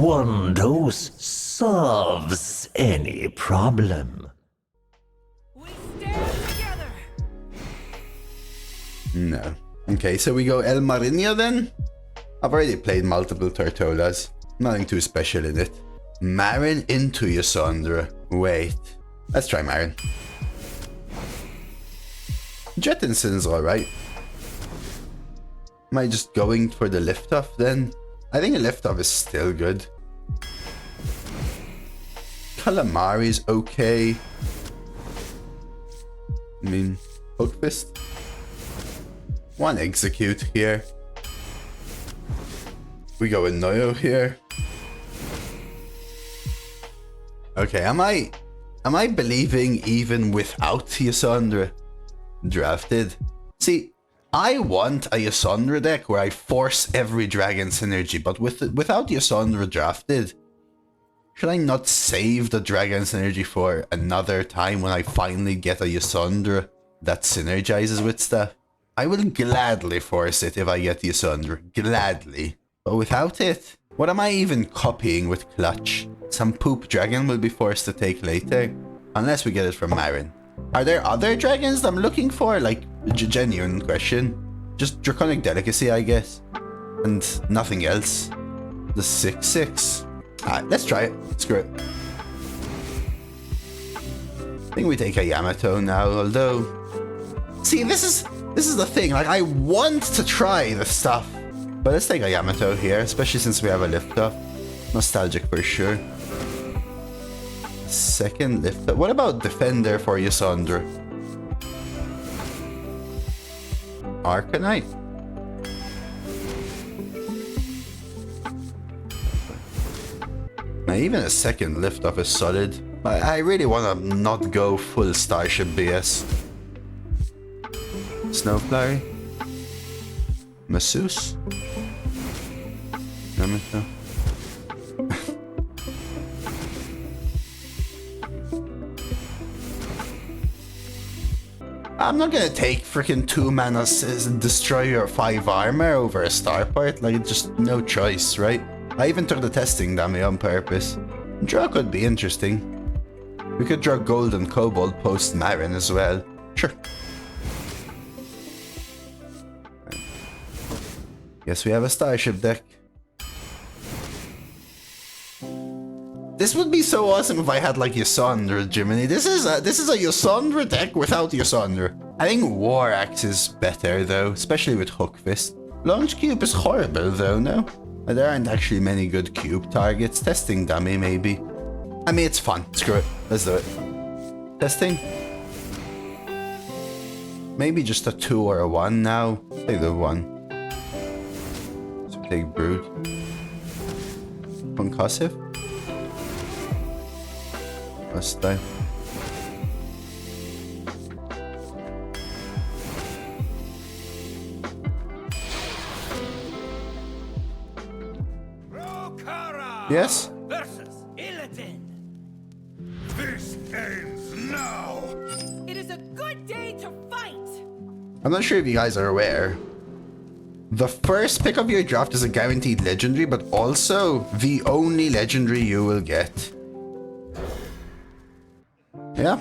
one dose solves any problem. We stand together. No. Okay, so we go El Marino then? I've already played multiple Tortolas. Nothing too special in it. Marin into Yasandra. Wait. Let's try Marin. Jettinson's alright. Am I just going for the lift-off then? I think a lift-off is still good. Calamari's okay. I mean, Hook Fist. One execute here. We go with Noyo here. Okay, am I believing even without Yasandra drafted? See, I want a Yasandra deck where I force every dragon synergy, but without Yasandra drafted, should I not save the dragon synergy for another time when I finally get a Yasandra that synergizes with stuff? I will gladly force it if I get Yasandra, gladly. But without it, what am I even copying with Clutch? Some poop dragon will be forced to take later, unless we get it from Marin. Are there other dragons I'm looking for? Like, genuine question. Just Draconic Delicacy, I guess. And nothing else. The 6/6. Alright, let's try it. Screw it. I think we take a Yamato now, although... See, this is the thing. Like, I want to try the stuff. But let's take a Yamato here, especially since we have a lift-off. Nostalgic for sure. Second lift-off. What about Defender for Yasandra? Arcanite? Now, even a second lift-off is solid. I really want to not go full Starship BS. Snowflurry? Masseuse? Yamato? I'm not gonna take freaking 2 mana Destroyer 5 armor over a Starport. Like, just no choice, right? I even took the testing dummy on purpose. Draw could be interesting. We could draw Gold and Kobold post Marin as well. Sure. Guess we have a Starship deck. This would be so awesome if I had like Yasandra, Jiminy. This is a Yasandra deck without Yasandra. I think War Axe is better though, especially with Hook Fist. Launch Cube is horrible though, no? There aren't actually many good cube targets. Testing dummy maybe. I mean, it's fun. Screw it. Let's do it. Testing. Maybe just a 2 or a 1 now. Take the 1. So take Brood. Concussive. Must die. Yes? Versus Illidan. This ends now. It is a good day to fight. I'm not sure if you guys are aware. The first pick of your draft is a guaranteed legendary, but also the only legendary you will get. Yeah.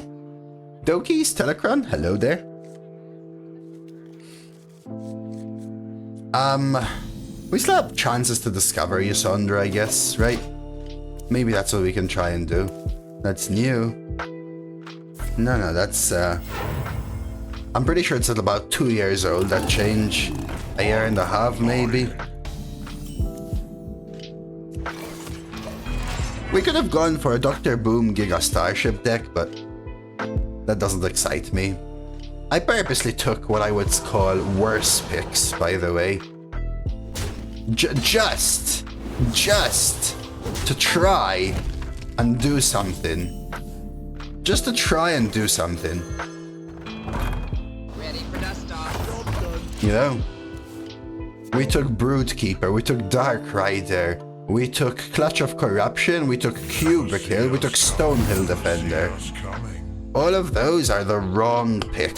Doki's Telecron, hello there. We still have chances to discover Yasandra, I guess, right? Maybe that's what we can try and do. That's new. No, that's, I'm pretty sure it's at about 2 years old, that change. A year and a half, maybe. We could have gone for a Dr. Boom Giga Starship deck, but that doesn't excite me. I purposely took what I would call worse picks, by the way. Just to try and do something. Just to try and do something. Ready for dust off. You know? We took Broodkeeper, we took Dark Rider, we took Clutch of Corruption, we took Cubicle, we took Stonehill Defender. All of those are the wrong pick.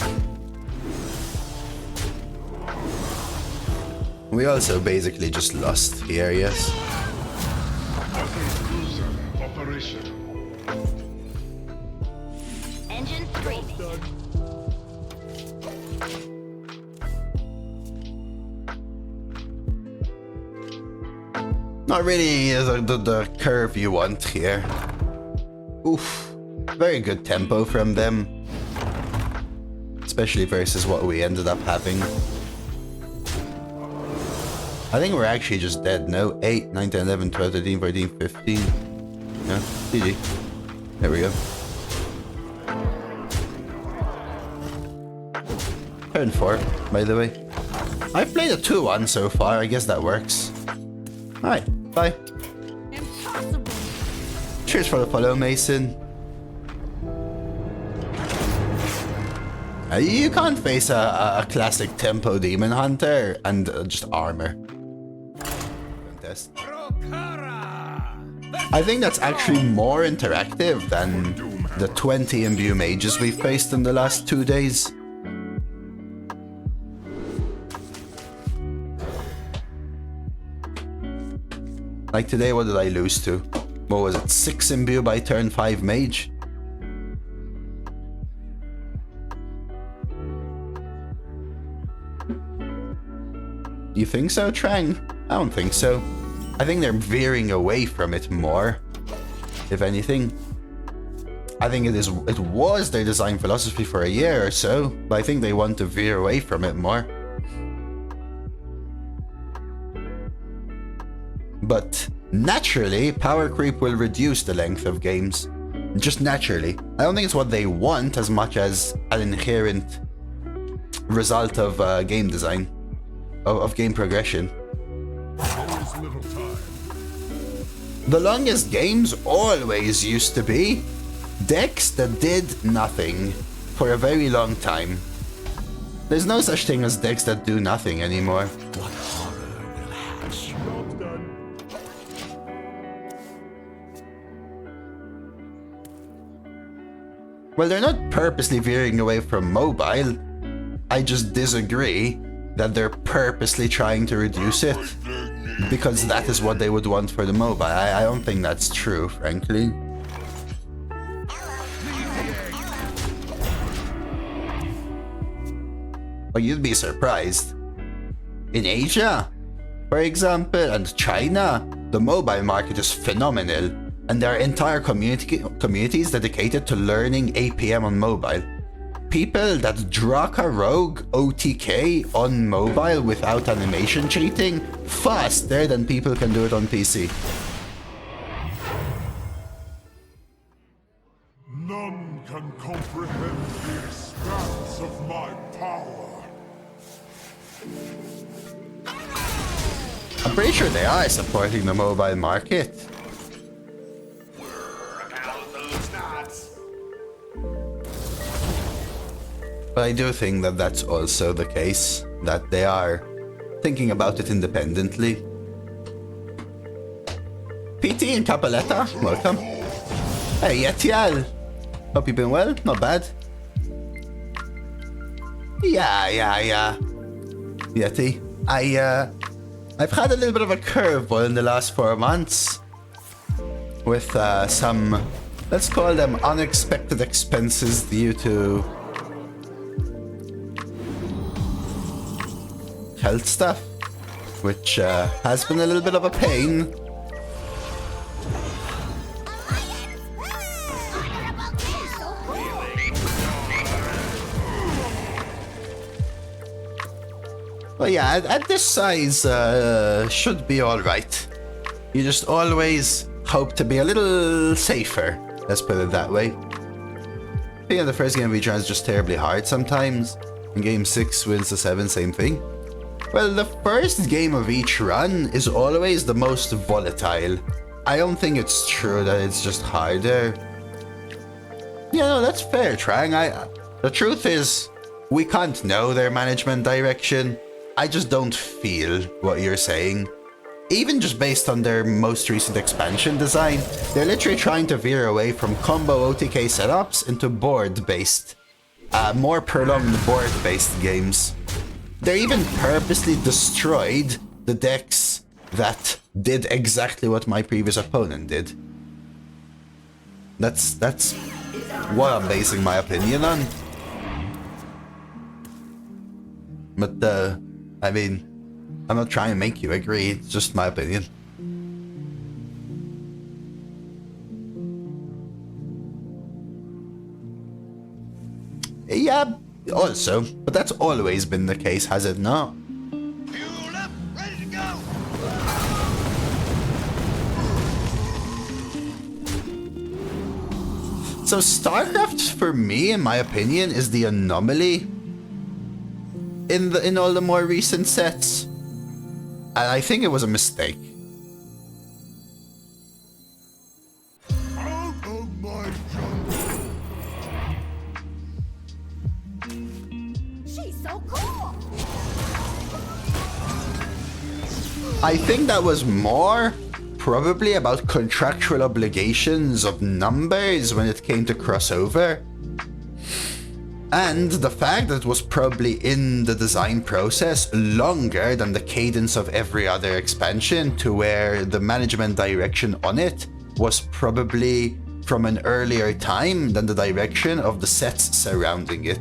We also basically just lost here, yes. Preparation. Engine screaming. Done. Not really the curve you want here. Oof. Very good tempo from them. Especially versus what we ended up having. I think we're actually just dead now. 8, 9, 10, 11, 12, 13, 14, 15. Yeah, GG. There we go. Turn 4, by the way. I've played a 2-1 so far. I guess that works. Alright, bye. Impossible. Cheers for the follow, Mason. You can't face a classic tempo demon hunter and just armor. Contest. I think that's actually more interactive than the 20 imbue mages we faced in the last 2 days. Like today, what did I lose to? What was it? 6 imbue by turn 5 mage? You think so, Trang? I don't think so. I think they're veering away from it more, if anything. I think it was their design philosophy for a year or so, but I think they want to veer away from it more. But naturally, power creep will reduce the length of games. Just naturally. I don't think it's what they want as much as an inherent result of game design. Of game progression. The longest games always used to be decks that did nothing for a very long time. There's no such thing as decks that do nothing anymore. What horror will hatch? Job done. Well, they're not purposely veering away from mobile. I just disagree that they're purposely trying to reduce it, because that is what they would want for the mobile. I don't think that's true, frankly. But you'd be surprised. In Asia, for example, and China, the mobile market is phenomenal, and there are entire communities dedicated to learning APM on mobile. People that Draka Rogue OTK on mobile without animation cheating faster than people can do it on PC. None can comprehend the expanse of my power. I'm pretty sure they are supporting the mobile market. But I do think that that's also the case, that they are thinking about it independently. PT and Capoletta, welcome. Hey, Yetial. Hope you've been well, not bad. Yeah. Yeti, I've had a little bit of a curveball in the last 4 months. With some, let's call them unexpected expenses due to health stuff, which has been a little bit of a pain. But yeah, at this size, should be alright. You just always hope to be a little safer, let's put it that way. Yeah, the first game of each run is just terribly hard sometimes. In game 6 wins the 7, same thing. Well, the first game of each run is always the most volatile. I don't think it's true that it's just harder. Yeah, no, that's fair, Trang. The truth is, we can't know their management direction. I just don't feel what you're saying. Even just based on their most recent expansion design, they're literally trying to veer away from combo OTK setups into board-based, more prolonged board-based games. They even purposely destroyed the decks that did exactly what my previous opponent did. That's what I'm basing my opinion on. But I mean, I'm not trying to make you agree. It's just my opinion. Yeah, also, but that's always been the case, has it not? Fueled up, ready to go. So StarCraft, for me, in my opinion, is the anomaly in all the more recent sets. And I think it was a mistake. Out of my jungle. She's so cool. I think that was more probably about contractual obligations of numbers when it came to crossover. And the fact that it was probably in the design process longer than the cadence of every other expansion, to where the management direction on it was probably from an earlier time than the direction of the sets surrounding it.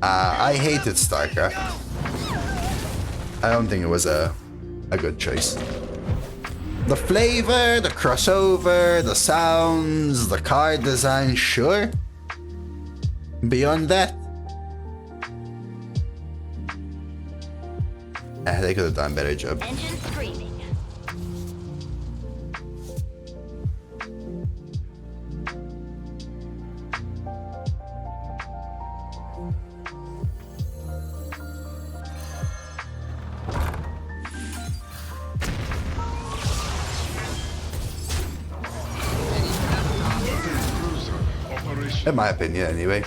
I hated StarCraft. I don't think it was a good choice. The flavor, the crossover, the sounds, the card design, sure. Beyond that, they could have done a better job. Engine screaming. In my opinion, anyway.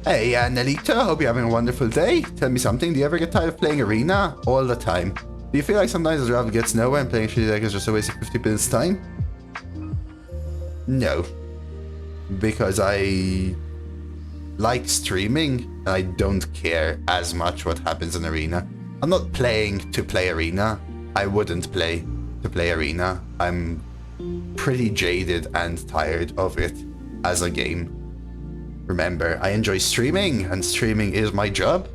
Hey, Nelita, hope you're having a wonderful day. Tell me something, do you ever get tired of playing Arena? All the time. Do you feel like sometimes the draft gets nowhere and playing shitty deck is just a waste of 50 minutes time? No. Because I like streaming and I don't care as much what happens in Arena. I'm not playing to play Arena. I wouldn't play to play Arena. I'm pretty jaded and tired of it as a game. Remember, I enjoy streaming, and streaming is my job,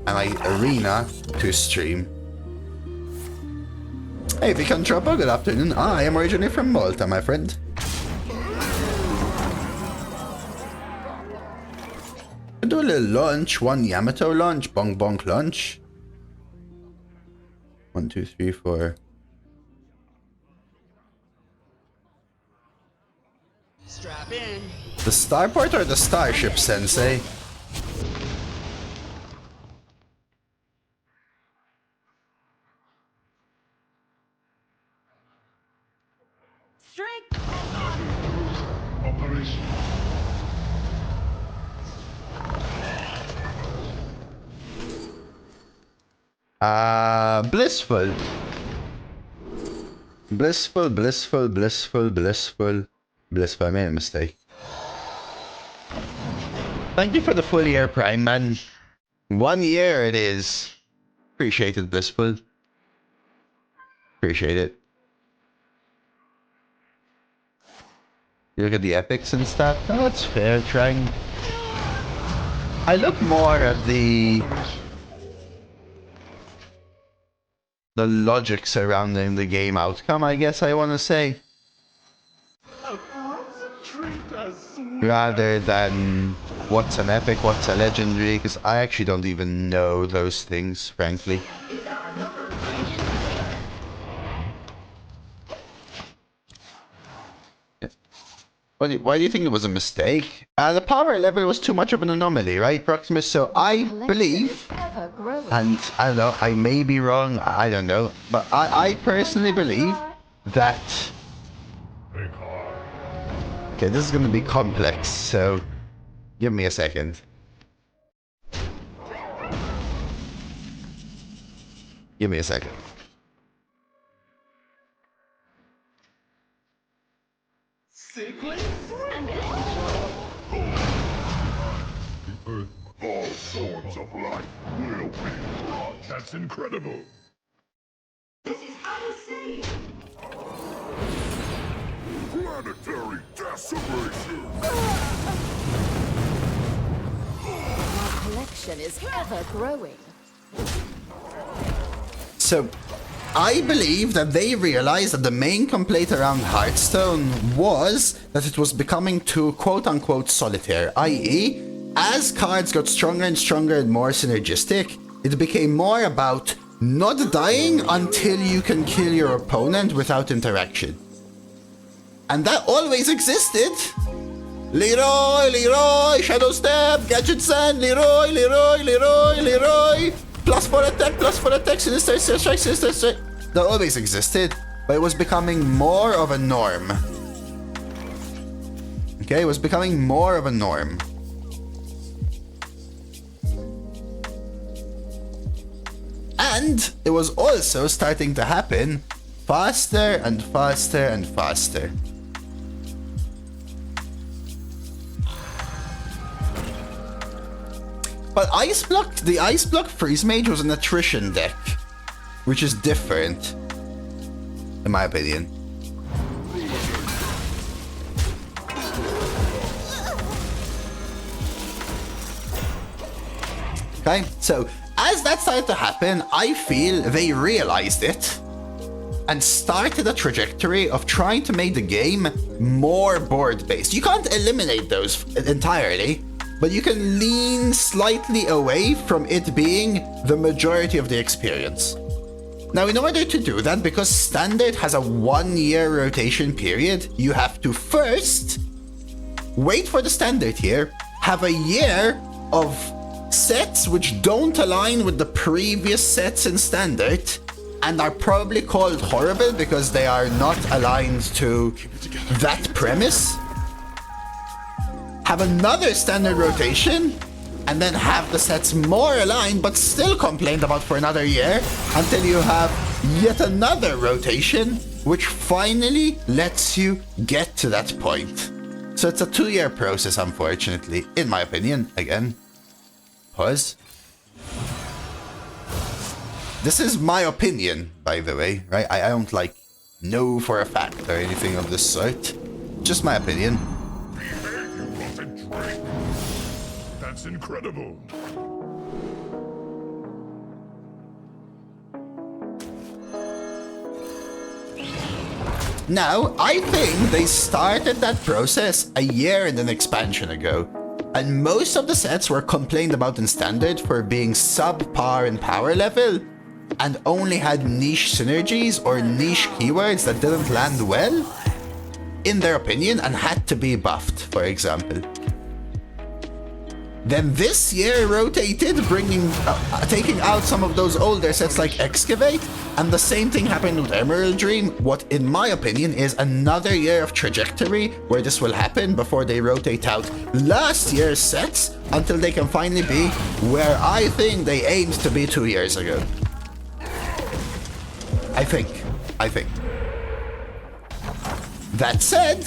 and I Arena to stream. Hey, Vikantropo, good afternoon. I am originally from Malta, my friend. I'll do a little lunch, one Yamato lunch, bonk bonk lunch. 1, 2, 3, 4. Strap in. The starport or the Starship, Sensei? Strength. Operation. Blissful. Blissful, blissful, blissful, blissful. Blissful, I made a mistake. Thank you for the full year, Prime Man. 1 year it is. Appreciate it, Blissful. Appreciate it. You look at the epics and stuff. Oh, it's fair, trying. I look more at the logic surrounding the game outcome, I guess I want to say. Rather than what's an epic, what's a legendary, because I actually don't even know those things, frankly. Yeah. Why do you think it was a mistake? The power level was too much of an anomaly, right, Proximus? So I believe, and I don't know, I may be wrong, I don't know, but I personally believe that... Okay, this is going to be complex, so give me a second. Give me a second. All forms of life will be. That's incredible. This is insane. Planetary decimation! My collection is ever growing. So, I believe that they realized that the main complaint around Hearthstone was that it was becoming too quote-unquote solitaire, i.e., as cards got stronger and stronger and more synergistic, it became more about not dying until you can kill your opponent without interaction. And that always existed. Leroy, Leroy, Shadow Step, Gadget Sand, Leroy, Leroy, Leroy, Leroy. +4 attack, Sinister Strike, Sinister Strike. That always existed, but it was becoming more of a norm. Okay, it was becoming more of a norm. And it was also starting to happen faster and faster and faster. But the Ice Block Freeze Mage was an attrition deck, which is different, in my opinion. Okay, so as that started to happen, I feel they realized it and started a trajectory of trying to make the game more board-based. You can't eliminate those entirely, but you can lean slightly away from it being the majority of the experience. Now, in order to do that, because Standard has a 1-year rotation period, you have to first wait for the Standard year, have a year of sets which don't align with the previous sets in Standard, and are probably called horrible because they are not aligned to that premise. Have another Standard rotation, and then have the sets more aligned but still complained about for another year, until you have yet another rotation, which finally lets you get to that point. So it's a 2-year process, unfortunately, in my opinion. Again, pause. This is my opinion, by the way, right? I don't like know for a fact or anything of this sort. Just my opinion. That's incredible. Now, I think they started that process a year and an expansion ago. And most of the sets were complained about in Standard for being subpar in power level and only had niche synergies or niche keywords that didn't land well, in their opinion, and had to be buffed, for example. Then this year rotated, taking out some of those older sets like Excavate, and the same thing happened with Emerald Dream. What, in my opinion, is another year of trajectory where this will happen before they rotate out last year's sets until they can finally be where I think they aimed to be 2 years ago. I think. That said,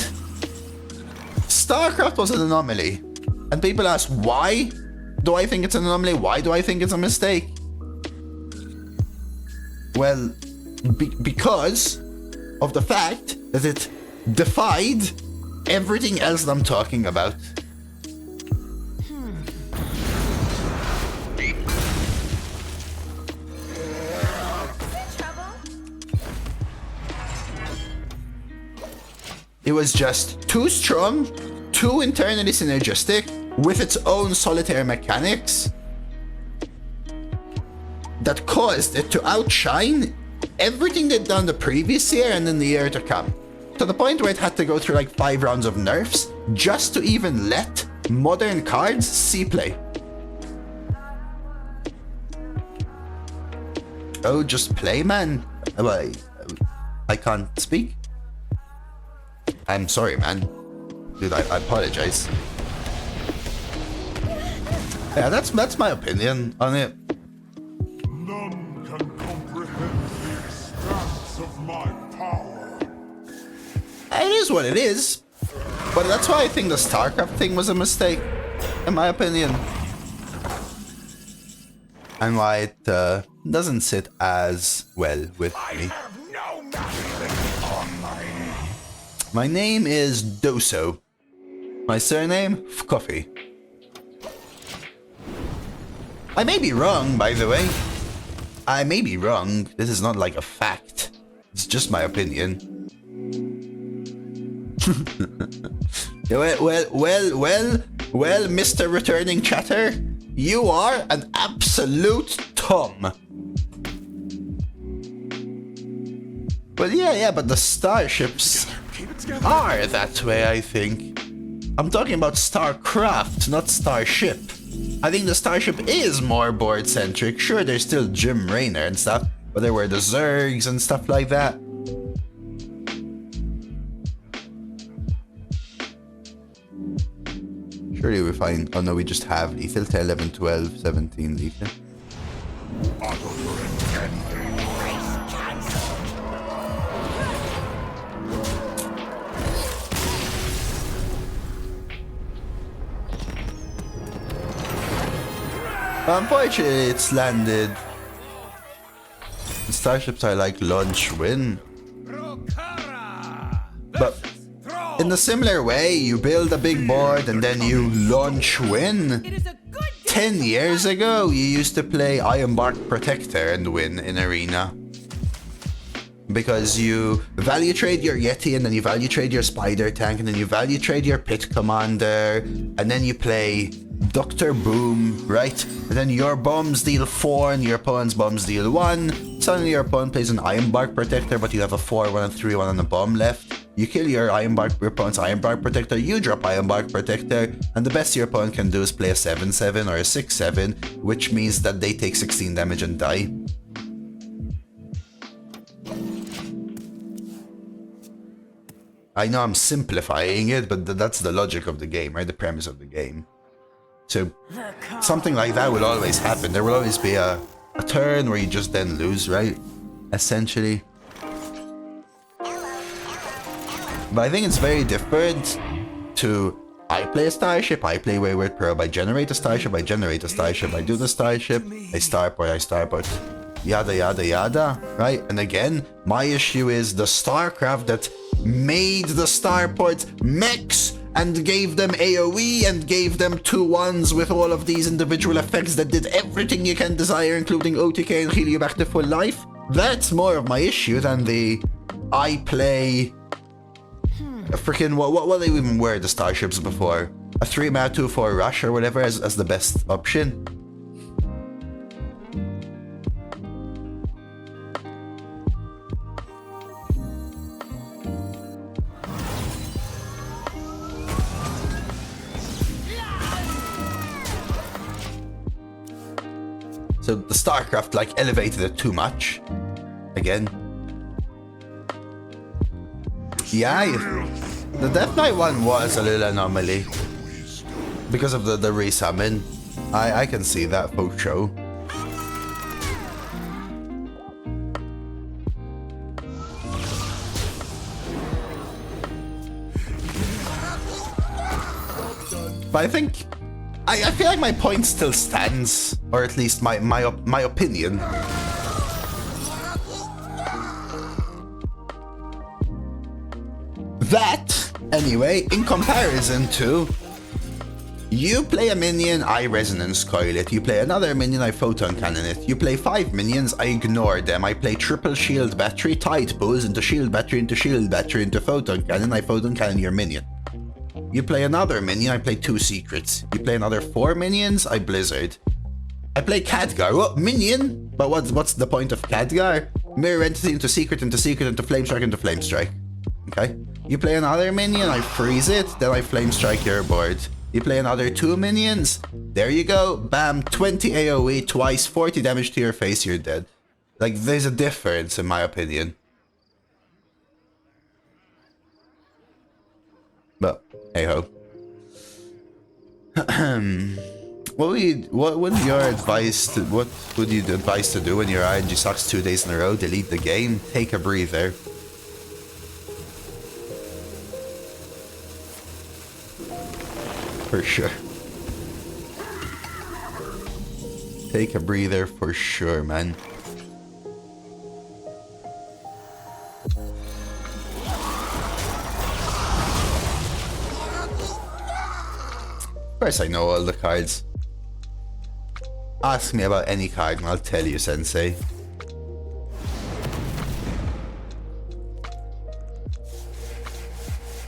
StarCraft was an anomaly. And people ask, why do I think it's an anomaly? Why do I think it's a mistake? Well, because of the fact that it defied everything else that I'm talking about. It was just too strong, too internally synergistic, with its own solitaire mechanics, that caused it to outshine everything they'd done the previous year and in the year to come. To the point where it had to go through like 5 rounds of nerfs just to even let modern cards see play. Oh, just play, man. Well, I can't speak. I'm sorry, man. Dude, I apologize. Yeah, that's my opinion on it. None can comprehend the expanse of my power. It is what it is. But that's why I think the StarCraft thing was a mistake, in my opinion. And why it doesn't sit as well with me. My name is Doso. My surname, Coffee. I may be wrong, by the way. I may be wrong. This is not like a fact. It's just my opinion. Well, Mr. Returning Chatter, you are an absolute tom. But yeah, but the starships are that way, I think. I'm talking about StarCraft, not Starship. I think the Starship is more board-centric. Sure, there's still Jim Raynor and stuff, but there were the Zergs and stuff like that. Surely we find... Oh no, we just have lethal. 10, 11, 12, 17 lethal. Unfortunately, it's landed. The starships are like launch win. But in a similar way, you build a big board and then you launch win. 10 years ago, you used to play Ironbark Protector and win in Arena. Because you value trade your Yeti and then you value trade your Spider Tank and then you value trade your Pit Commander and then you play Dr. Boom, right? And then your bombs deal 4 and your opponent's bombs deal 1. Suddenly your opponent plays an Ironbark Protector but you have a 4-1 and 3-1 on a bomb left. You kill your opponent's Ironbark Protector, you drop Ironbark Protector, and the best your opponent can do is play a 7-7 or a 6-7, which means that they take 16 damage and die. I know I'm simplifying it, but that's the logic of the game, right? The premise of the game. So, something like that will always happen. There will always be a turn where you just then lose, right? Essentially. But I think it's very different to... I play a starship, I play Wayward Probe, I generate a starship, I generate a starship, I do the starship, I starport, yada yada yada, right? And again, my issue is the StarCraft that made the starports mechs and gave them AoE and gave them 2-1s with all of these individual effects that did everything you can desire, including OTK and heal you back to full life. That's more of my issue than the I play... Freaking, what they even were the starships before? A 3-mana 2-4 rush or whatever as the best option. So the StarCraft like elevated it too much. Again. Yeah, the Death Knight one was a little anomaly. Because of the resummon. I can see that for sure. But I think... I feel like my point still stands. Or at least my opinion. That, anyway, in comparison to... You play a minion, I resonance coil it. You play another minion, I photon cannon it. You play 5 minions, I ignore them. I play triple shield battery, tide pulls into shield battery, into photon cannon, I photon cannon your minion. You play another minion, I play 2 secrets. You play another 4 minions, I blizzard. I play Khadgar. What? Minion? But what's the point of Khadgar? Mirror entity into secret, into flame strike, into flame strike. Okay? You play another minion, I freeze it, then I flame strike your board. You play another 2 minions, there you go, bam, 20 AoE twice, 40 damage to your face, you're dead. Like, there's a difference in my opinion. But, hey-ho. What would you advise to do when your RNG sucks 2 days in a row? Delete the game, take a breather. For sure. Take a breather for sure, man. course I know all the cards. Ask me about any card and I'll tell you, Sensei.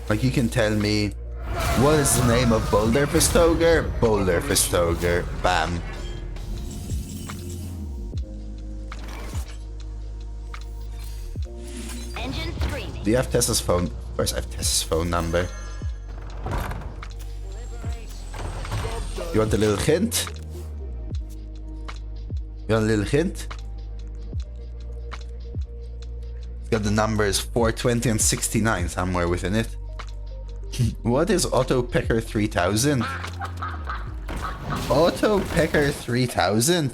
Like, you can tell me, what is the name of Boulder Festoger? Boulder Festoger. Bam. Engine screaming. Do you have Tessa's phone? Of course I have Tessa's phone number. You want a little hint? You want a little hint? It's got the numbers 420 and 69 somewhere within it. What is Otto Pecker 3000? Otto Pecker 3000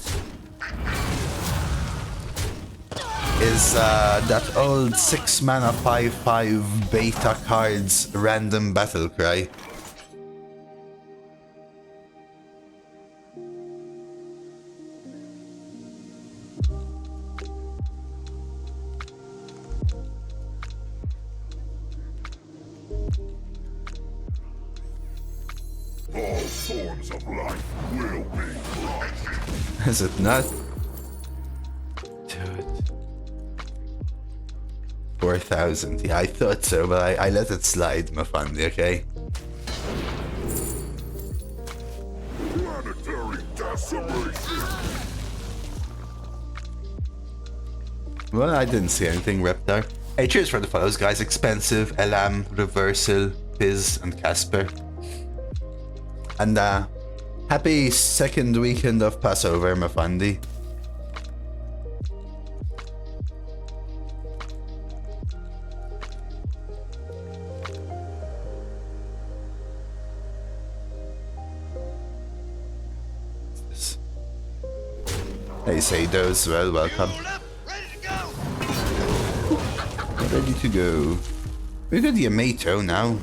is that old 6 mana 5/5 beta cards random battle cry. All forms of life will be crushed. Is it not? Dude. 4,000. Yeah, I thought so, but I let it slide, Mafandi, okay? Planetary decimation. Well, I didn't see anything, Reptar. Hey, cheers for the follows, guys. Expensive, Elam, Reversal, Piz, and Casper. And happy second weekend of Passover, Mafandi. Hey, say those. Well, welcome. Fueled up, ready to go. Ready to go. We got the Yamato now.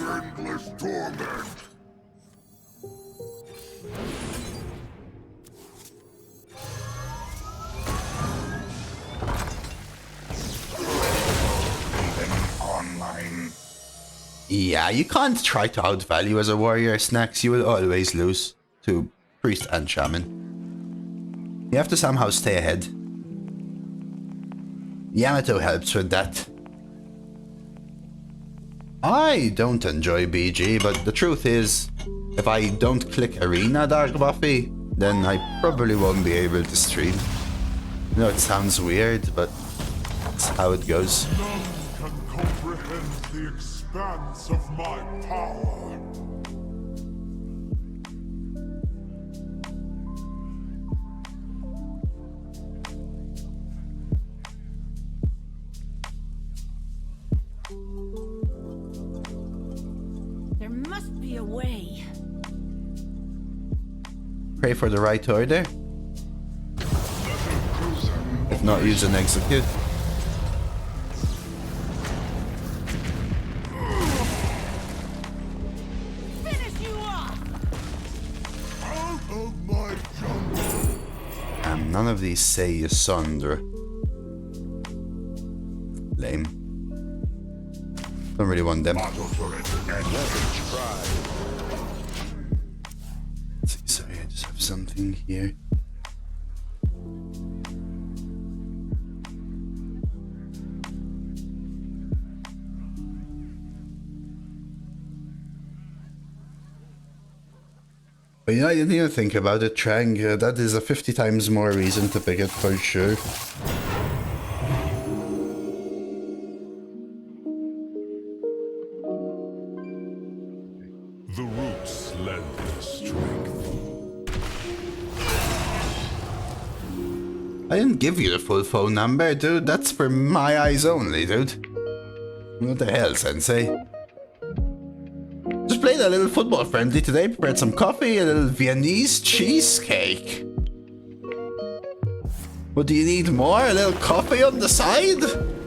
Endless torment. Online. Yeah, you can't try to outvalue as a warrior, Snacks. You will always lose to Priest and Shaman. You have to somehow stay ahead. Yamato helps with that. I don't enjoy BG, but the truth is, if I don't click Arena Dark Buffy, then I probably won't be able to stream. I know it sounds weird, but that's how it goes. None can comprehend the expanse of my power. There must be a way. Pray for the right order. If not, use an execute. Finish you off! Out of my jungle. And none of these say Yasundra. Lame. Don't really want them. Auto turret and weapons pride. Let's see, sorry, I just have something here. But yeah, I didn't even think about it, Trang. That is a 50 times more reason to pick it for sure. The roots lend their strength. I didn't give you the full phone number, dude. That's for my eyes only, dude. What the hell, Sensei? Just played a little football friendly today, prepared some coffee, a little Viennese cheesecake. What do you need more? A little coffee on the side?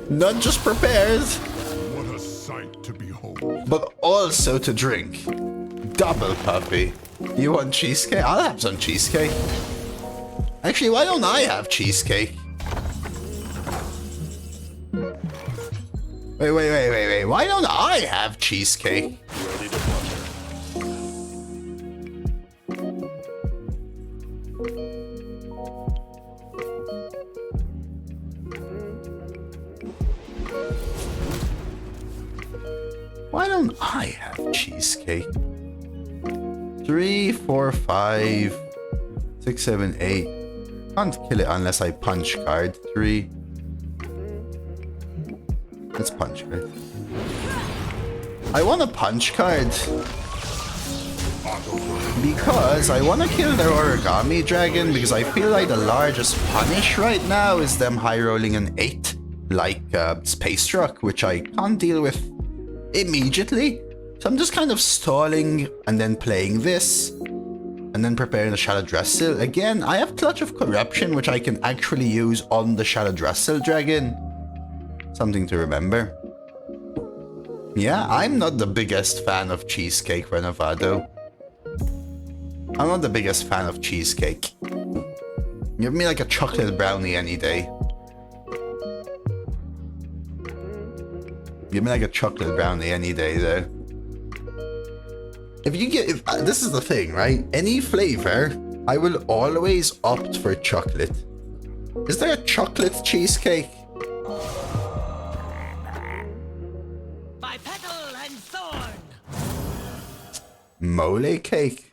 Not just prepared, What a sight to behold. but also to drink. Double coffee. You want cheesecake? I'll have some cheesecake. Actually, why don't I have cheesecake? Wait. Why don't I have cheesecake? Ready to butter. Why don't I have cheesecake? 3, 4, 5, 6, 7, 8. Can't kill it unless I punch card. 3. Let's punch card. I want a punch card because I want to kill their origami dragon, because I feel like the largest punish right now is them high rolling an 8 like Space Truck, which I can't deal with immediately. So I'm just kind of stalling and then playing this and then preparing the Shadow Dressil. Again, I have Clutch of Corruption, which I can actually use on the Shadow Dressil dragon. Something to remember. Yeah, I'm not the biggest fan of cheesecake, Renovado. I'm not the biggest fan of cheesecake. Give me like a chocolate brownie any day. Give me like a chocolate brownie any day, though. If you get... this is the thing, right? Any flavor, I will always opt for chocolate. Is there a chocolate cheesecake? By petal and thorn. Mole cake?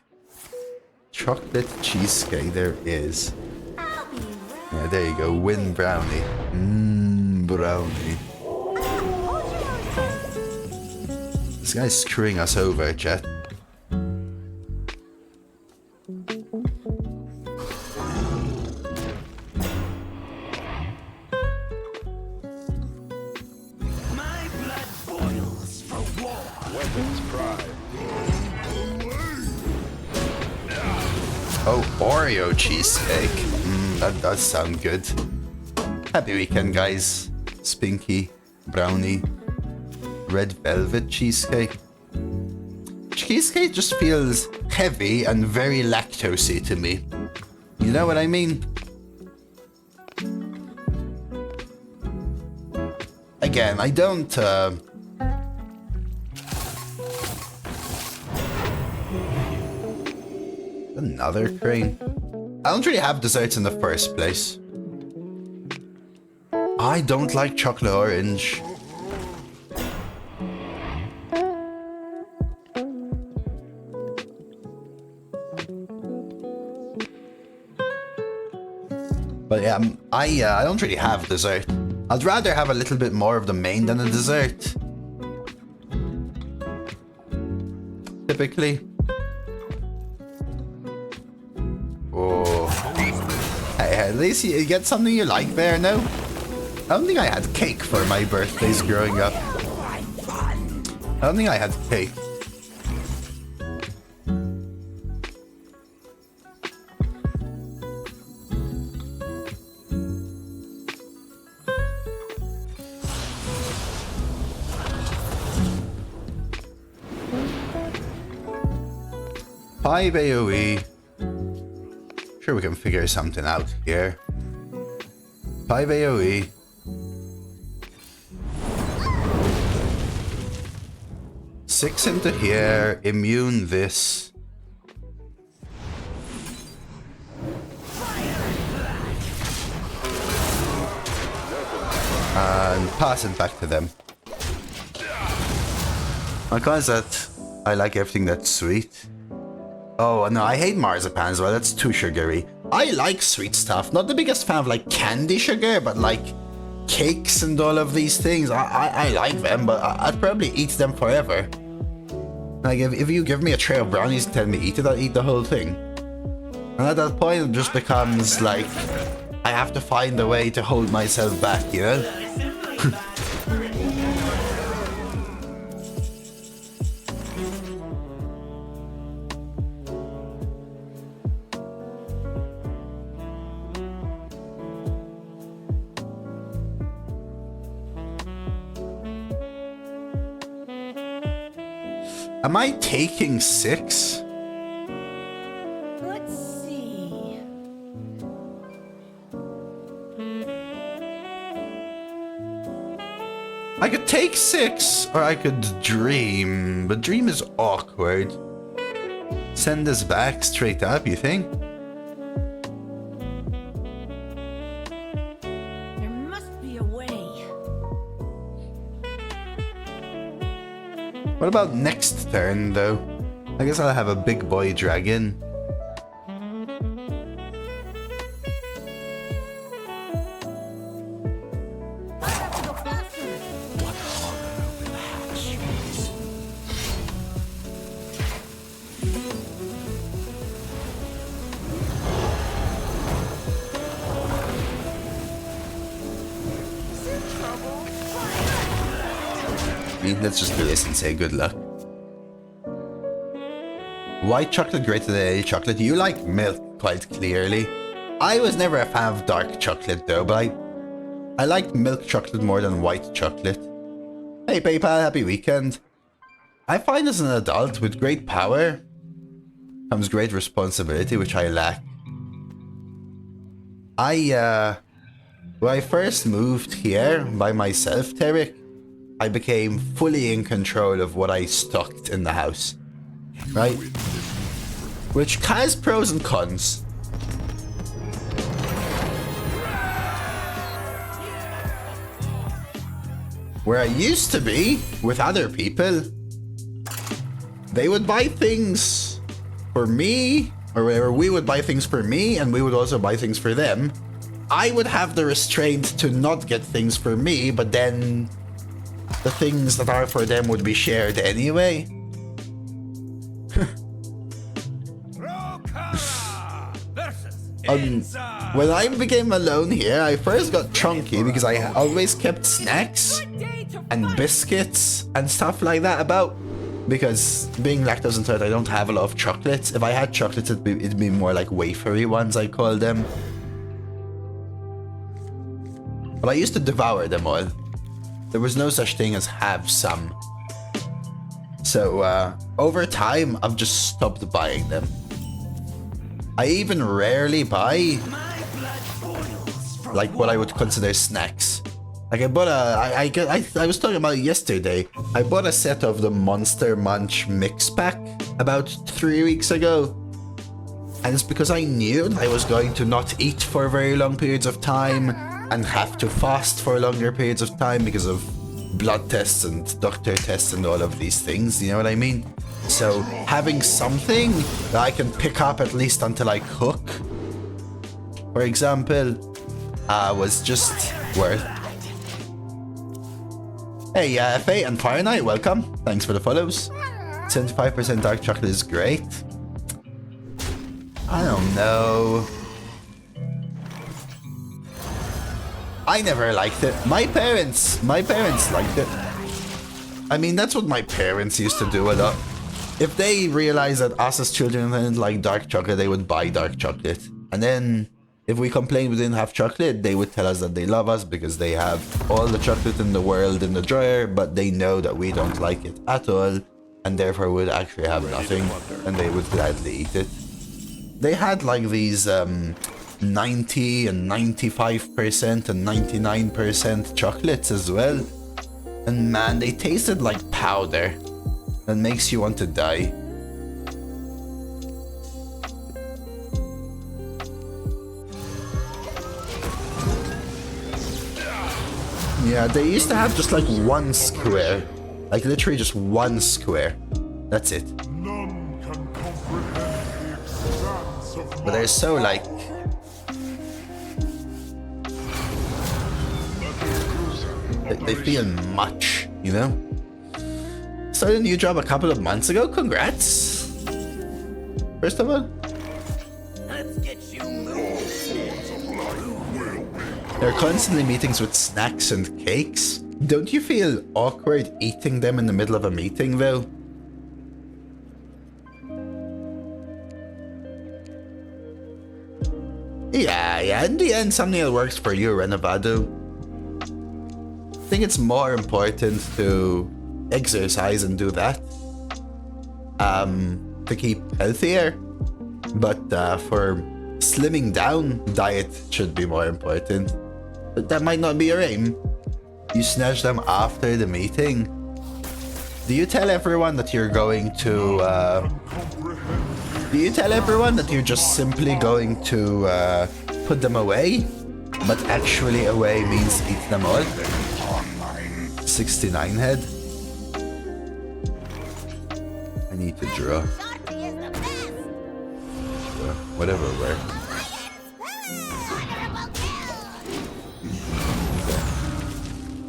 Chocolate cheesecake, there is. Yeah, there you go. Win brownie. Brownie. This guy's screwing us over, chat. My blood boils for war. Weapons pride. Oh, Oreo cheesecake. That does sound good. Happy weekend, guys. Spinky, brownie, red velvet cheesecake. Cheesecake just feels heavy and very lactosey to me. You know what I mean? Again, I don't... Another crane. I don't really have desserts in the first place. I don't like chocolate orange. But yeah, I don't really have dessert. I'd rather have a little bit more of the main than a dessert. Typically. Oh. Hey, at least you get something you like there, no? I don't think I had cake for my birthdays growing up. I don't think I had cake. Five AoE. Sure, we can figure something out here. 5 AoE. Six into here. Immune this. And pass it back to them. Because that I like everything that's sweet. Oh no, I hate marzipan as well. That's too sugary. I like sweet stuff. Not the biggest fan of like candy sugar, but like cakes and all of these things. I like them, but I'd probably eat them forever. Like if you give me a tray of brownies and tell me eat it, I'll eat the whole thing. And at that point, it just becomes like I have to find a way to hold myself back, you know? Am I taking 6? Let's see. I could take 6, or I could dream, but dream is awkward. Send us back straight up, you think? There must be a way. What about next turn, though? I guess I'll have a big boy dragon. Let's just do this and say good luck. White chocolate greater than any chocolate. You like milk, quite clearly. I was never a fan of dark chocolate though, but I liked milk chocolate more than white chocolate. Hey PayPal, happy weekend. I find as an adult with great power comes great responsibility, which I lack. When I first moved here by myself, Tarek, I became fully in control of what I stocked in the house, right? Which has pros and cons. Where I used to be with other people, they would buy things for me, or whatever, we would buy things for me, and we would also buy things for them. I would have the restraint to not get things for me, but then the things that are for them would be shared anyway. When I became alone here, I first got chunky because I always kept snacks and biscuits and stuff like that about. Because being lactose intolerant, I don't have a lot of chocolates. If I had chocolates, it'd be more like wafery ones, I call them. But I used to devour them all. There was no such thing as have some. So over time, I've just stopped buying them. I even rarely buy like what I would consider snacks. Like I bought I was talking about it yesterday. I bought a set of the Monster Munch mix pack about 3 weeks ago. And it's because I knew that I was going to not eat for very long periods of time and have to fast for longer periods of time because of blood tests and doctor tests and all of these things, you know what I mean? So having something that I can pick up at least until I cook, for example, was just worth. Hey, Faye and Fire Knight, welcome. Thanks for the follows. 75% dark chocolate is great. I don't know. I never liked it. My parents liked it. I mean, that's what my parents used to do a lot. If they realized that us as children didn't like dark chocolate, they would buy dark chocolate. And then if we complained we didn't have chocolate, they would tell us that they love us because they have all the chocolate in the world in the drawer, but they know that we don't like it at all, and therefore would actually have nothing, and they would gladly eat it. They had like these 90 and 95% and 99% chocolates as well. And man, they tasted like powder. That makes you want to die. Yeah, they used to have just like one square. Like literally just one square. That's it. None can comprehend the expanse of But they're so like... They feel much, you know? Started a new job a couple of months ago. Congrats! First of all, Let's get you moving. there are constantly meetings with snacks and cakes. Don't you feel awkward eating them in the middle of a meeting, though? Yeah, in the end, something that works for you, Renovado. I think it's more important to exercise and do that to keep healthier, but for slimming down, diet should be more important, but that might not be your aim. You snatch them after the meeting. Do you tell everyone that you're going to... do you tell everyone that you're just simply going to put them away? But actually away means eat them all? 69 head. I need to draw. Whatever works.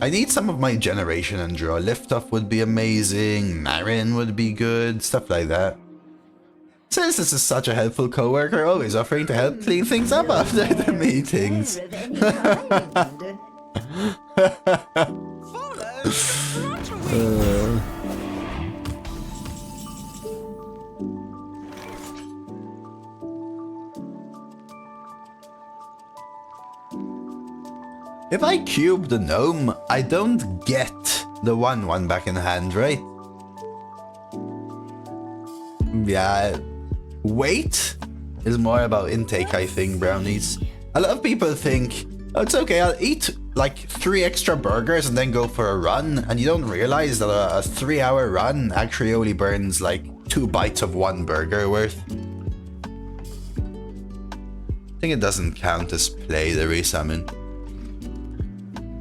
I need some of my generation and draw. Lift off would be amazing. Marin would be good. Stuff like that. Since this is such a helpful coworker, always offering to help clean things up after the meetings. If I cube the gnome, I don't get the 1/1 back in hand, right? Yeah, weight is more about intake, I think, brownies. A lot of people think, oh, it's okay, I'll eat like 3 extra burgers and then go for a run, and you don't realize that a 3-hour run actually only burns like 2 bites of 1 burger worth. I think it doesn't count as play, the resummon.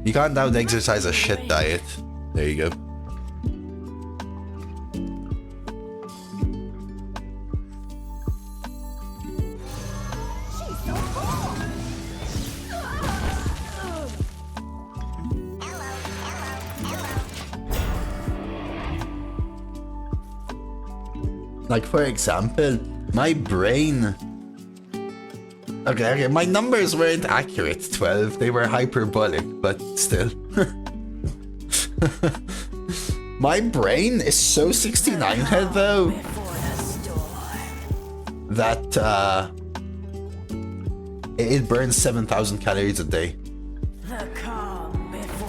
You can't out-exercise a shit diet. There you go. Like, for example, my brain... Okay, my numbers weren't accurate, 12. They were hyperbolic, but still. My brain is so 69 head, though, that it burns 7,000 calories a day.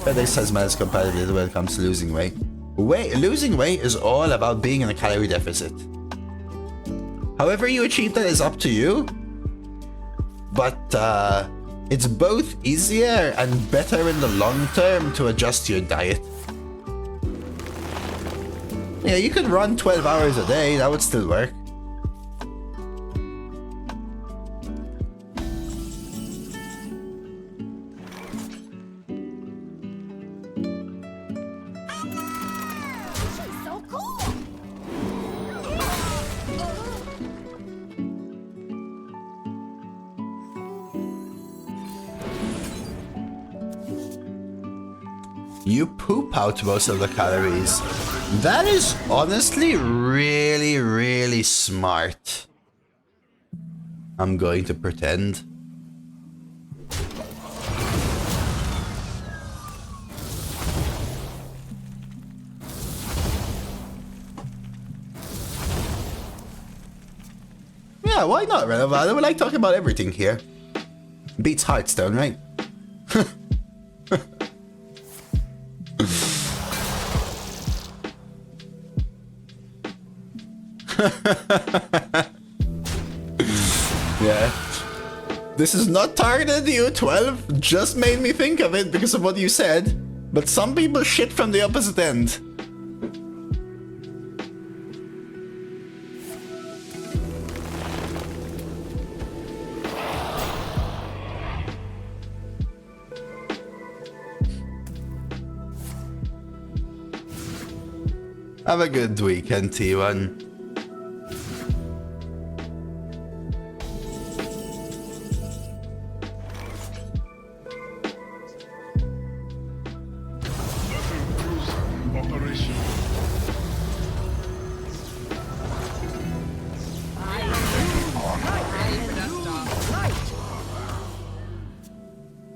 But this has mass compatibility when it comes to losing weight. Losing weight is all about being in a calorie deficit. However you achieve that is up to you. But it's both easier and better in the long term to adjust your diet. Yeah, you could run 12 hours a day, that would still work. You poop out most of the calories. That is honestly really, really smart. I'm going to pretend. Yeah, why not, Renova? We like talking about everything here. Beats Hearthstone, right? Yeah. This is not targeted at you, 12. Just made me think of it because of what you said. But some people shit from the opposite end. Have a good weekend, T1.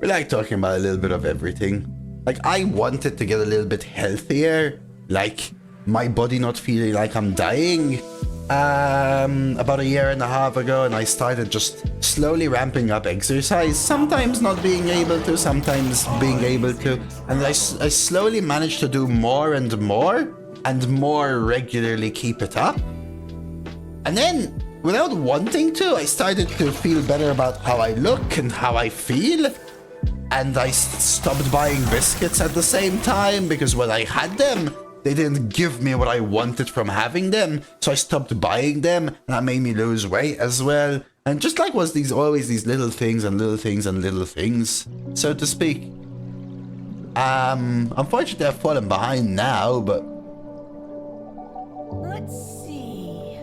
We like talking about a little bit of everything. Like, I wanted to get a little bit healthier. Like, my body not feeling like I'm dying. About a year and a half ago, and I started just slowly ramping up exercise. Sometimes not being able to, sometimes being able to. And I slowly managed to do more and more regularly keep it up. And then, without wanting to, I started to feel better about how I look and how I feel. and I stopped buying biscuits at the same time because when I had them, they didn't give me what I wanted from having them, so I stopped buying them, and that made me lose weight as well. And just like was these always these little things and little things and little things, so to speak. Unfortunately I've fallen behind now, but Let's see.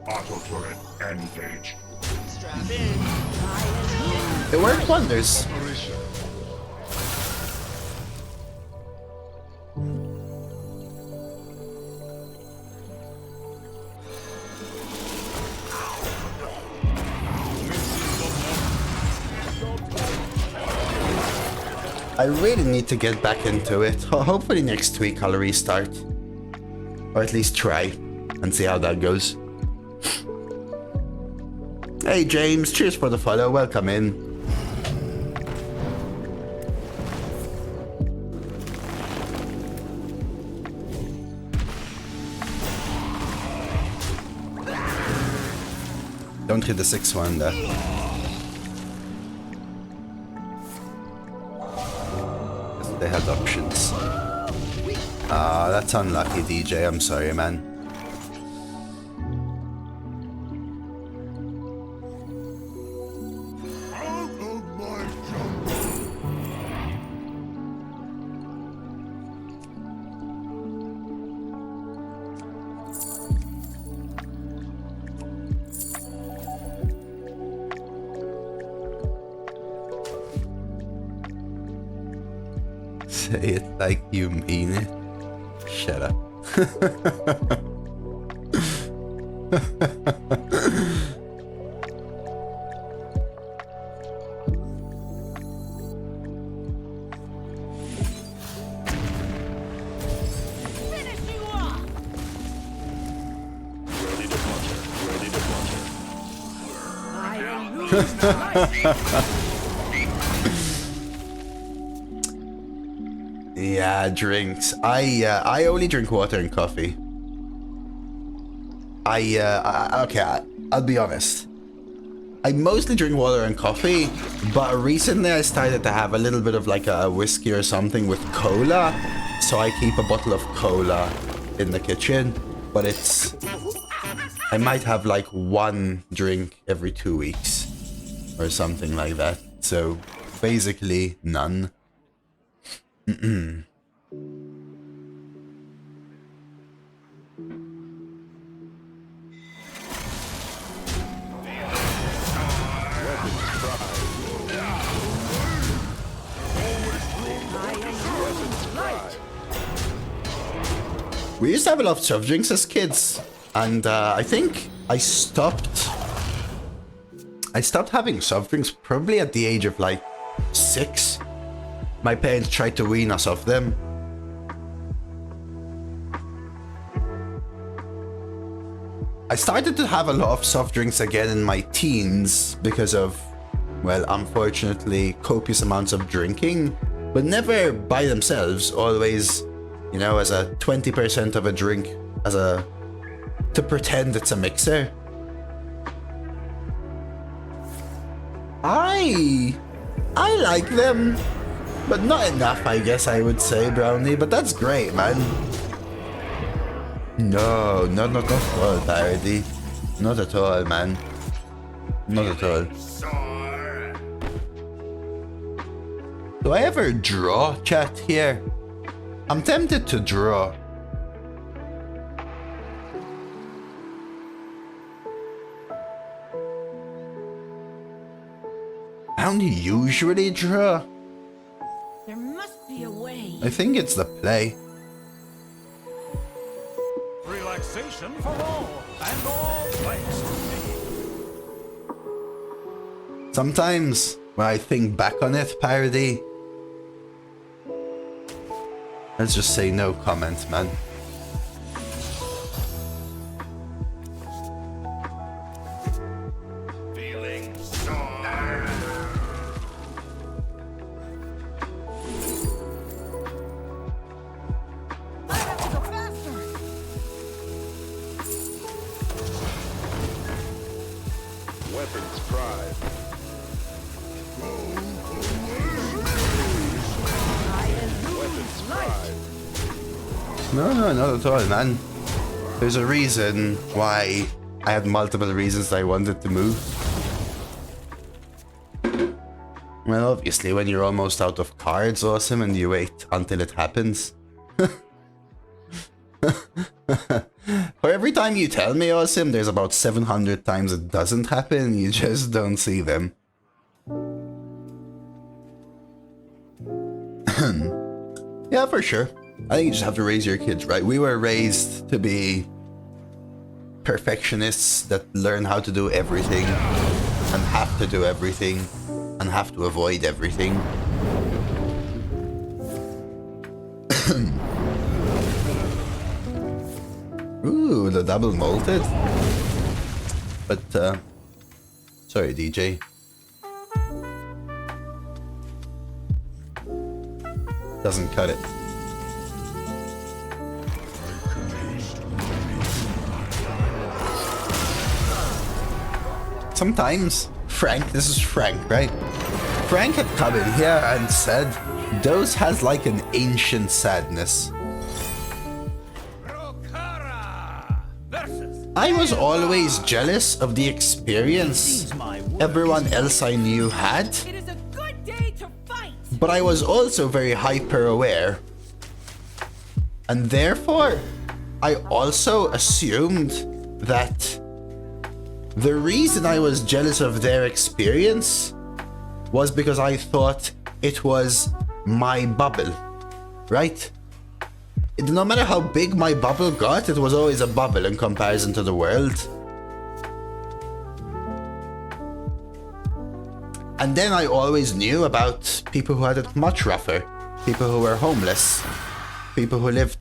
Auto turret engage. Strap in. it worked wonders. Operation. I really need to get back into it. Hopefully next week I'll restart. Or at least try and see how that goes. Hey James, cheers for the follow, welcome in. Don't hit the 6-1 there. They had options. Ah, that's unlucky, DJ. I'm sorry, man. Out of my jungle. Say it like you mean it. Shut up. Finish you off! Ready to puncher. Ready to puncher. I will lose twice. Yeah, drinks. I only drink water and coffee. I'll be honest. I mostly drink water and coffee, but recently I started to have a little bit of like a whiskey or something with cola. So I keep a bottle of cola in the kitchen, but I might have like one drink every 2 weeks or something like that. So basically none. We used to have a lot of soft drinks as kids, and I think I stopped having soft drinks probably at the age of like 6. My parents tried to wean us off them. I started to have a lot of soft drinks again in my teens because of, well, unfortunately, copious amounts of drinking, but never by themselves, always, you know, as a 20% of a drink, to pretend it's a mixer. I like them, but not enough, I guess I would say, Brownie, but that's great, man. No, not at all, Parody. Not at all, man. Not at all. Do I ever draw, chat, here? I'm tempted to draw. I don't usually draw. There must be a way. I think it's the play. Relaxation for all, and all thanks to me. Sometimes, when I think back on it, Parody, let's just say no comment, man. Feeling sore. I have to go faster. Weapons pride. No, not at all, man. There's a reason why I had multiple reasons I wanted to move. Well, obviously, when you're almost out of cards, awesome, and you wait until it happens. For every time you tell me awesome, there's about 700 times it doesn't happen, you just don't see them. Yeah, for sure. I think you just have to raise your kids right. We were raised to be perfectionists that learn how to do everything and have to do everything and have to avoid everything. Ooh, the double malted. But, sorry, DJ. Doesn't cut it. Sometimes, Frank, this is Frank, right? Frank had come in here and said, Dose has like an ancient sadness. I was always jealous of the experience everyone else I knew had, It is a good day to fight. but I was also very hyper aware. And therefore, I also assumed that the reason I was jealous of their experience was because I thought it was my bubble, right? No matter how big my bubble got, it was always a bubble in comparison to the world. And then I always knew about people who had it much rougher, people who were homeless, people who lived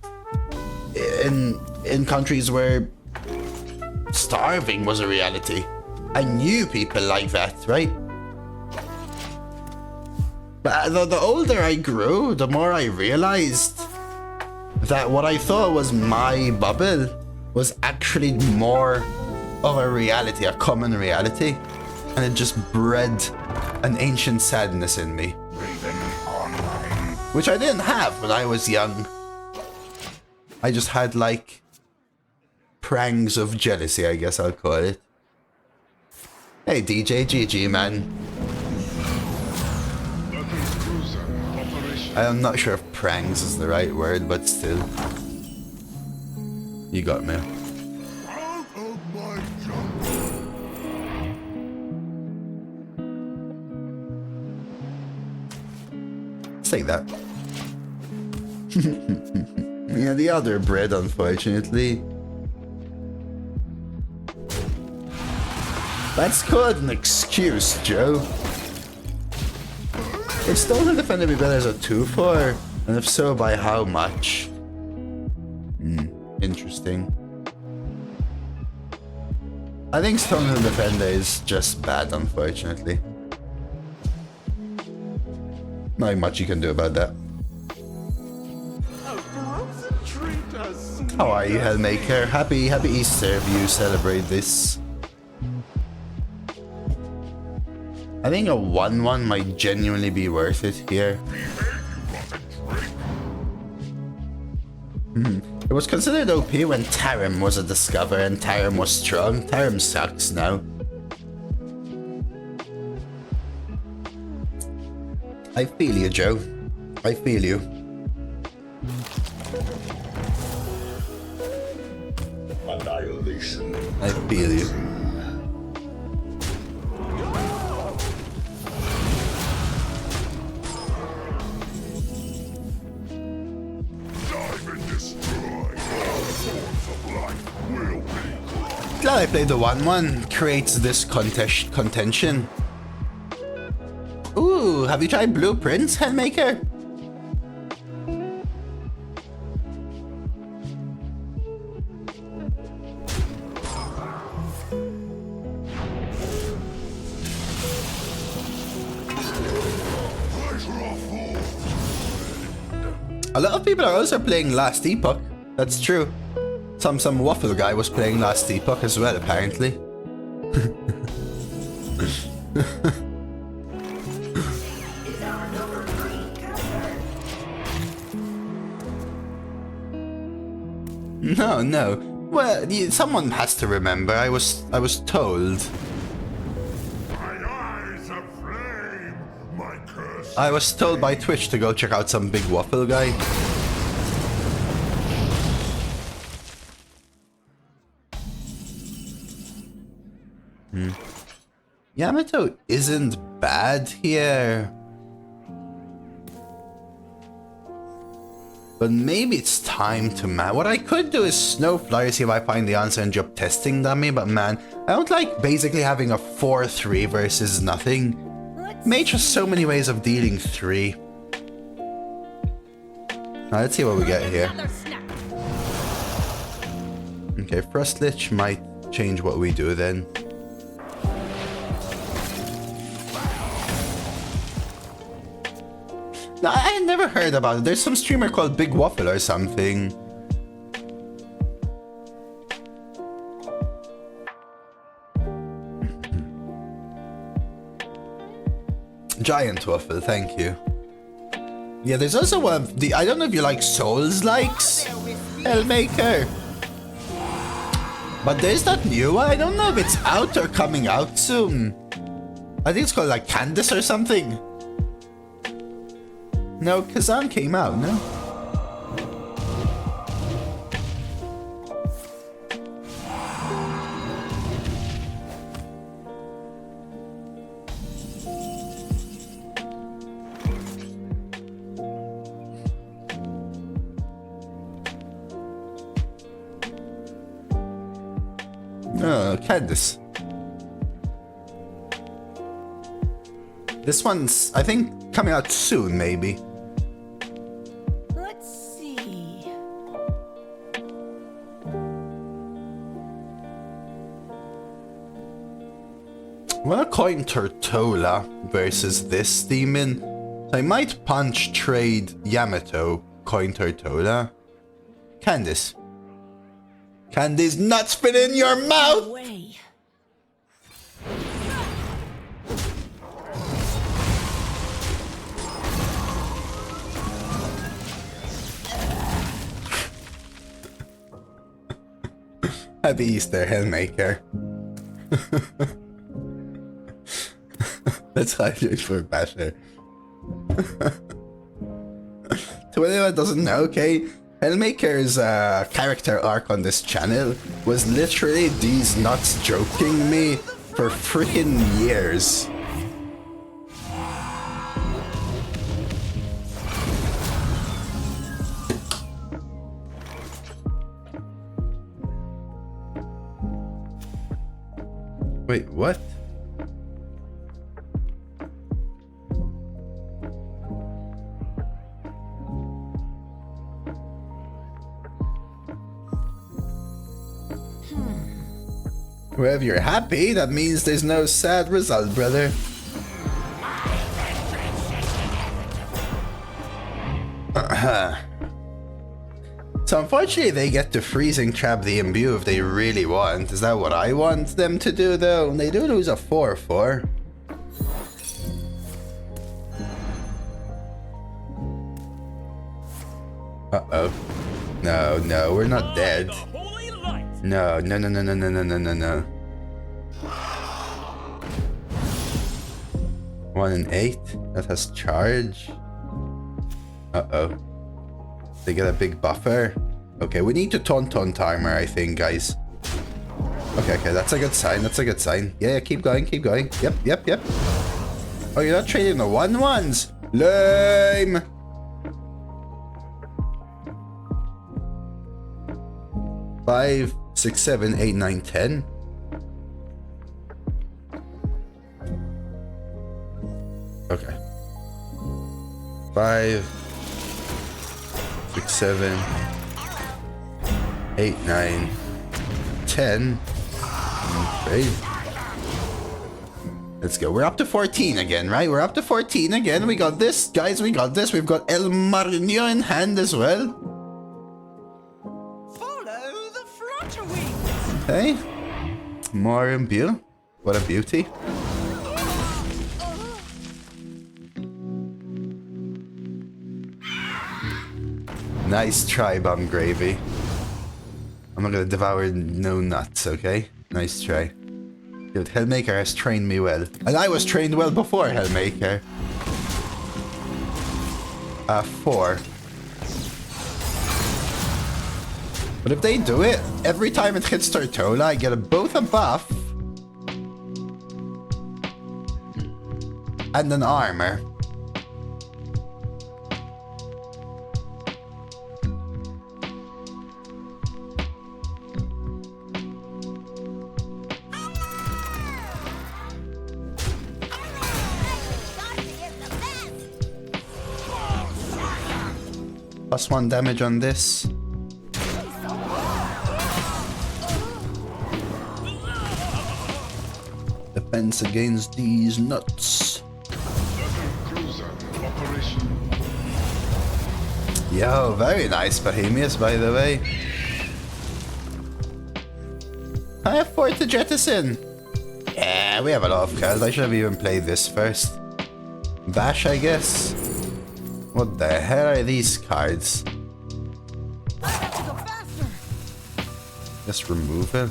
in countries where starving was a reality. I knew people like that, right? But the older I grew, the more I realized that what I thought was my bubble was actually more of a reality, a common reality. And it just bred an ancient sadness in me. Which I didn't have when I was young. I just had like prangs of jealousy, I guess I'll call it. Hey DJ, GG man. I'm not sure if prangs is the right word, but still. You got me. Out of my jungle. Say that. Yeah, the other bread, unfortunately. That's called an excuse, Joe. Would Stolen Defender be better as a 2-4? And if so, by how much? Interesting. I think Stolen Defender is just bad, unfortunately. Not much you can do about that. How are you, Hellmaker? Happy Easter if you celebrate this. I think a 1-1 might genuinely be worth it here. It was considered OP when Terran was a discover and Terran was strong. Terran sucks now. I feel you, Joe. I feel you. Annihilation. I feel you. Dive and destroy. All forms of life will be crushed. Glad I played the 1-1. Creates this contention. Ooh, have you tried Blueprints, Hellmaker? A lot of people are also playing Last Epoch. That's true. Some waffle guy was playing Last Epoch as well, apparently. No, no. Well, someone has to remember. I was told. My eyes aflame, my curse. I was told by Twitch to go check out some big waffle guy. Yamato isn't bad here. But maybe it's time to what I could do is snow flyer, see if I find the answer and drop testing dummy, but man, I don't like basically having a 4-3 versus nothing. Mage has so many ways of dealing 3. Now let's see what we get here. Okay, Frost Lich might change what we do then. No, I had never heard about it. There's some streamer called Big Waffle or something. Giant Waffle, thank you. Yeah, there's also one of the... I don't know if you like Souls likes Hellmaker. But there's that new one. I don't know if it's out or coming out soon. I think it's called like Candace or something. No, Kazan came out, no? No, Candace. This one's, I think, coming out soon, maybe. Well, coin Tortola versus this demon. So I might punch trade Yamato, coin Tortola. Candice. Candice, nuts fit in your mouth! Way. Happy Easter, Hellmaker. Let's hydrate for Basher. To anyone doesn't know, okay, Hellmaker's character arc on this channel was literally these nuts joking me for freaking years. Wait, what? Well, if you're happy, that means there's no sad result, brother. So unfortunately, they get to freezing trap the imbue if they really want. Is that what I want them to do, though? They do lose a 4-4. Uh-oh. No, no, we're not dead. No, no, no, no, no, no, no, no, no, no. 1 and 8. That has charge. Uh-oh. They get a big buffer. Okay, we need to taunt armor, I think, guys. Okay, okay, that's a good sign. That's a good sign. Yeah, yeah, keep going, keep going. Yep, yep, yep. Oh, you're not trading the 1-1s? Lame! Five, 6, 7, 8, 9, 10. Okay. 5, 6, 7, 8, 9, 10. Okay. Let's go. We're up to 14 again, right? We're up to 14 again. We got this, guys. We got this. We've got El Marino in hand as well. Okay. More imbue. What a beauty. Nice try, Bum Gravy. I'm not gonna devour no nuts, okay? Nice try. Dude, Hellmaker has trained me well. And I was trained well before Hellmaker. 4. But if they do it, every time it hits Tortola, I get both a buff and an armor. +1 damage on this. Defense against these nuts. Cruiser operation. Yo, very nice Bohemius, by the way. I have 4 to jettison. Yeah, we have a lot of cards. I should have even played this first. Bash, I guess. What the hell are these cards? Just remove it.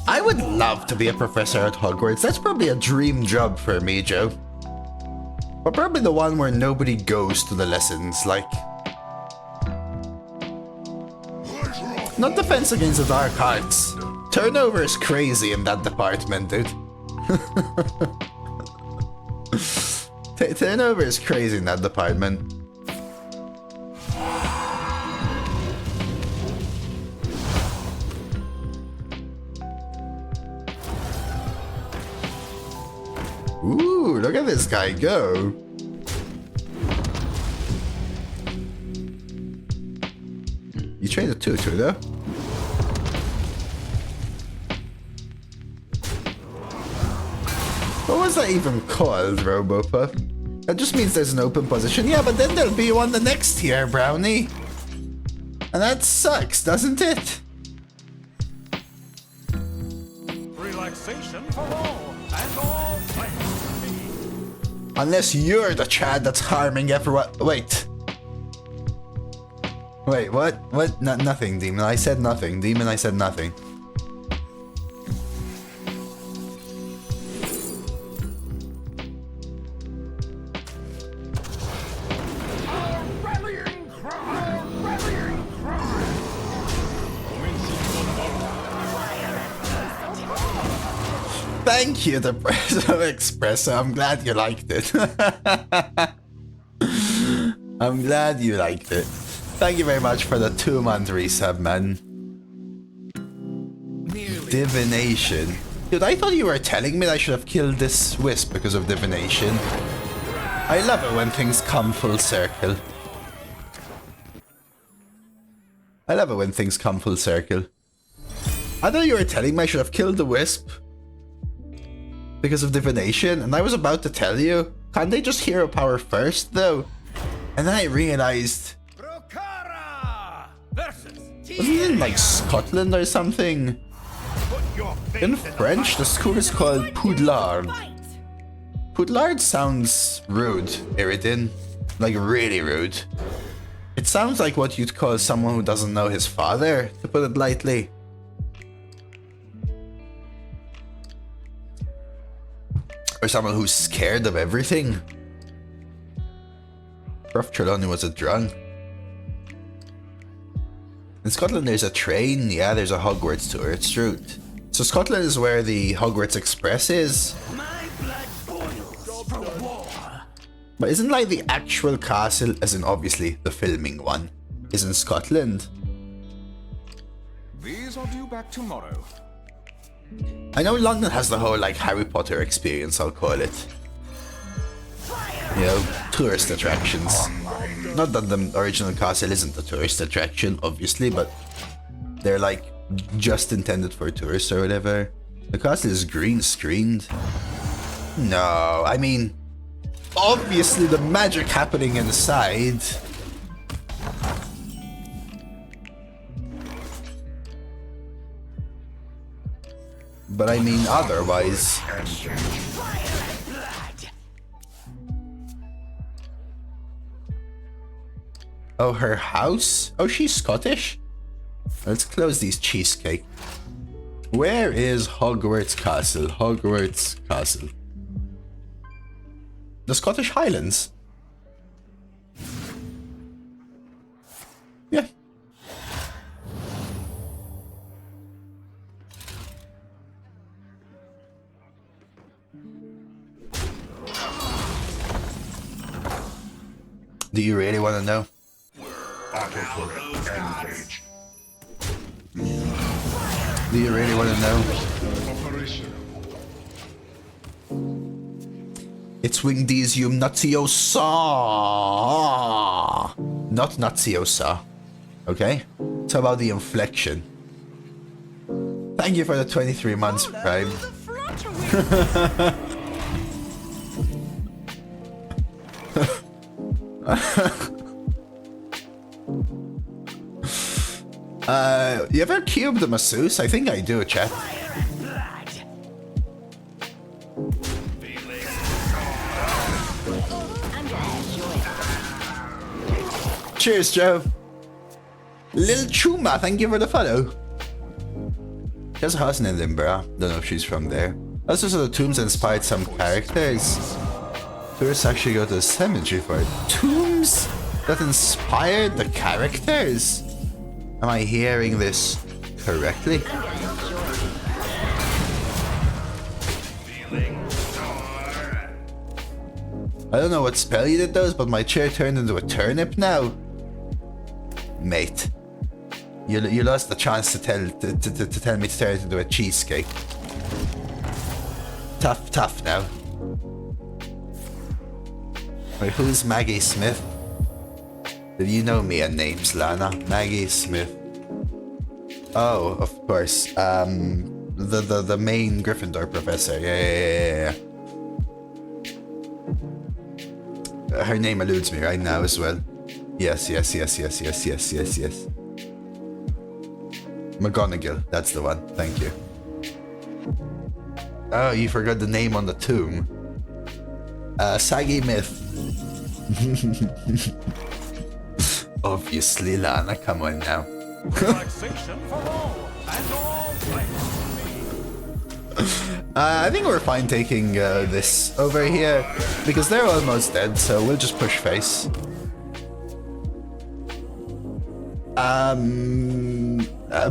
I would love to be a professor at Hogwarts. That's probably a dream job for me, Joe. But probably the one where nobody goes to the lessons, like... Not defense against the dark arts. Turnover is crazy in that department, dude. Turnover is crazy in that department. Ooh, look at this guy go. You trained a 2-2 though. What was that even called, Robopuff? That just means there's an open position. Yeah, but then there'll be one the next tier, Brownie. And that sucks, doesn't it? Relaxation for all, and all thanks to me. Unless you're the Chad that's harming everyone. Wait. Wait, what? What? Nothing, Demon. I said nothing. Demon, I said nothing. Thank you, the Espresso. I'm glad you liked it. I'm glad you liked it. Thank you very much for the 2-month resub, man. Divination. Dude, I thought you were telling me that I should have killed this wisp because of divination. I love it when things come full circle. I love it when things come full circle. I thought you were telling me I should have killed the wisp because of divination, and I was about to tell you, can't they just hero power first, though? And then I realized... Wasn't it in, like, Scotland or something? In French, the school is called Poudlard. Poudlard sounds rude, Iridian. Like, really rude. It sounds like what you'd call someone who doesn't know his father, to put it lightly. Or someone who's scared of everything. Prof. Trelawney was a drunk. In Scotland there's a train, yeah, there's a Hogwarts tour, it's true. So Scotland is where the Hogwarts Express is. My blood boils for war. But isn't like the actual castle, as in obviously the filming one, is in Scotland? These are due back tomorrow. I know London has the whole like Harry Potter experience, I'll call it. You know, tourist attractions. Not that the original castle isn't a tourist attraction, obviously, but they're like just intended for tourists or whatever. The castle is green screened. No, I mean, obviously the magic happening inside. But I mean otherwise. Oh, her house? Oh, she's Scottish? Let's close these cheesecake. Where is Hogwarts Castle? Hogwarts Castle. The Scottish Highlands? Yeah. Do you really want to know? Engage. Do you really want to know? Operation. It's Wingdesium Nutsiosa. Not Nutsiosa. Okay? It's about the inflection. Thank you for the 23 months, Prime. You ever cubed a masseuse? I think I do, chat. Cheers, Joe. Lil Chuma, thank you for the follow. There's a house in Edinburgh. Don't know if she's from there. Also, so the tombs inspired some characters. Tourists actually go to the cemetery for it. Tombs that inspired the characters? Am I hearing this correctly? I don't know what spell you did those, but my chair turned into a turnip now. Mate, you lost the chance to tell me to turn it into a cheesecake. Tough now. Wait, who's Maggie Smith? Did you know me and names, Lana? Maggie Smith. Oh, of course. The main Gryffindor professor. Yeah. Her name eludes me right now as well. Yes. McGonagall, that's the one. Thank you. Oh, you forgot the name on the tomb. Saggy Myth. Obviously, Lana, come on now. Relaxation for all, and all thanks to me. I think we're fine taking this over here, because they're almost dead, so we'll just push face.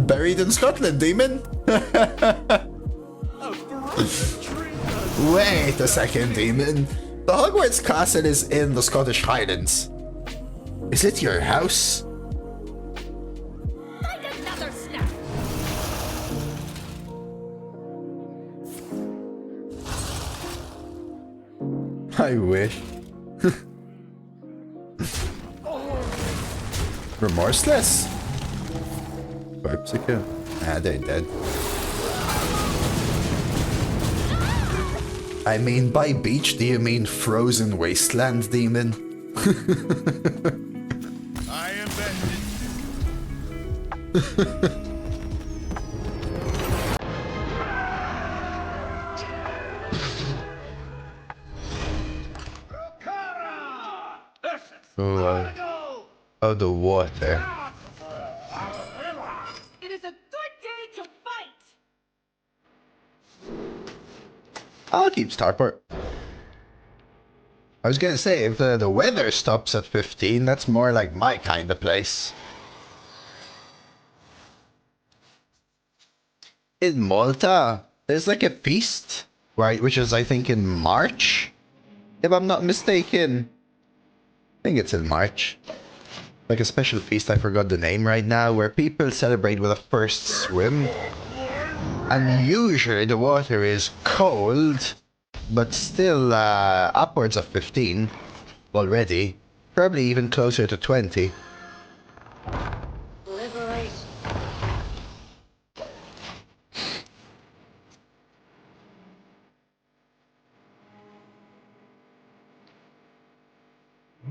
Buried in Scotland, demon? Wait a second, demon. The Hogwarts Castle is in the Scottish Highlands. Is it your house? Find another snap. I wish. Remorseless? Corpsica? Ah, they're dead. I mean, by beach, do you mean frozen wasteland, demon? I am vengeance. Oh, the water. It is a good day to fight! I'll keep Starport. I was gonna say, if the weather stops at 15, that's more like my kind of place. In Malta, there's like a feast, right? Which is, I think, in March, if I'm not mistaken. I think it's in March. Like a special feast, I forgot the name right now, where people celebrate with a first swim. And usually the water is cold, but still upwards of 15 already. Probably even closer to 20. Liberate.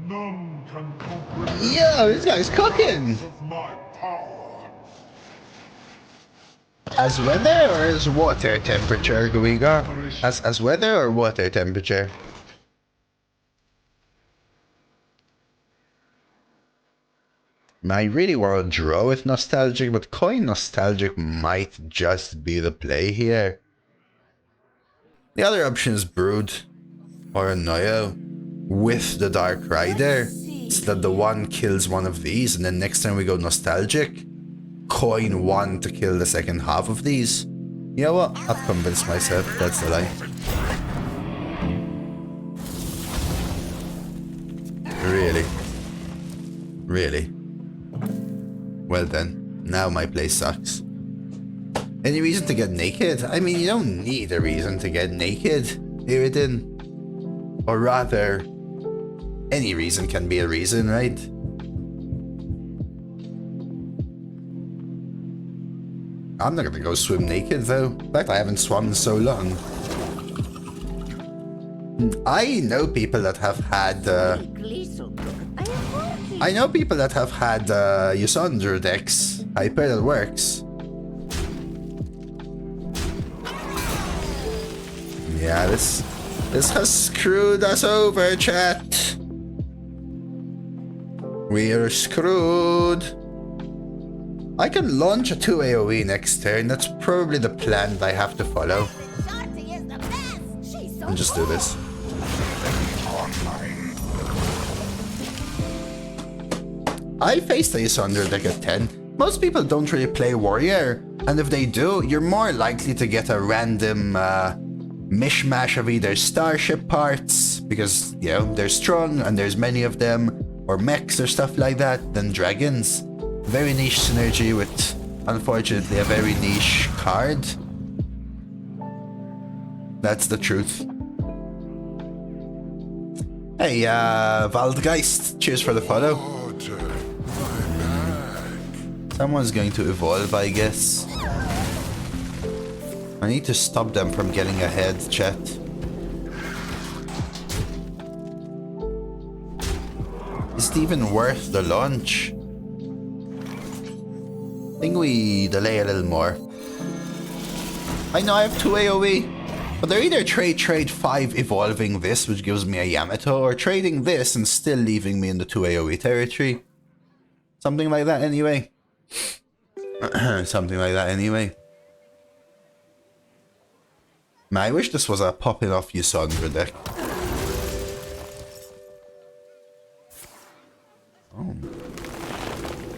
None can comprehend Yo, this guy's cooking! of my power. As weather or as water temperature, Guiga? As weather or water temperature? I really want to draw with Nostalgic, but Coin Nostalgic might just be the play here. The other option is Brood or Noyo with the Dark Rider, so that the one kills one of these, and then next time we go Nostalgic, coin one to kill the second half of these. You know what? I've convinced myself that's the lie. Really? Really? Well then, now my play sucks. Any reason to get naked? I mean, you don't need a reason to get naked, Iridan. Or rather, any reason can be a reason, right? I'm not gonna go swim naked though. In fact, I haven't swum in so long. I know people that have had Yusandra decks. I bet it works. Yeah, this has screwed us over, chat. We're screwed. I can launch a 2 AoE next turn. That's probably the plan that I have to follow. And just do this. I faced a Yusandra deck at 10. Most people don't really play Warrior, and if they do, you're more likely to get a random mishmash of either Starship parts, because, you know, they're strong and there's many of them, or mechs or stuff like that, than dragons. Very niche synergy with, unfortunately, a very niche card. That's the truth. Hey, Waldgeist, cheers for the follow. Someone's going to evolve, I guess. I need to stop them from getting ahead, chat. Is it even worth the launch? I think we delay a little more. I know I have 2 AoE, but they're either trade 5 evolving this, which gives me a Yamato, or trading this and still leaving me in the 2 AoE territory. Something like that anyway. Something like that anyway. Man, I wish this was a popping off Yusandra deck. Oh.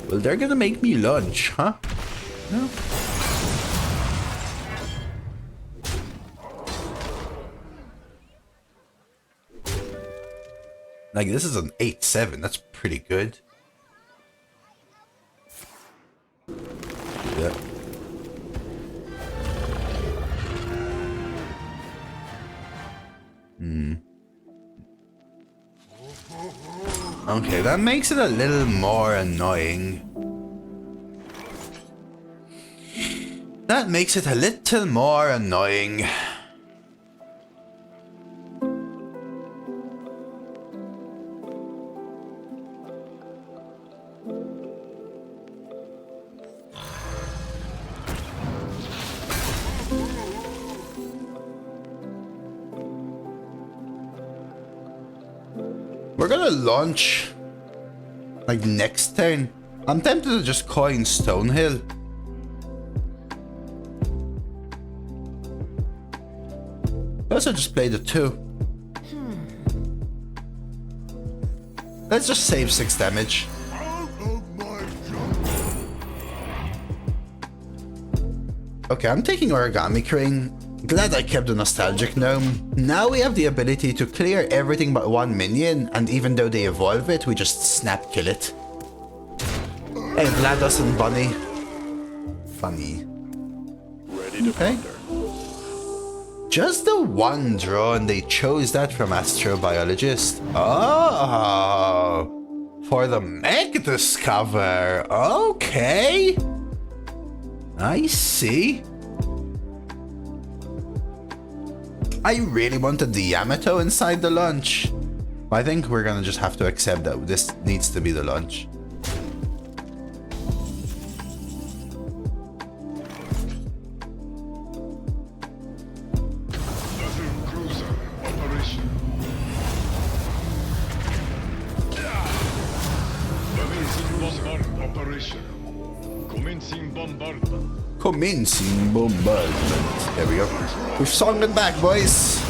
Well, they're gonna make me lunch, huh? No. Like, this is an 8-7. That's pretty good. Yeah. Okay, that makes it a little more annoying. That makes it a little more annoying. We're gonna launch like next turn. I'm tempted to just coin Stonehill. Also just play the 2. Let's just save 6 damage. Okay, I'm taking Origami Crane. Glad I kept the Nostalgic Gnome. Now we have the ability to clear everything but one minion, and even though they evolve it, we just snap kill it. Hey, GLaDOS and Bunny. Funny. Ready to thunder. Just the one draw, and they chose that from Astrobiologist. Oh! For the mech discover. Okay. I see. I really wanted the Yamato inside the launch. I think we're gonna just have to accept that this needs to be the launch. Commencing bombardment. Commencing bombardment. There we go. We've swung it back, boys.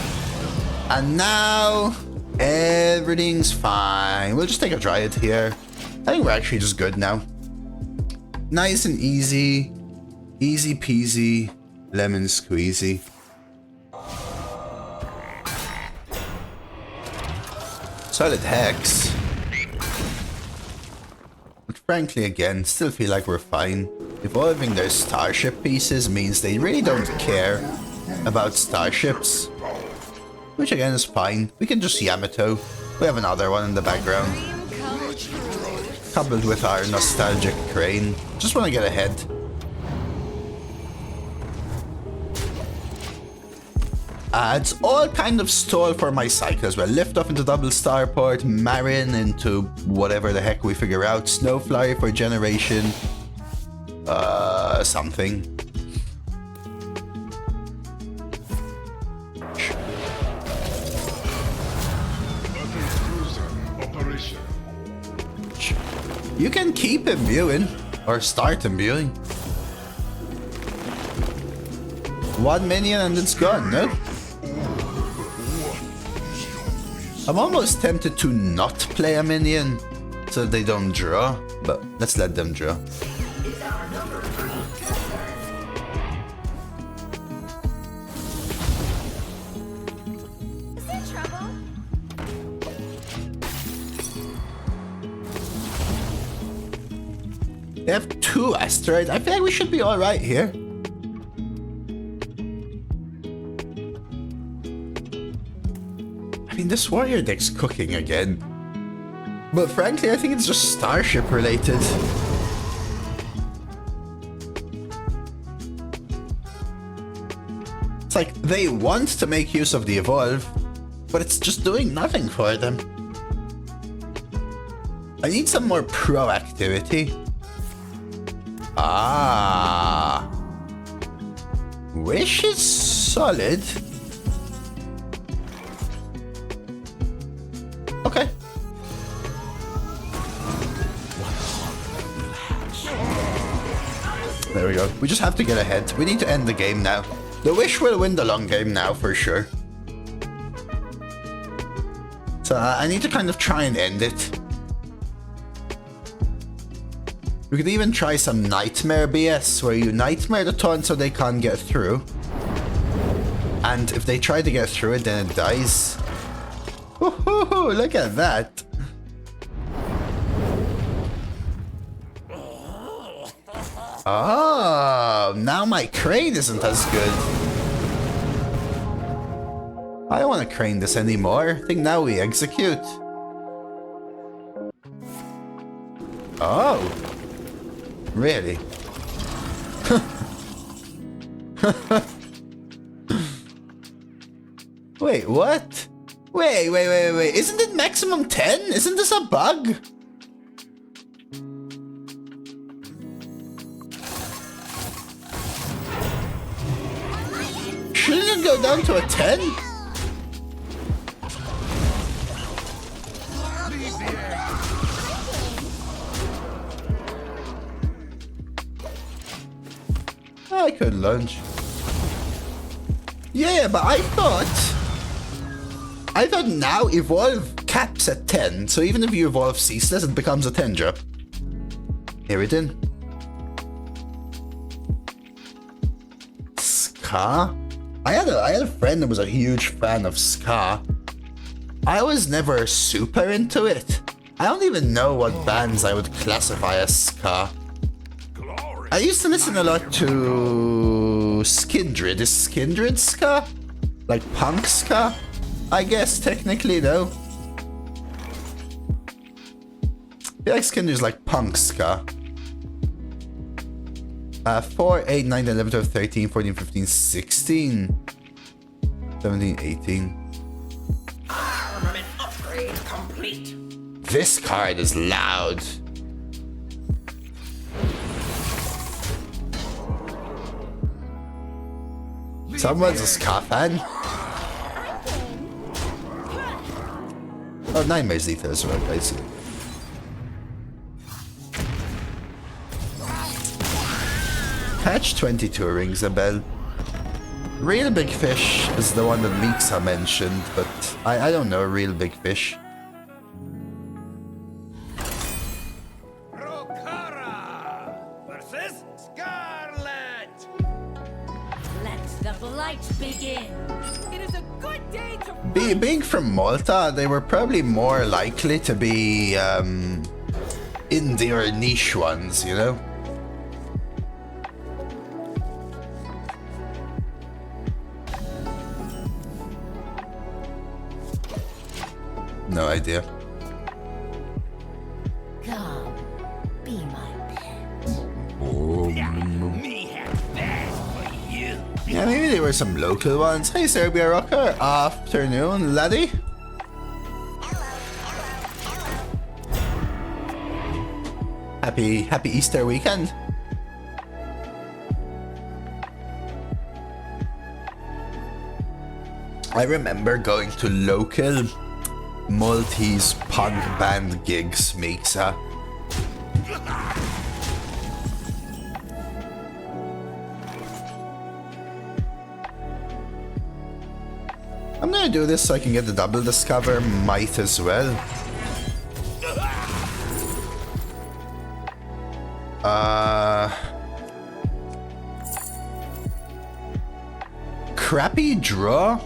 And now everything's fine. We'll just take a dryad here. I think we're actually just good now. Nice and easy. Easy peasy. Lemon squeezy. Solid hex. But frankly, again, still feel like we're fine. Evolving their starship pieces means they really don't care about starships. Which again is fine. We can just Yamato. We have another one in the background. Coupled with our nostalgic crane. Just want to get ahead. It's all kind of stall for my cycle as well. Lift off into double starport, Marin into whatever the heck we figure out, Snowfly for generation, something. You can keep imbuing, or start imbuing. One minion and it's gone, no? I'm almost tempted to not play a minion so they don't draw, but let's let them draw. Is there trouble? They have 2 asteroids. I feel like we should be alright here. I mean, this warrior deck's cooking again. But frankly, I think it's just Starship related. It's like they want to make use of the evolve, but it's just doing nothing for them. I need some more proactivity. Ah. Wish is solid. Okay. There we go. We just have to get ahead. We need to end the game now. The Wish will win the long game now for sure. So I need to kind of try and end it. We could even try some Nightmare BS, where you Nightmare the taunt so they can't get through. And if they try to get through it, then it dies. Woohoo! Look at that! Oh, now my crane isn't as good. I don't want to crane this anymore. I think now we execute. Oh. Really? Wait, what? Wait. Isn't it maximum 10? Isn't this a bug? Shouldn't it go down to a 10? I could lunge. Yeah, but I thought now evolve caps at 10, so even if you evolve ceaseless, it becomes a 10 drop. Here it in. Ska? I had a friend that was a huge fan of ska. I was never super into it. I don't even know what bands I would classify as ska. I used to listen a lot to Skindred. Is Skindred ska? Like punk ska? I guess technically though. I feel like Skindred's like punk ska. 4, 8, 9, 10, 11, 12, 13, 14, 15, 16, 17, 18. Armament upgrade complete. This card is loud. Someone's a ska fan. Oh, Nightmare's Ether as well, basically. Patch 22 rings a bell. Real Big Fish is the one that Mixa mentioned, but I don't know Real Big Fish. Rokara versus Scarlet. Let the blight begin. It is a good day to Being from Malta, they were probably more likely to be indie or niche ones, you know? No idea. Come, be my pet. me have that for you. Yeah, maybe they were some local ones. Hey, Serbia Rocker. Afternoon, laddie. Happy Easter weekend. I remember going to local Maltese punk band gigs, Mixa. I'm gonna do this so I can get the double discover, might as well. Crappy draw?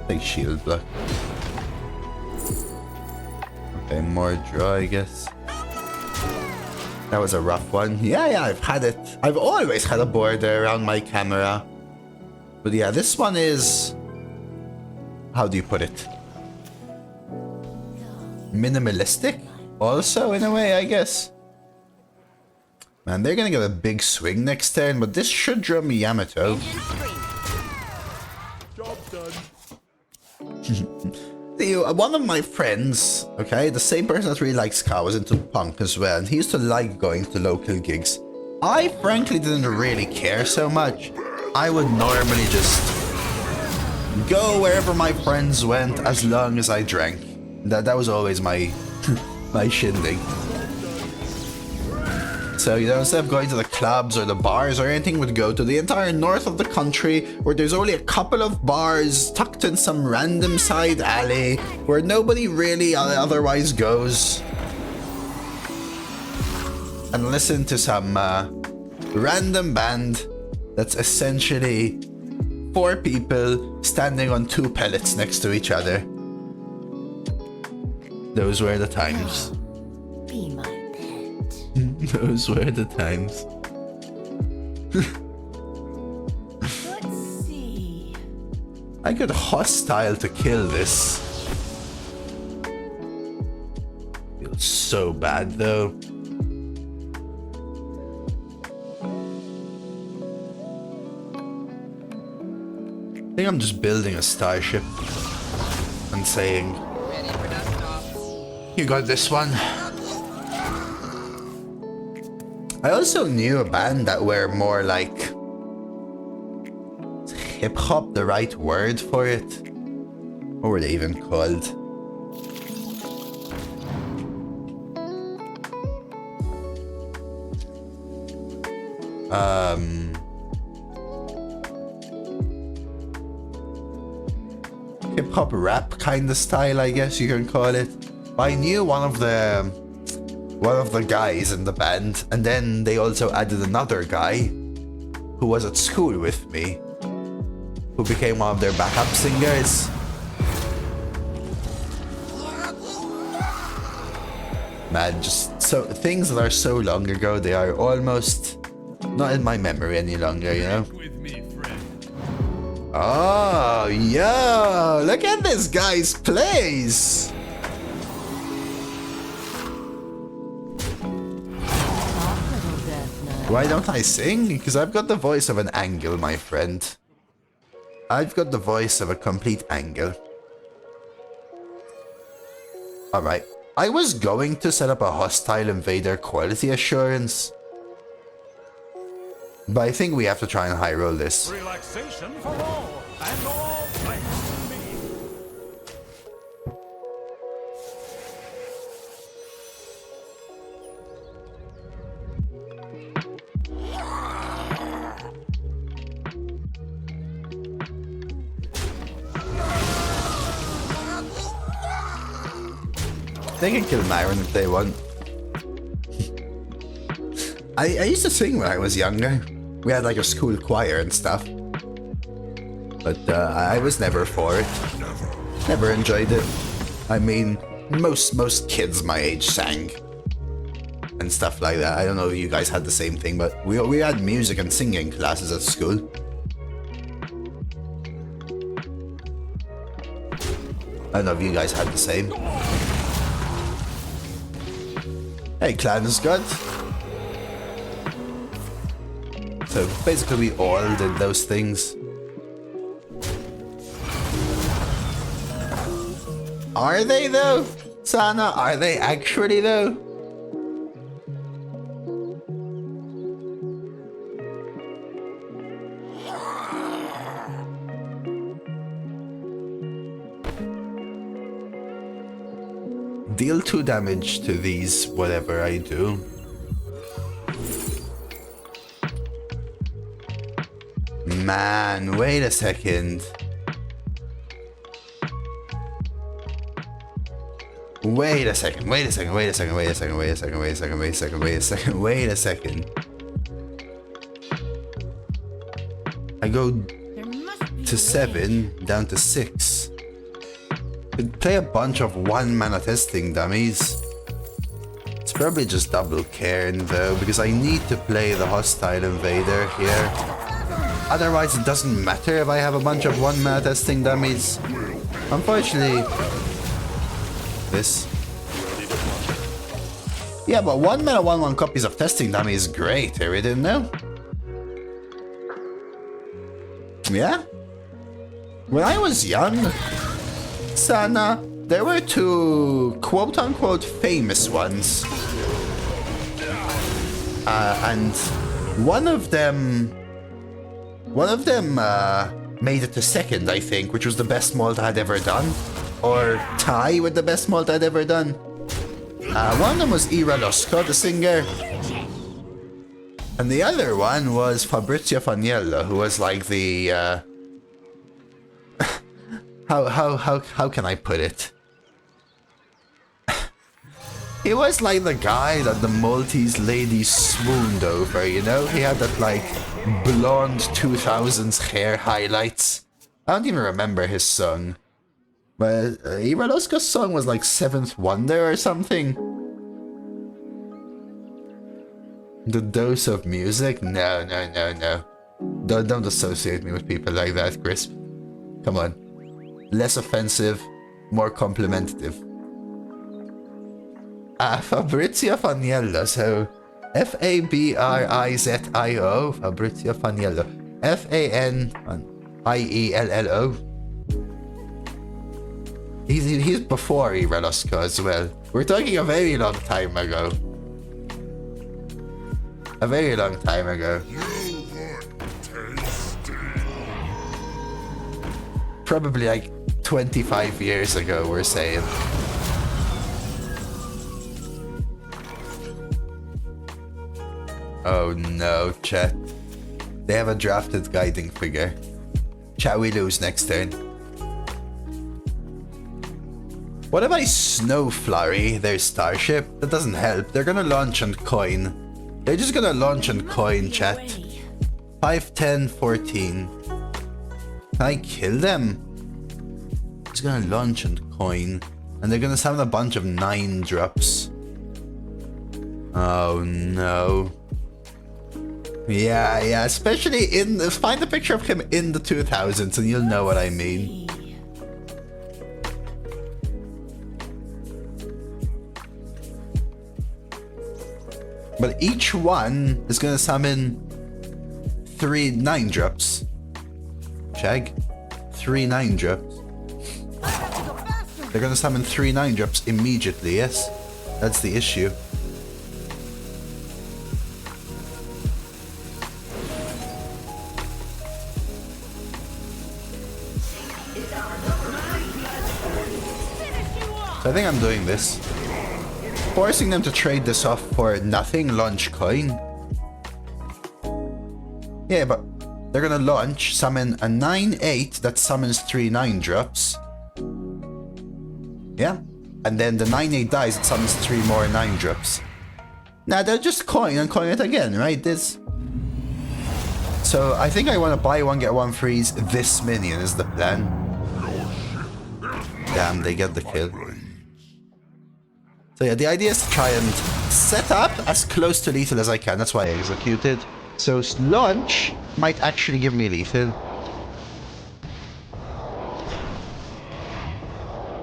Like shield block. Okay, more draw, I guess. That was a rough one. Yeah, I've had it. I've always had a border around my camera. But yeah, this one is... How do you put it? Minimalistic? Also, in a way, I guess. Man, they're gonna get a big swing next turn, but this should draw me Yamato. Job done. One of my friends, okay, the same person that really likes ska, was into punk as well, and he used to like going to local gigs. I frankly didn't really care so much. I would normally just go wherever my friends went as long as I drank. That was always my my shindig. So, you know, instead of going to the clubs or the bars or anything, would go to the entire north of the country where there's only a couple of bars tucked in some random side alley where nobody really otherwise goes. And listen to some random band that's essentially 4 people standing on 2 pellets next to each other. Those were the times. Be my pet. Those were the times. Let's see. I got hostile to kill this. Feels so bad though. I think I'm just building a starship and saying, Ready for dust off. you got this one. I also knew a band that were more like... Is hip-hop the right word for it? What were they even called? Hip-hop rap kind of style, I guess you can call it. I knew one of the guys in the band, and then they also added another guy who was at school with me, who became one of their backup singers. Man, just so things that are so long ago, they are almost not in my memory any longer, you know? With me, friend. Oh, yo, look at this guy's plays. Why don't I sing? Because I've got the voice of an angle, my friend. I've got the voice of a complete angle. Alright. I was going to set up a hostile invader quality assurance. But I think we have to try and high roll this. Relaxation for all, and all thanks to me. They can kill Myron if they want. I used to sing when I was younger. We had like a school choir and stuff. But I was never for it. Never enjoyed it. I mean, most kids my age sang. And stuff like that. I don't know if you guys had the same thing, but we had music and singing classes at school. I don't know if you guys had the same. Hey, clan is good. So basically we all did those things. Are they though? Sana, are they actually though? Deal 2 damage to these, whatever I do. Man, wait a second. Wait a second. I go to 7, down to 6. Could play a bunch of 1-mana testing dummies. It's probably just double cairn though, because I need to play the hostile invader here. Otherwise it doesn't matter if I have a bunch of 1-mana testing dummies. Unfortunately... This. Yeah, but 1-mana 1/1 copies of testing dummy is great, I really didn't know. Yeah? When I was young, Sana, there were 2 quote-unquote famous ones. And one of them made it to 2nd, I think, which was the best malt I'd ever done. Or tie with the best malt I'd ever done. One of them was Ira Losco, the singer. And the other one was Fabrizio Faniello, who was like the... How can I put it? He was like the guy that the Maltese ladies swooned over, you know? He had that like blonde 2000s hair highlights. I don't even remember his song. But Iradosco's song was like 7th Wonder or something. The dose of music? No. Don't associate me with people like that, Crisp. Come on. Less offensive, more complimentative. Fabrizio Faniello, so Fabrizio, Fabrizio Faniello. Faniello. He's before Irelosco as well. We're talking a very long time ago. A very long time ago. Probably like 25 years ago, we're saying. Oh no, chat. They have a drafted guiding figure. Chat, we lose next turn. What if I Snow Flurry their Starship? That doesn't help. They're gonna launch and coin. They're just gonna launch and coin, chat. 5, 10, 14. Can I kill them? It's gonna launch and coin. And they're gonna summon a bunch of 9 drops. Oh no. Yeah, especially in... Find a picture of him in the 2000s and you'll know what I mean. But each one is gonna summon 3 9-drops. Shag? 3 9-drops. They're gonna summon 3 9-drops immediately, yes? That's the issue. So I think I'm doing this. Forcing them to trade this off for nothing, launch coin. Yeah, but they're gonna launch, summon a 9/8 that summons 3 9-drops. Yeah, and then the 9/8 dies, it summons 3 more 9-drops. Now they're just coin and coin it again, right? So I think I want to buy one, get one freeze. This minion is the plan. Damn, they get the kill. So yeah, the idea is to try and set up as close to lethal as I can. That's why I executed. So launch might actually give me lethal.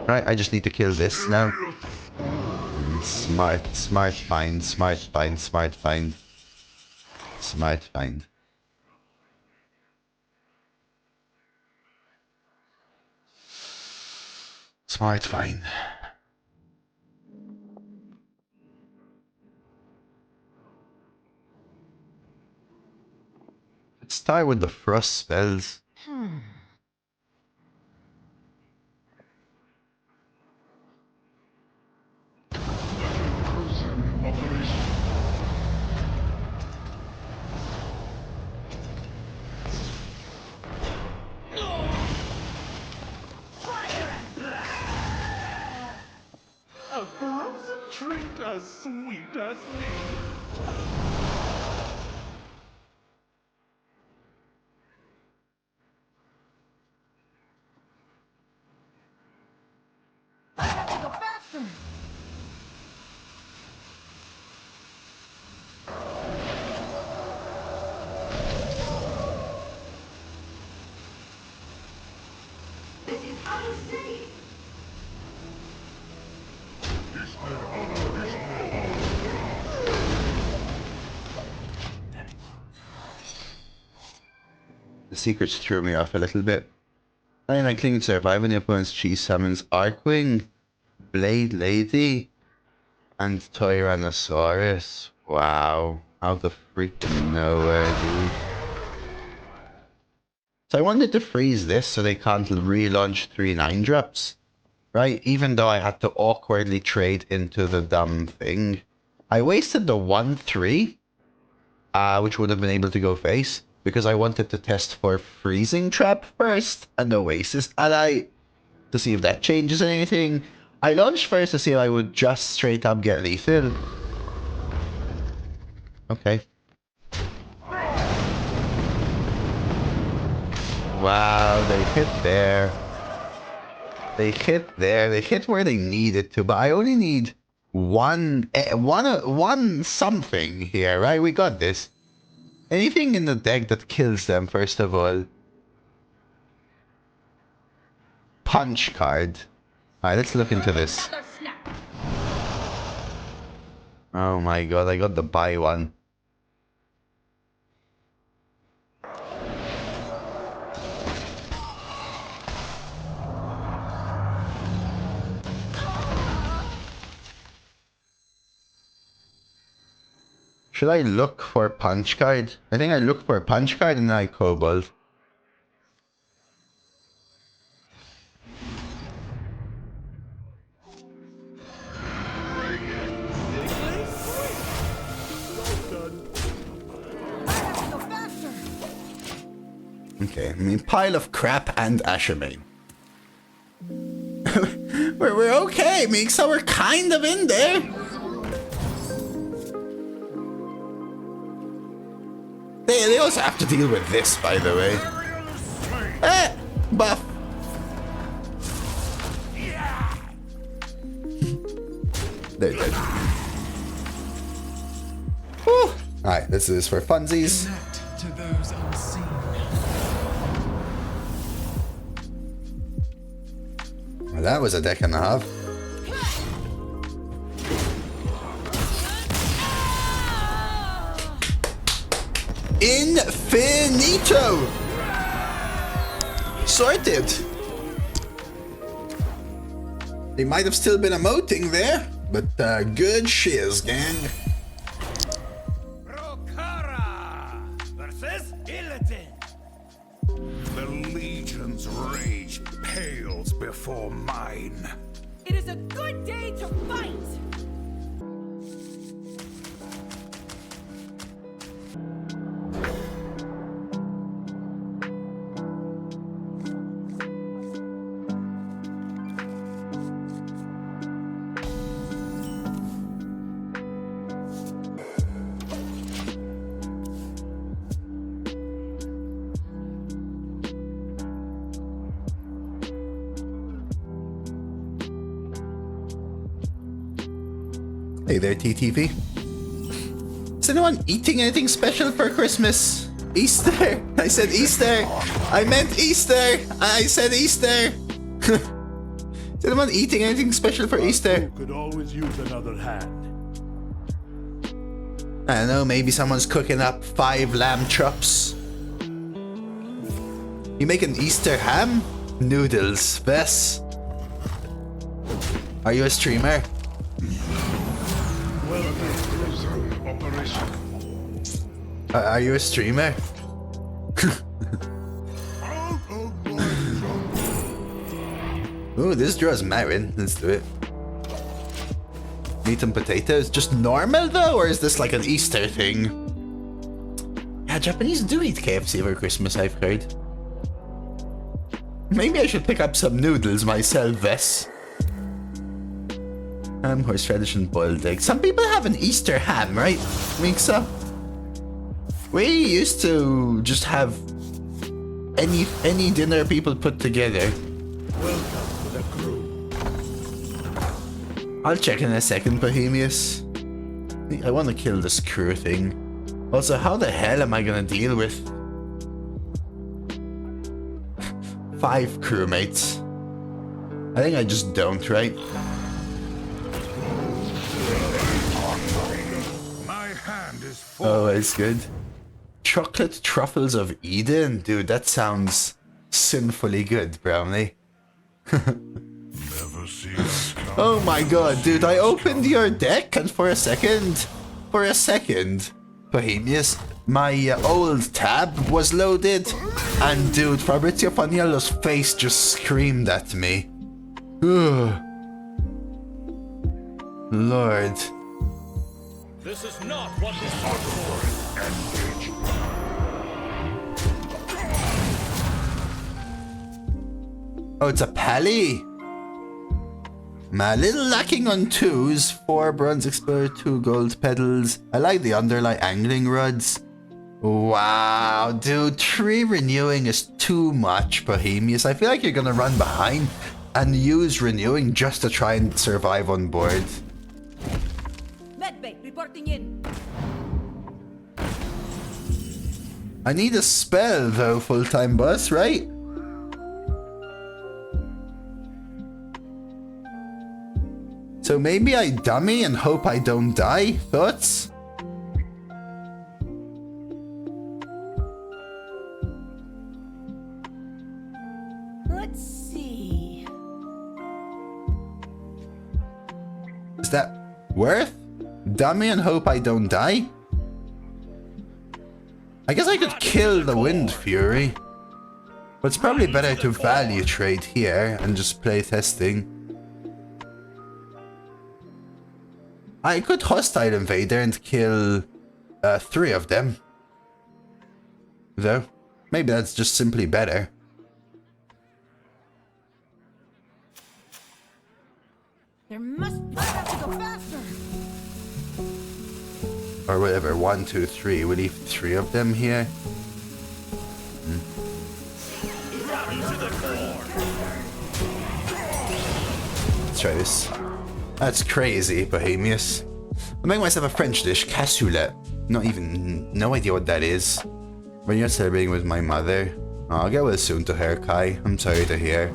Right, I just need to kill this now. Smart find. Smart find. Let's start with the frost spells. A frozen treat as sweet as me. The secrets threw me off a little bit. I cling to survive when the opponent's cheese summons Arkwing, Blade Lady, and Tyrannosaurus. Wow. Out of freaking nowhere, dude. So I wanted to freeze this so they can't relaunch 3 9-drops. Right? Even though I had to awkwardly trade into the dumb thing. I wasted the 1/3, which would have been able to go face, because I wanted to test for Freezing Trap first and Oasis, and to see if that changes anything. I launched first to see if I would just straight up get lethal. Okay. Wow, they hit there. They hit there. They hit where they needed to, but I only need one something here, right? We got this. Anything in the deck that kills them, first of all. Punch card. Alright, let's look into this. Oh my god, I got the buy one. Should I look for a punch card? I think I look for a punch card and then I cobalt. Okay, I mean, pile of crap and Ashermain. we're okay, Meek, so we're kind of in there. They also have to deal with this, by the way. Buff. They're dead. Alright, this is for funsies. Connect to those unseen. Well, that was a deck and a half. Infinito! Sorted! They might have still been emoting there, but good shiz, gang. Rokara versus Illidan. The Legion's rage pales before mine. It is a good day to fight. Hey there, TTV. Is anyone eating anything special for Christmas? Easter! I said Easter! I meant Easter! I said Easter! Is anyone eating anything special for Easter? Could always use another hand. I don't know, maybe someone's cooking up 5 lamb chops. You make an Easter ham? Noodles, Bess. Are you a streamer? Are you a streamer? Ooh, this draws Marin. Let's do it. Meat and potatoes. Just normal though, or is this like an Easter thing? Yeah, Japanese do eat KFC over Christmas, I've heard. Maybe I should pick up some noodles myself, Vess. Ham, horseradish, and boiled egg. Some people have an Easter ham, right, Mixa? We used to just have any dinner people put together. Welcome to the crew. I'll check in a second, Bohemius. I want to kill this crew thing. Also, how the hell am I gonna deal with 5 crewmates? I think I just don't, right? My hand is full. Oh, it's good. Chocolate truffles of Eden? Dude, that sounds sinfully good, Brownie. Never see us come. Oh my god, dude, I opened your deck and for a second, Bohemius, my old tab was loaded and dude, Fabrizio Faniello's face just screamed at me. Ugh. Lord. This is not what we fought for. Oh, it's a pally. A little lacking on 2s, 4 bronze explorer, 2 gold pedals. I like the underlight angling rods. Wow, dude, 3 renewing is too much, Bohemius. I feel like you're gonna run behind and use renewing just to try and survive on board. Medbay reporting in. I need a spell though, full-time boss, right? So maybe I dummy and hope I don't die? Thoughts? Let's see. Is that worth? Dummy and hope I don't die? I guess I could kill the Wind Fury. But it's probably better to value trade here and just play testing. I could hostile invader and kill 3 of them. Though, maybe that's just simply better. There must. I have to go faster. Or whatever, 1, 2, 3. We'll leave 3 of them here. Let's try this. That's crazy, Bohemius. I'll make myself a French dish, cassoulet. No idea what that is. When you're celebrating with my mother. Oh, I'll get well soon to her, Kai. I'm sorry to hear.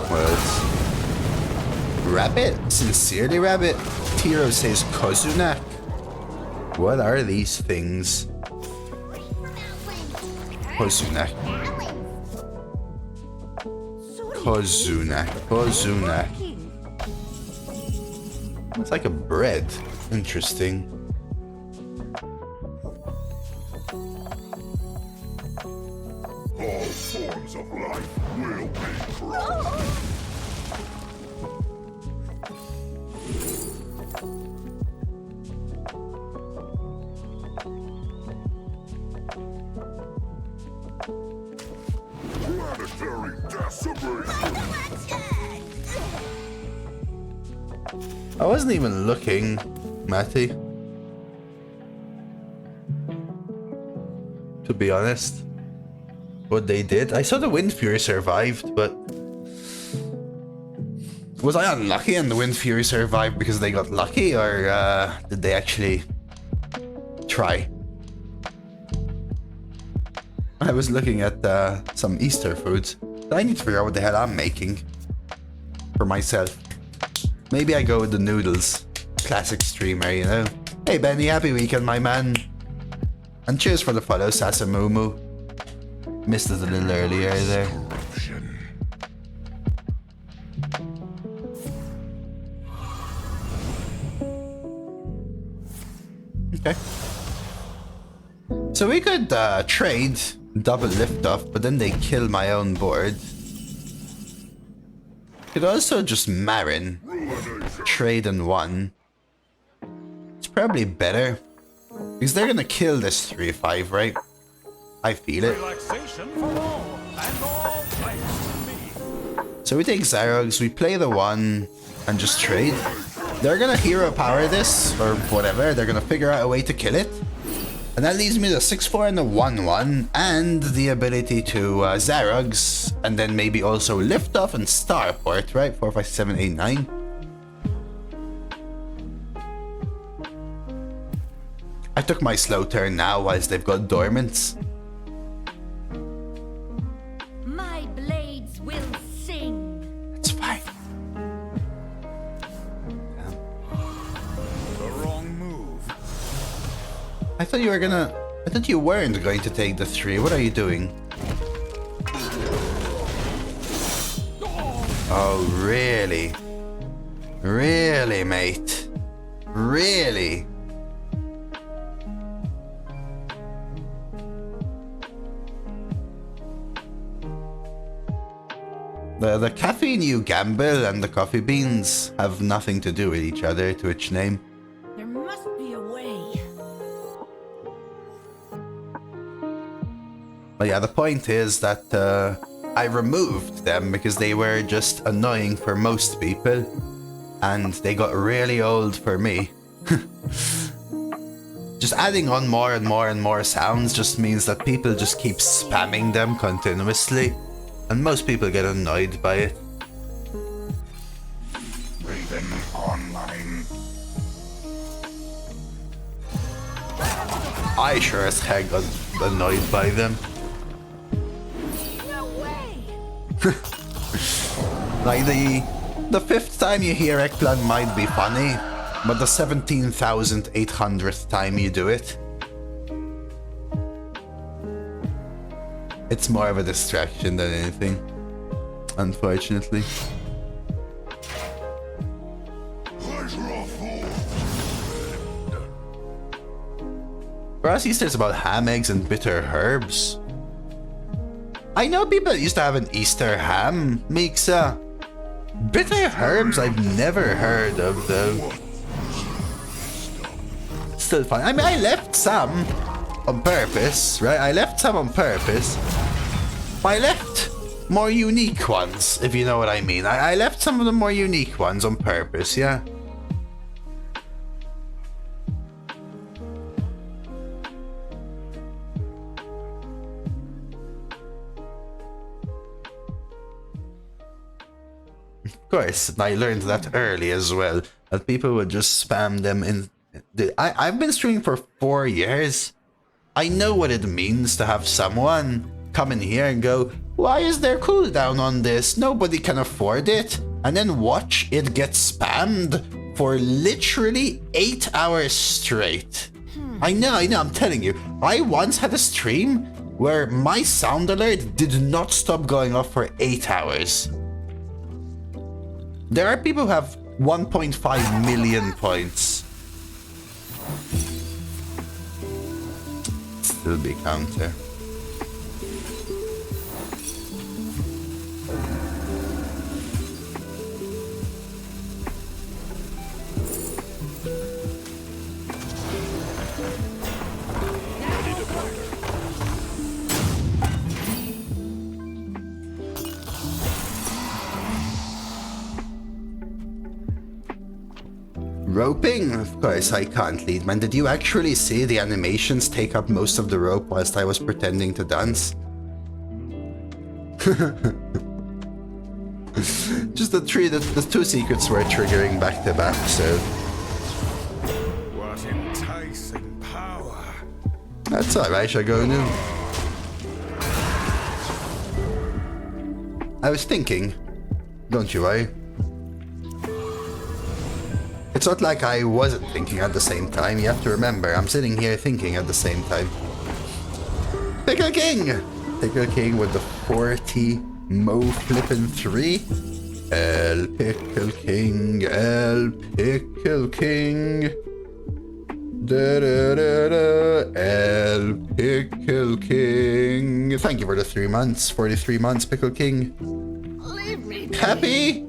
Well, it's... Rabbit? Sincerely, Rabbit? Tiro says Kozunak. What are these things? Kozunak. Kozunak. It's like a bread. Interesting. All forms of life will be corrupt. Planetary decimation. I wasn't even looking, Matty. To be honest. What they did. I saw the Wind Fury survived, but Was I unlucky and the Wind Fury survived because they got lucky, or did they actually try? I was looking at some Easter foods. I need to figure out what the hell I'm making for myself. Maybe I go with the noodles. Classic streamer, you know? Hey Benny, happy weekend, my man. And cheers for the follow, Sasamumu. Missed it a little earlier there. Okay. So we could trade double lift off, but then they kill my own board. Could also just Marin. Trade in one. It's probably better. Because they're gonna kill this 3-5, right? I feel it. Relaxation for all, and all thanks to me. So we take Zarogs, we play the one, and just trade. They're gonna hero power this, or whatever. They're gonna figure out a way to kill it. And that leaves me the 6-4 and the 1-1, and the ability to Zarogs, and then maybe also lift off and starport, right? 4, 5, 7, 8, 9. I took my slow turn now whilst they've got dormants. My blades will sing. It's fine. The wrong move. I thought you were gonna... I thought you weren't going to take the 3. What are you doing? Oh, really? Really, mate? Really? The caffeine you gamble and the coffee beans have nothing to do with each other, Twitch name. There must be a way. But yeah, the point is that I removed them because they were just annoying for most people. And they got really old for me. Just adding on more and more and more sounds just means that people just keep spamming them continuously. And most people get annoyed by it. Raven online. I sure as heck got annoyed by them. No way! Like the 5th time you hear Eggplant might be funny, but the 17,800th time you do it, it's more of a distraction than anything, unfortunately. For us, Easter's about ham, eggs, and bitter herbs. I know people used to have an Easter ham, Mixa. Bitter herbs I've never heard of, though. Still fun. I mean, I left some on purpose, right? I left some on purpose. I left more unique ones, if you know what I mean. I left some of the more unique ones on purpose, yeah. Of course, I learned that early as well, that people would just spam them in... I've been streaming for 4 years. I know what it means to have someone come in here and go, why is there cooldown on this? Nobody can afford it. And then watch it get spammed for literally 8 hours straight. I know, I'm telling you. I once had a stream where my sound alert did not stop going off for 8 hours. There are people who have 1.5 million points. Still be counter. Roping? Of course I can't lead, man. Did you actually see the animations take up most of the rope whilst I was pretending to dance? Just the two secrets were triggering back to back, so What enticing power. that's alright, I go new. I was thinking, don't you worry. It's not like I wasn't thinking at the same time. You have to remember, I'm sitting here thinking at the same time. Pickle King! Pickle King with the 40 Mo flippin' 3. El Pickle King, El Pickle King. Da da da da, El Pickle King. Thank you for the 3 months, 43 months, Pickle King. Leave me be. Happy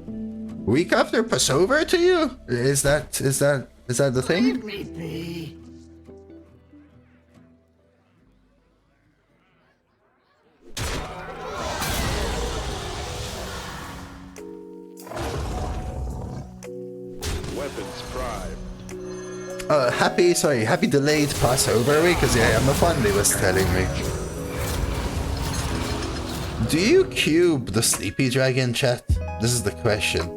week after Passover to you? Is that the thing? Leave me be. Weapons prime. Happy delayed Passover week, because yeah, my family was telling me. Do you cube the sleepy dragon, chat? This is the question.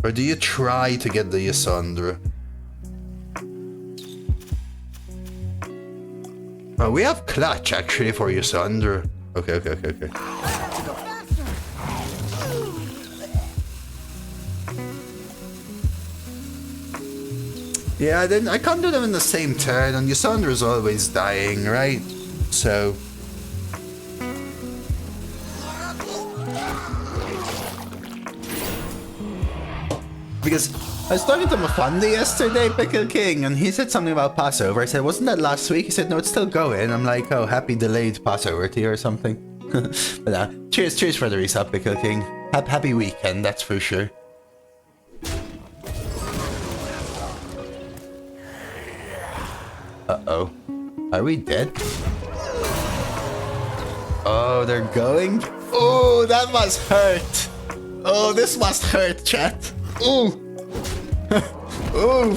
Or do you try to get the Yasandra? Oh, we have clutch actually for Yasandra. Okay. Yeah, I can't do them in the same turn, and Yasandra is always dying, right? So because I was talking to Mafandi yesterday, Pickle King, and he said something about Passover. I said, wasn't that last week? He said, no, it's still going. I'm like, oh, happy delayed Passover to you or something. But cheers for the resub, Pickle King. Happy weekend, that's for sure. Uh-oh. Are we dead? Oh, they're going? Oh, that must hurt. Oh, this must hurt, chat. Ooh! Ooh!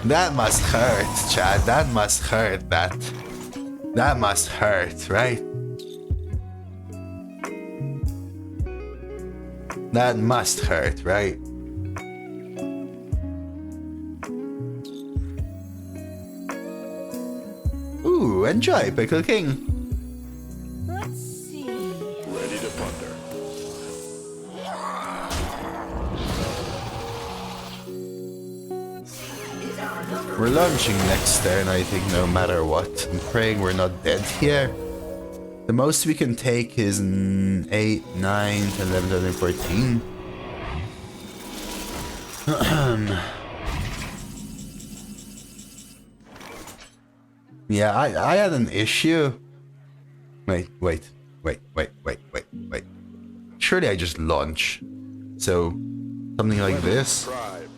That must hurt, Chad. That must hurt, that. That must hurt, right? That must hurt, right? Ooh, enjoy, Pickle King. Let's see. Ready to thunder. We're launching next turn, I think, no matter what. I'm praying we're not dead here. The most we can take is 8, 9, 10, 11, 13, 14. Yeah, I had an issue. Wait. Surely I just launch. So, something like this. Prime.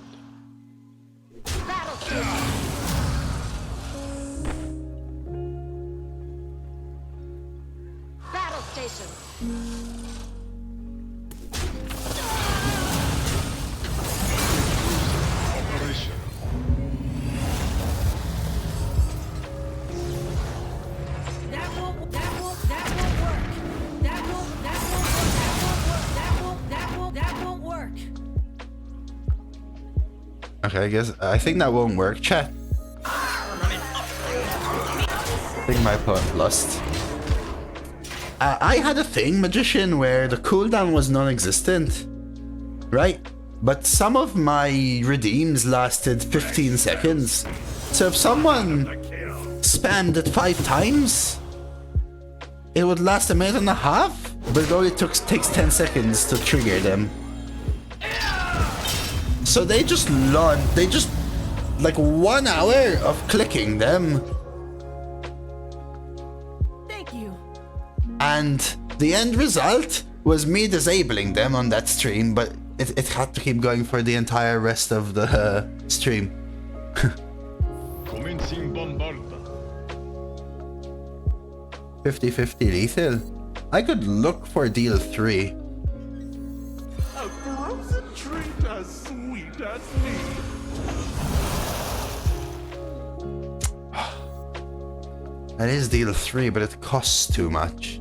Battle station. Operation. That won't work. That won't work. Okay, I think that won't work. Chat. I think my part lost. I had a thing, Magician, where the cooldown was non-existent, right? But some of my redeems lasted 15 seconds. So if someone spammed it 5 times, it would last a minute and a half, but it only takes 10 seconds to trigger them. So they just like 1 hour of clicking them. Thank you. And the end result was me disabling them on that stream, but it had to keep going for the entire rest of the stream. Commencing bombardment. 50-50 lethal. I could look for deal 3. A frozen treat as sweet as me. That is deal 3, but it costs too much.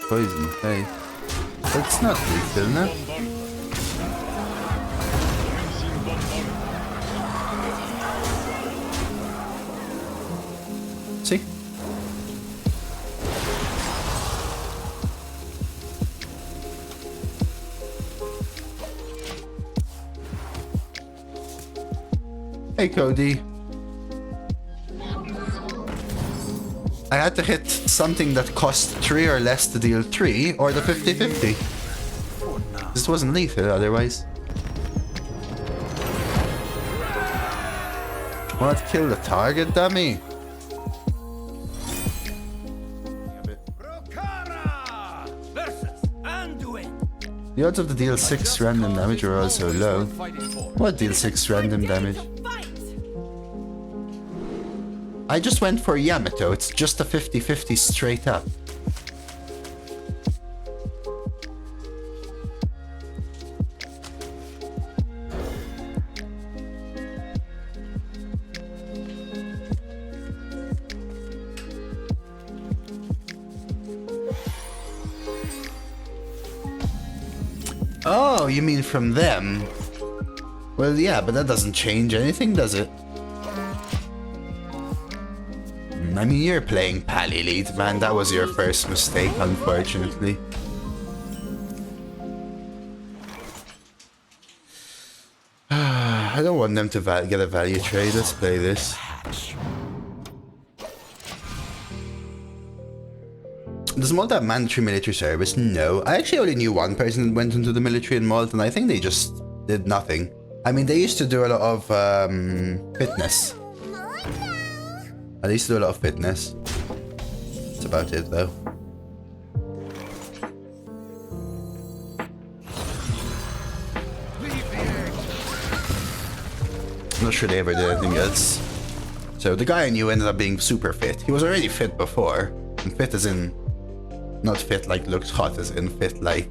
poison, okay. But it's not lethal, no? See? Hey, Cody. I had to hit something that cost 3 or less to deal 3, or the 50-50. This wasn't lethal otherwise. What? Kill the target, dummy? The odds of the deal 6 random damage are also low. What deal 6 random damage? I just went for Yamato, it's just a 50-50 straight up. Oh, you mean from them? Well, yeah, but that doesn't change anything, does it? I mean, you're playing Pally Lead, man. That was your first mistake, unfortunately. I don't want them to get a value trade. Let's play this. Does Malta have mandatory military service? No. I actually only knew one person that went into the military in Malta, and I think they just did nothing. I mean, they used to do a lot of fitness. I used to do a lot of fitness. That's about it, though. I'm not sure they ever did anything else. So the guy I knew ended up being super fit. He was already fit before. And fit as in... Not fit like looks hot, as in fit like...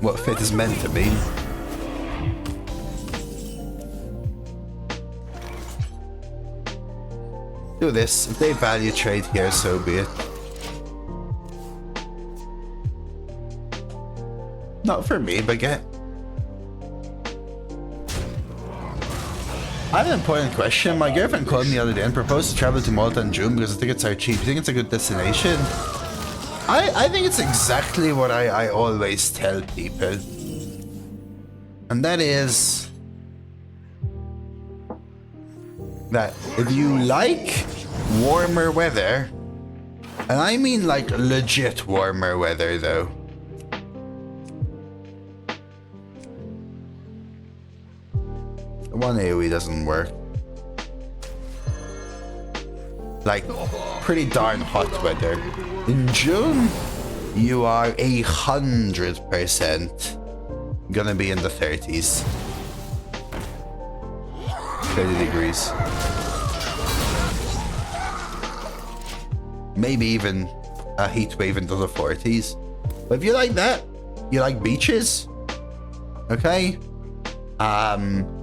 What fit is meant to be. Do this. If they value trade here, so be it. Not for me, but get. I have an important question. My girlfriend called me the other day and proposed to travel to Malta in June because the tickets are cheap. You think it's a good destination? I think it's exactly what I always tell people. And that is... that if you like warmer weather, and I mean like legit warmer weather though, one AoE doesn't work. Like pretty darn hot weather. In June, you are 100% gonna be in the 30s. 30 degrees. Maybe even a heat wave into the 40s. But if you like that, you like beaches, okay?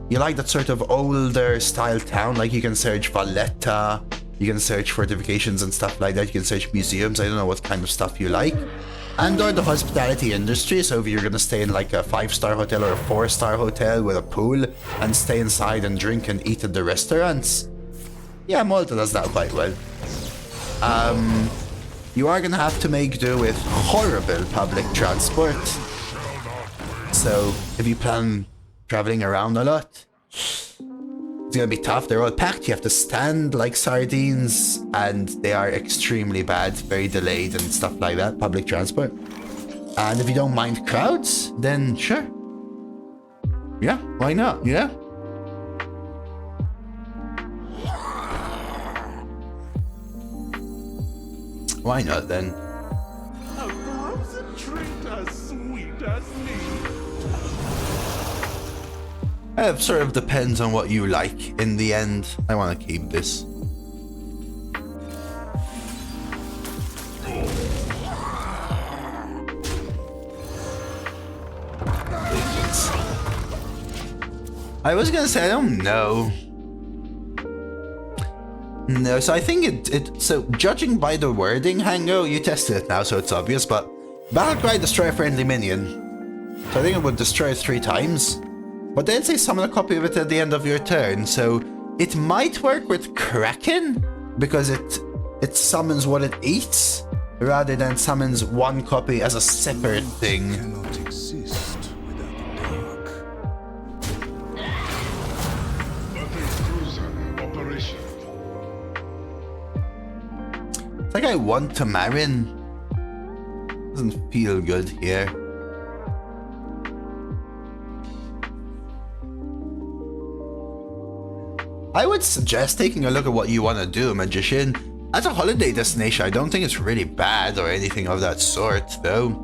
You like that sort of older style town, like you can search Valletta, you can search fortifications and stuff like that, you can search museums, I don't know what kind of stuff you like. And or the hospitality industry, so if you're gonna stay in like a 5-star hotel or a 4-star hotel with a pool and stay inside and drink and eat at the restaurants, yeah, Malta does that quite well. You are gonna have to make do with horrible public transport. So if you plan traveling around a lot, it's gonna be tough. They're all packed, you have to stand like sardines, and they are extremely bad, very delayed and stuff like that, public transport. And if you don't mind crowds, then sure. Yeah, why not, yeah? Why not then? A frozen treat as sweet as me. It sort of depends on what you like. In the end, I want to keep this. I was gonna say, I don't know. No, so I think so judging by the wording, Hango, you tested it now, so it's obvious, but Battlecry destroy a friendly minion. So I think it would destroy it 3 times. But then say summon a copy of it at the end of your turn, so it might work with Kraken, because it summons what it eats, rather than summons one copy as a separate thing. Cannot exist without the dark. Battle cruiser operation. It's like I want to Marin. Doesn't feel good here. I would suggest taking a look at what you want to do, Magician. As a holiday destination, I don't think it's really bad or anything of that sort, though.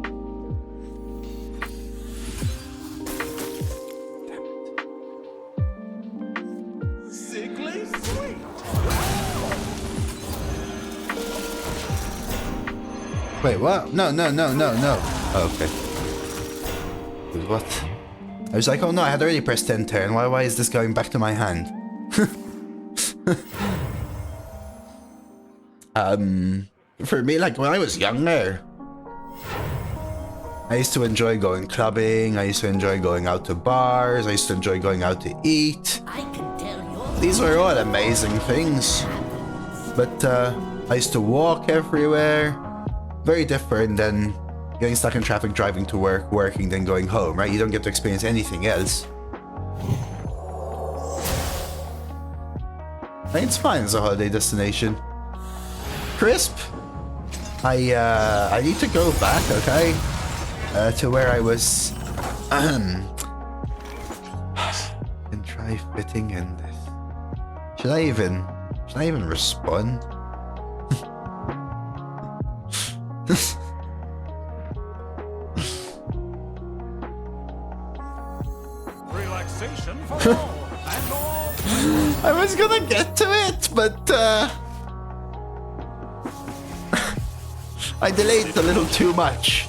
Sickly sweet. Wait, what? No. Oh, okay. What? I was like, oh no, I had already pressed 10 turn. Why is this going back to my hand? For me, like when I was younger, I used to enjoy going clubbing, I used to enjoy going out to bars, I used to enjoy going out to eat. These were all amazing things. But I used to walk everywhere. Very different than getting stuck in traffic, driving to work, working, then going home, right? You don't get to experience anything else. It's fine as a holiday destination. Crisp, I need to go back, okay? To where I was. Can try fitting in this. Should I even respond? Relaxation for all and all. I was gonna get to it, but I delayed it a little too much.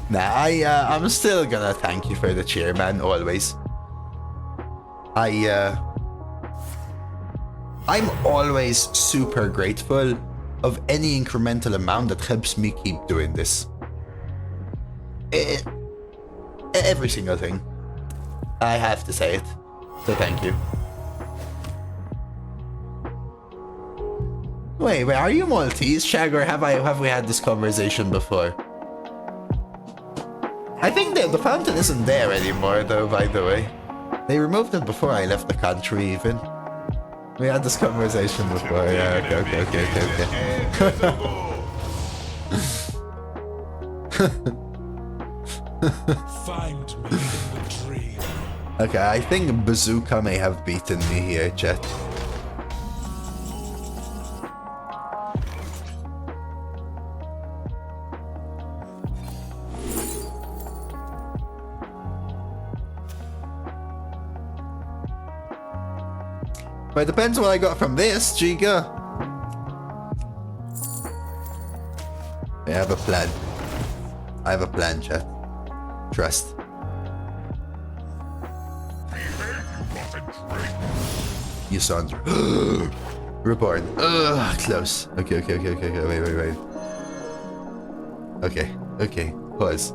Nah, I'm still gonna thank you for the cheer, man, always. I'm always super grateful of any incremental amount that helps me keep doing this. Every single thing. I have to say it. So thank you. Wait, are you Maltese, Shag, or have we had this conversation before? I think the fountain isn't there anymore, though, by the way. They removed it before I left the country, even. We had this conversation before, yeah, okay. Find me in the dream. Okay, I think Bazooka may have beaten me here, chat. But it depends what I got from this, Giga. I have a plan. I have a plan, chat. Trust. You sound reborn. Close. Okay. Wait. Okay. Pause.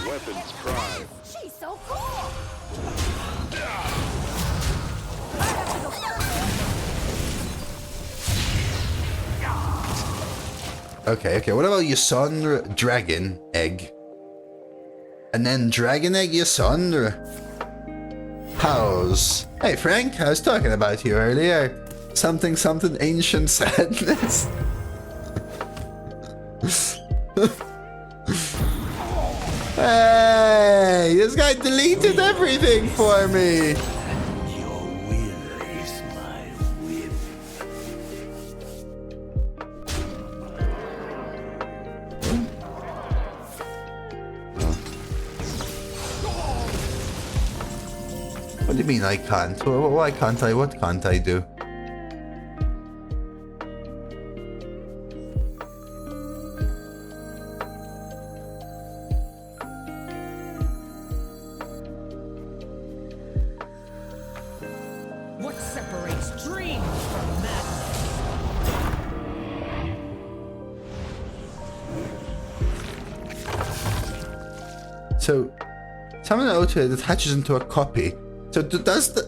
Weapons prime. She's so cool! Okay. What about Yasandra Dragon Egg? And then Dragon Egg Yasandra. House. Hey Frank, I was talking about you earlier. Something ancient sadness. Hey, this guy deleted everything for me. Your will is my will. What do you mean I can't? Why can't I? What can't I do? So, summon an O2 that attaches into a copy. So does the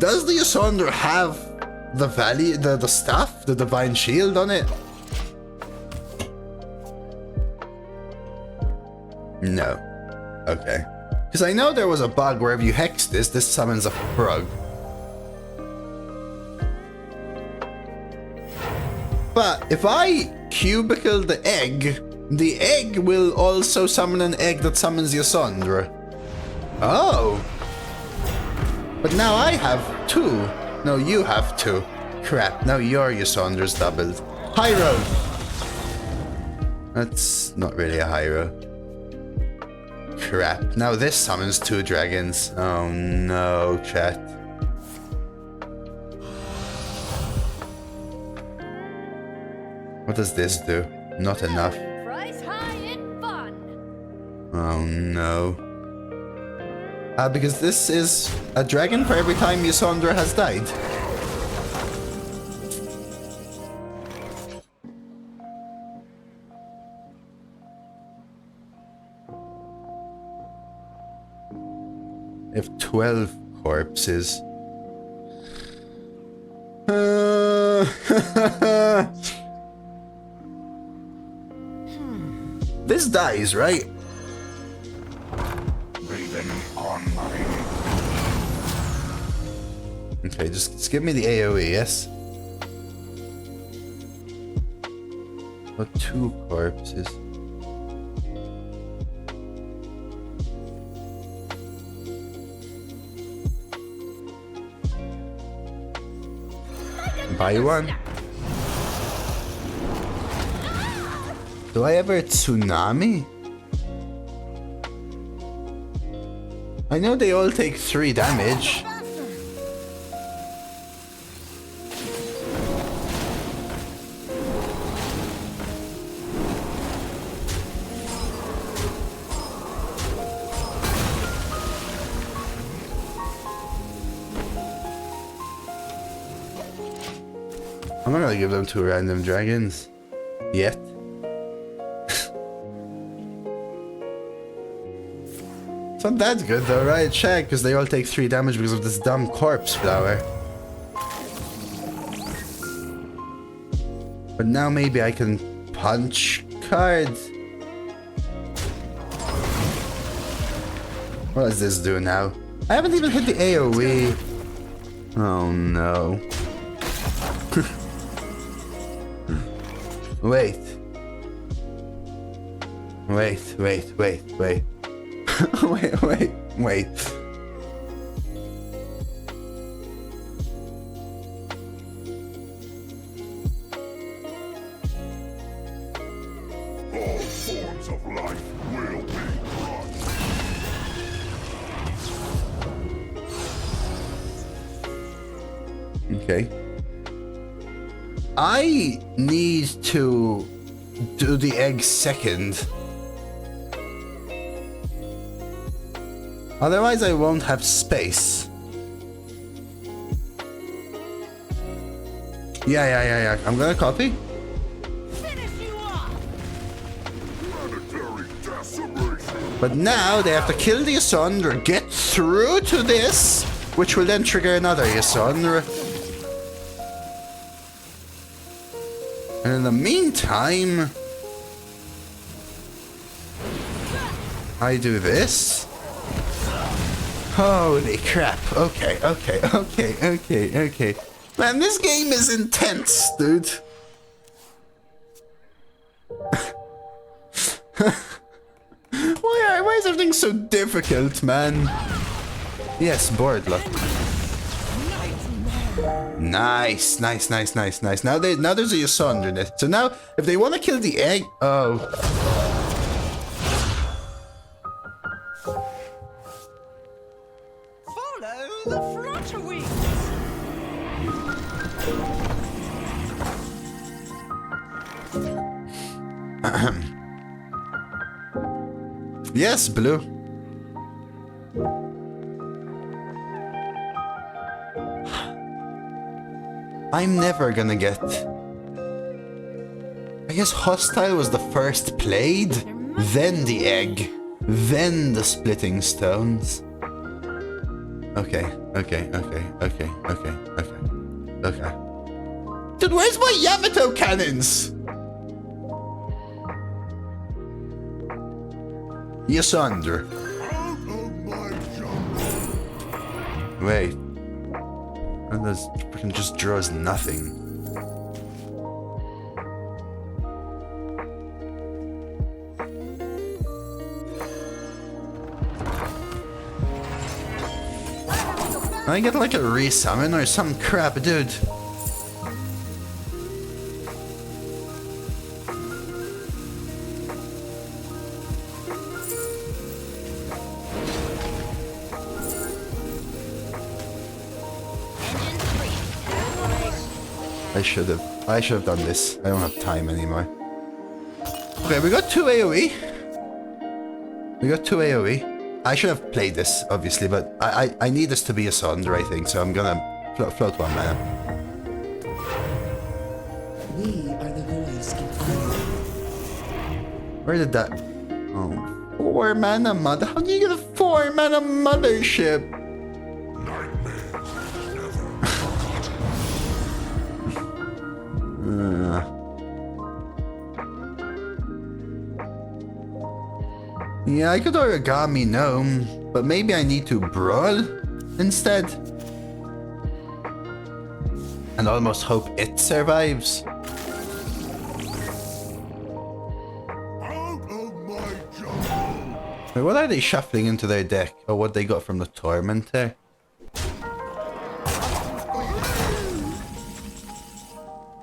Yasundra have the valley, the staff, the divine shield on it? No. Okay. Because I know there was a bug where if you hex this summons a frog. But if I cubicle the egg will also summon an egg that summons Yasundra. Oh. But now I have 2. No, you have 2. Crap, now your Yasundra's doubled. Hyro! That's not really a Hyro. Crap, now this summons 2 dragons. Oh no, chat. What does this do? Not enough. Price high in fun. Oh no. Because this is a dragon for every time Yasundra has died. If 12 corpses. This dies, right? Okay, just give me the AoE, yes? What, 2 corpses? Buy one? Do I ever tsunami? I know they all take 3 damage. I'm not gonna give them 2 random dragons. Yet. It's not that good though, right? Check, because they all take 3 damage because of this dumb corpse flower. But now maybe I can punch cards. What does this do now? I haven't even hit the AoE. Oh no. Wait. Wait. wait. wait. All forms of life will be crushed. Okay. I need to do the egg second. Otherwise I won't have space. Yeah. I'm gonna copy. Finish you off. Planetary decimation. But now they have to kill the Yasundra, get through to this, which will then trigger another Yasundra. And in the meantime, I do this. Holy crap. Okay. Man, this game is intense, dude. Why is everything so difficult, man? Yes, board luck. Nice. Now there's a Yasundra in it. So now, if they want to kill the egg, oh. Follow the flutter wings. Yes, blue. I'm never gonna get... I guess Hostile was the first played, then the egg. then the splitting stones. Okay. Dude, where's my Yamato cannons? Yasunder. Out of my jungle. Wait. And this freaking just draws nothing. I get like a resummon or some crap, dude. I should have done this. I don't have time anymore. Okay, we got 2 AoE. I should have played this, obviously, but I need this to be a Sonder, I think, so I'm gonna float 1 mana. We are the voice of honor. Where did that... Oh, 4 mana mother... How do you get a 4 mana mothership? Yeah, I could origami gnome, but maybe I need to brawl instead. And almost hope it survives. Out of my jungle. Wait, what are they shuffling into their deck? Or what they got from the Torment there?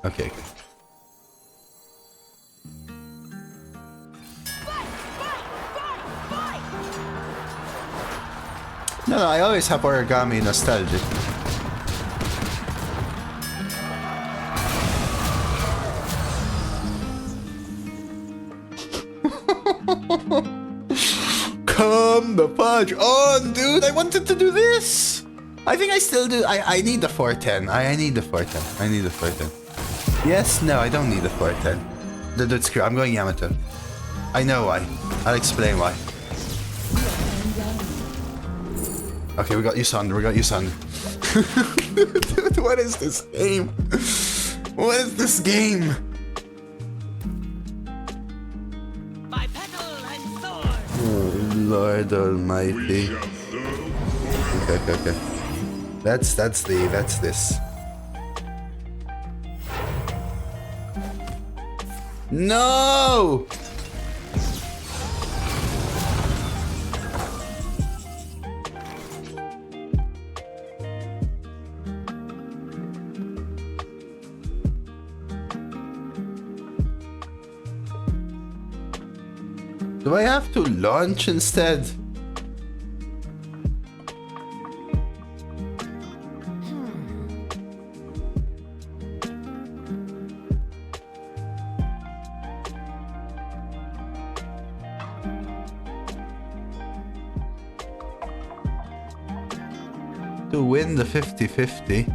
Okay. No, I always have origami nostalgia. Come the fudge on, dude! I wanted to do this! I think I still do. I need the 410. I need the 410. I need the 410. Yes, no, I don't need the 410. Dude, screw. I'm going Yamato. I know why. I'll explain why. Okay, we got you, Sonder. Dude, what is this game? What is this game? By petal and sword. Oh, Lord Almighty. Okay. That's this. No! Do I have to launch instead? To win the 50-50.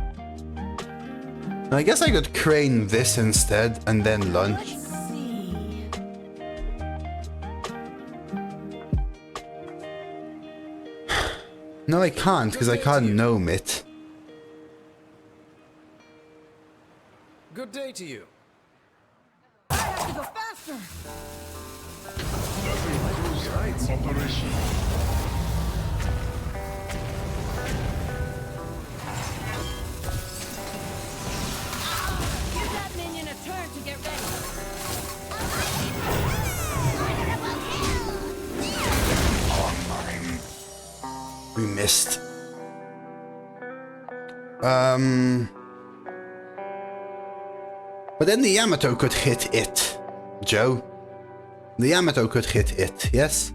I guess I could crane this instead and then launch. No, I can't, because I can't gnome it. Good day to you. I have to go faster. Operation. Give that minion a turn to get ready. We missed. But then the Yamato could hit it, Joe. The Yamato could hit it, yes?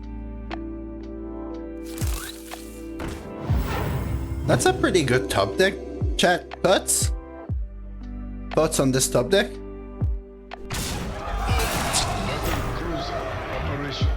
That's a pretty good top deck, chat. Thoughts? Thoughts on this top deck? Operation.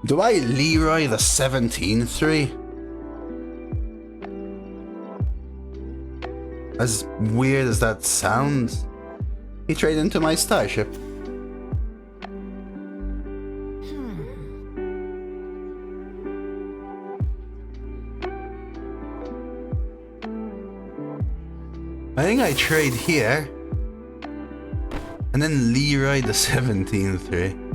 Do I Leroy the 17-3? As weird as that sounds, he traded into my Starship. I think I trade here and then Leroy the 17-3.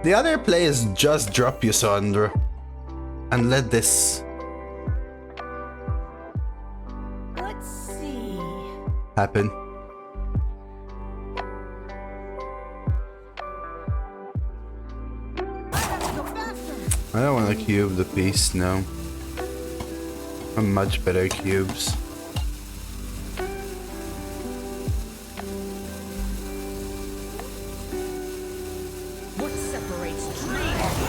The other play is just drop Yasandra and let this Let's see. happen. I have to go faster. I don't want to cube the piece, no. I'm much better cubes. What separates dreams?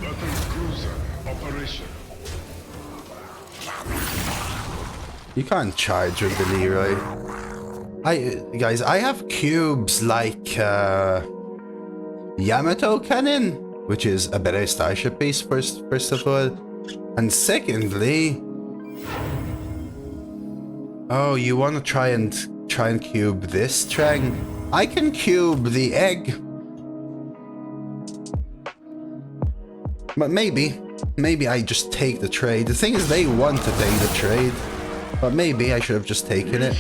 Battle cruiser operation. You can't charge with the Leroy. Guys, I have cubes like Yamato Cannon, which is a better Starship piece first of all. And secondly, oh, you want to try and cube this Trang? I can cube the egg. But maybe I just take the trade. The thing is, they want to take the trade. But maybe I should have just taken it.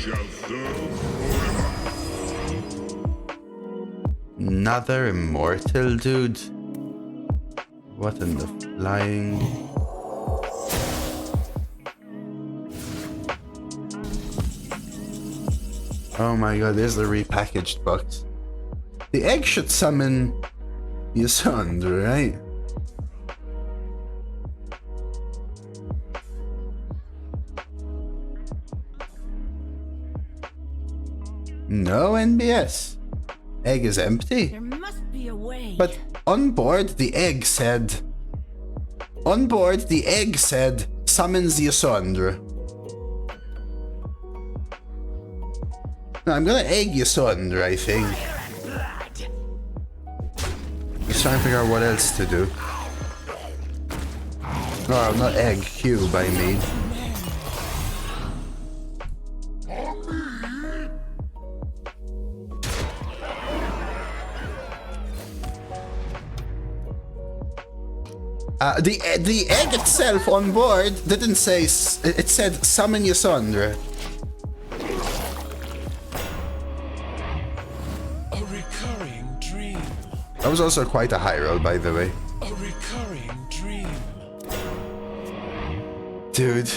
Another immortal, dude. What in the flying? Oh my god, there's the repackaged box. The egg should summon Yasandra, right? No NBS. Egg is empty. There must be a way. But on board the egg said summons Yasandra. No, I'm gonna egg Yasandra, I think. Just trying to figure out what else to do. No, not egg, cube I mean. The egg itself on board didn't say, it said summon Yasandra. A recurring dream. That was also quite a high roll, by the way. A recurring dream. Dude.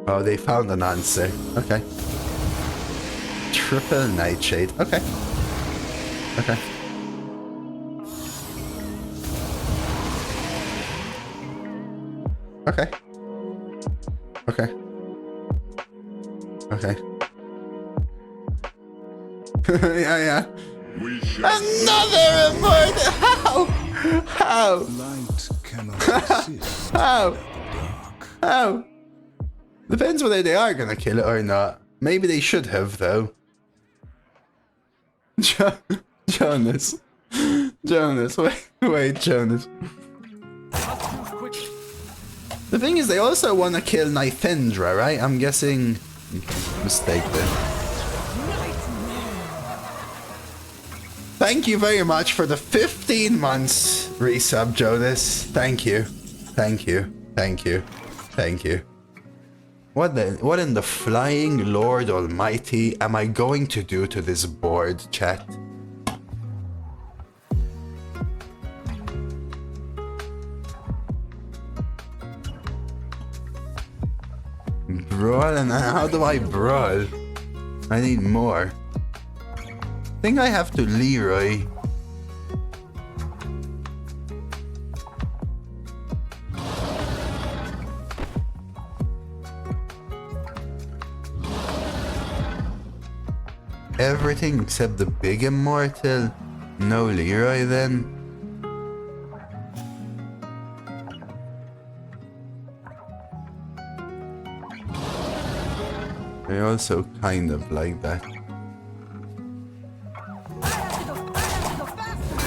Oh, they found an answer. Okay. Triple Nightshade. Okay. Okay. Okay. Okay. Okay. yeah. Another immortal! How? Light cannot exist. How? How? Depends whether they are gonna kill it or not. Maybe they should have, though. Jonas. Jonas, wait, Jonas. The thing is, they also want to kill Nithendra, right? I'm guessing... Mistake there. Thank you very much for the 15 months resub, Jonas. Thank you. Thank you. Thank you. Thank you. What in the flying Lord Almighty am I going to do to this board, chat? Brawl, and how do I brawl? I need more. I think I have to Leroy. Everything except the big immortal. No Leroy then. I also kind of like that. I have to go faster.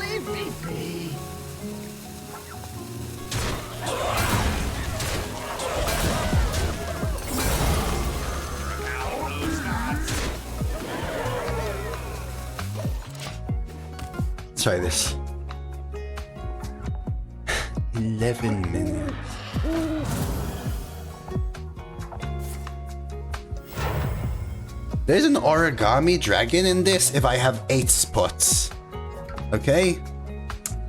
Leave me be. Let's try this. 11 minutes. There's an origami dragon in this if I have 8 spots. Okay?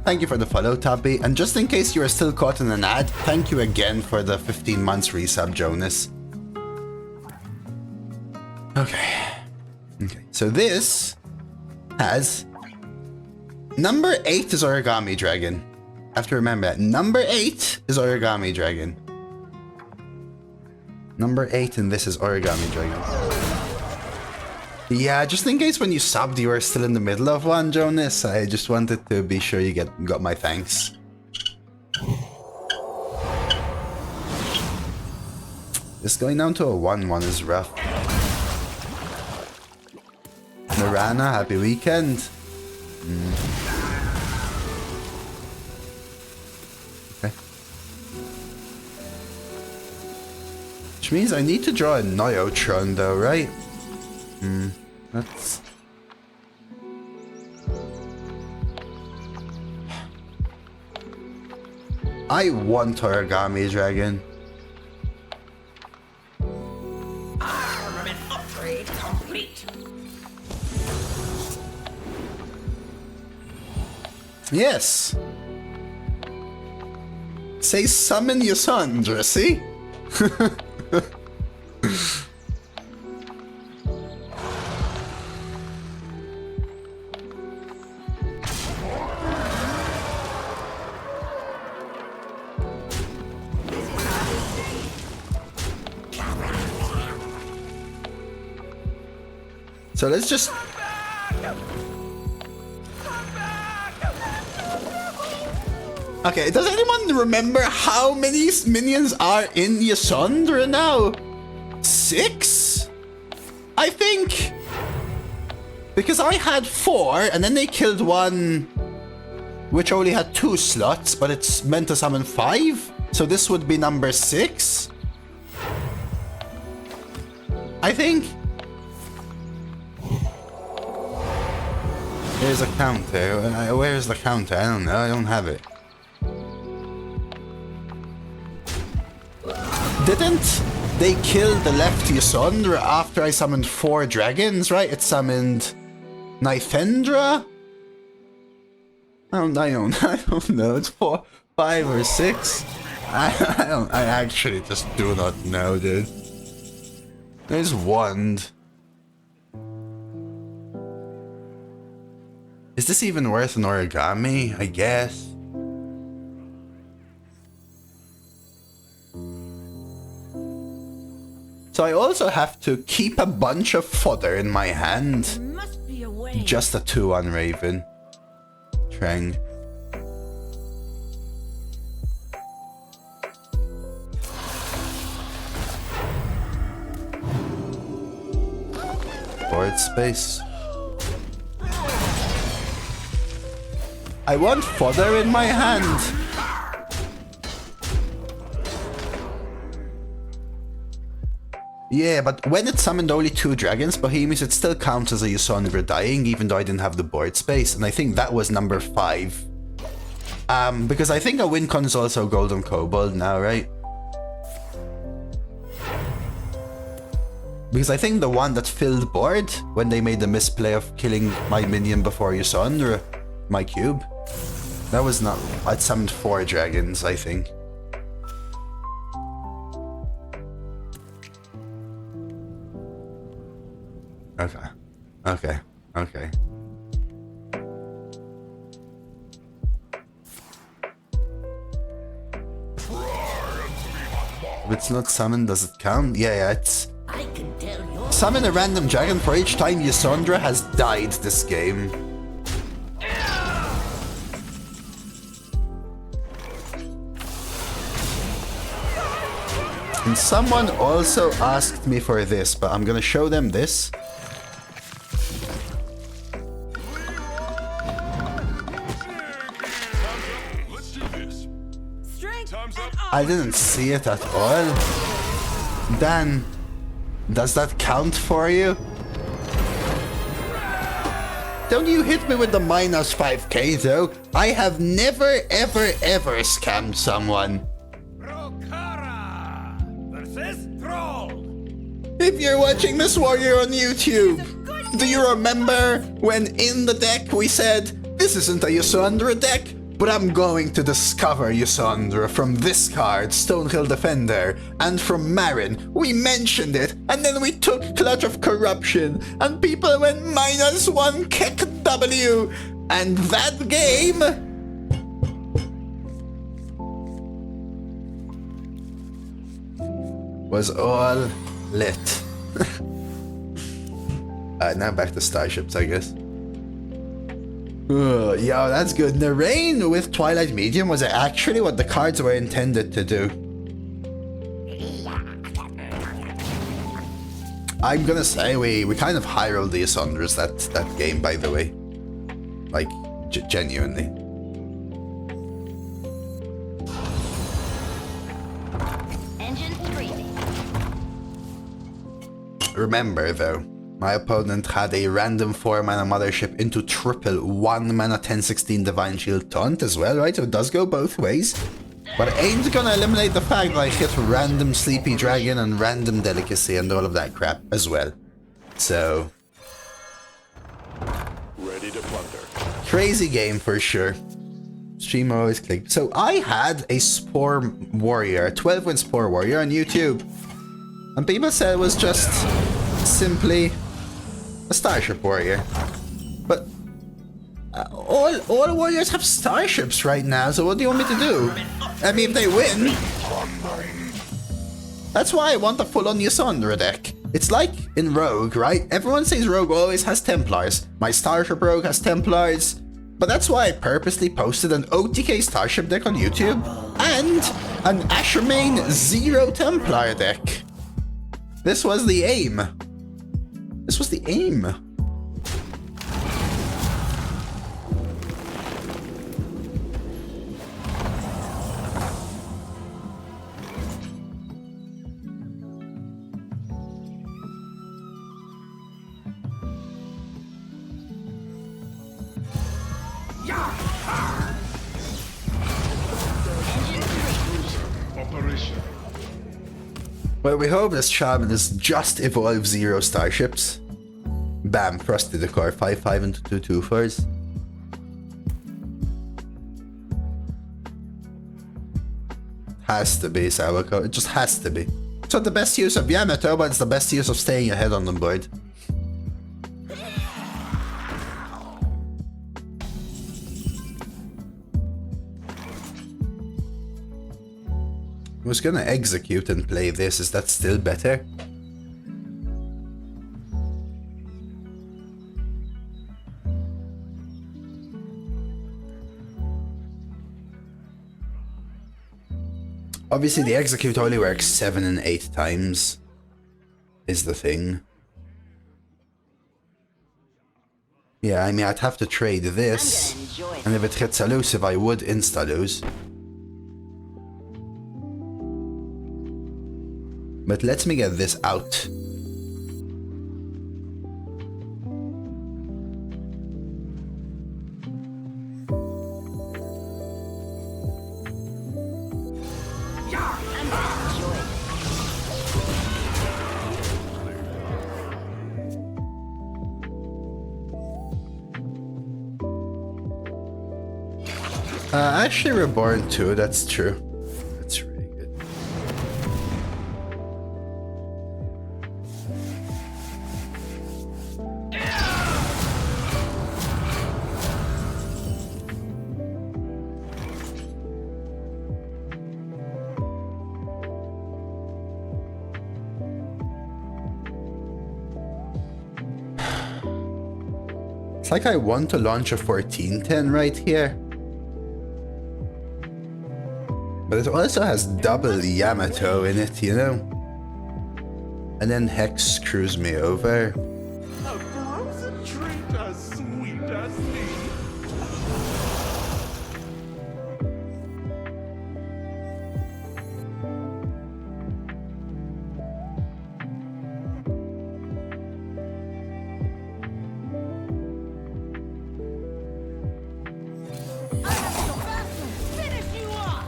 Thank you for the follow, Tabby. And just in case you are still caught in an ad, thank you again for the 15 months resub, Jonas. Okay. Okay, so this has... Number 8 is origami dragon. I have to remember that. Number 8 is origami dragon. Number 8 and this is origami dragon. Yeah, just in case when you subbed you were still in the middle of one, Jonas. I just wanted to be sure you got my thanks. This going down to a 1-1 is rough. Narana, happy weekend. Okay. Which means I need to draw a Neotron though, right? That's... I want origami dragon. Armament upgrade complete. Yes! Say summon Yasandra, see? So let's just... Okay, does anyone remember how many minions are in Yasandra now? 6? I think. Because I had 4 and then they killed one which only had 2 slots, but it's meant to summon 5. So this would be number 6. I think. There's a counter. Where's the counter? I don't know. I don't have it. Didn't they kill the left Yasandra after I summoned 4 dragons, right? It summoned Nithendra? I don't know. It's 4, 5 or 6. I actually just do not know, dude. There's Wand. Is this even worth an origami? I guess. So I also have to keep a bunch of fodder in my hand. Must be a way. Just a 2-1 Raven. Trang. Board space. I want fodder in my hand. Yeah, but when it summoned only 2 dragons, Bohemians, it still counts as a Yasandra dying, even though I didn't have the board space. And I think that was number 5. Because I think a Wincon is also Golden Kobold now, right? Because I think the one that filled board when they made the misplay of killing my minion before Yasandra, my cube. That was not... I'd summoned 4 dragons, I think. Okay. If it's not summoned, does it count? Yeah, it's... I can tell you. Summon a random dragon for each time Yasandra has died this game. And someone also asked me for this, but I'm gonna show them this. Let's do this. Strength Time's up. and I didn't see it at all. Dan, does that count for you? Don't you hit me with the minus 5k though. I have never ever ever scammed someone. Rokara versus Troll. If you're watching this warrior on YouTube, do you remember when in the deck we said, this isn't a Yasundra deck, but I'm going to discover Yasundra from this card, Stonehill Defender, and from Marin. We mentioned it, and then we took Clutch of Corruption, and people went -1 Keck W, and that game was all lit. Now back to Starships, I guess. Yeah, that's good. Narain with Twilight Medium was actually what the cards were intended to do. I'm gonna say we kind of high rolled the Asundras that game, by the way. Like, genuinely. Engine screaming. Remember though, my opponent had a random 4-mana Mothership into triple 1-mana 10/16 Divine Shield Taunt as well, right? So it does go both ways. But it ain't gonna eliminate the fact that I hit random Sleepy Dragon and random Delicacy and all of that crap as well. So... Ready to plunder. crazy game for sure. Streamer always clicked. So I had a Spore Warrior, a 12-win Spore Warrior on YouTube. And people said it was just simply a Starship Warrior. But all warriors have starships right now, so what do you want me to do? I mean, if they win... That's why I want a full-on Yasundra deck. It's like in Rogue, right? Everyone says Rogue always has Templars. My Starship Rogue has Templars. But that's why I purposely posted an OTK Starship deck on YouTube and an Ashermain 0 Templar deck. This was the aim. This was the aim. Operation. Well, we hope this shaman is just evolve 0 starships. Bam, Frosty the core, 5/5 into 2/2/4s. Has to be Sawako, it just has to be. It's not the best use of Yamato, but it's the best use of staying ahead on the board. I was gonna execute and play this, is that still better? Obviously the execute only works 7 and 8 times, is the thing. Yeah, I mean I'd have to trade this, and if it hits elusive I would insta-lose. But let me get this out. Actually Reborn too, that's true. That's really good. It's like I want to launch a 1410 right here. But it also has double Yamato in it, you know? And then Hex screws me over. A frozen treat as sweet as me. I have to go faster. Finish you off.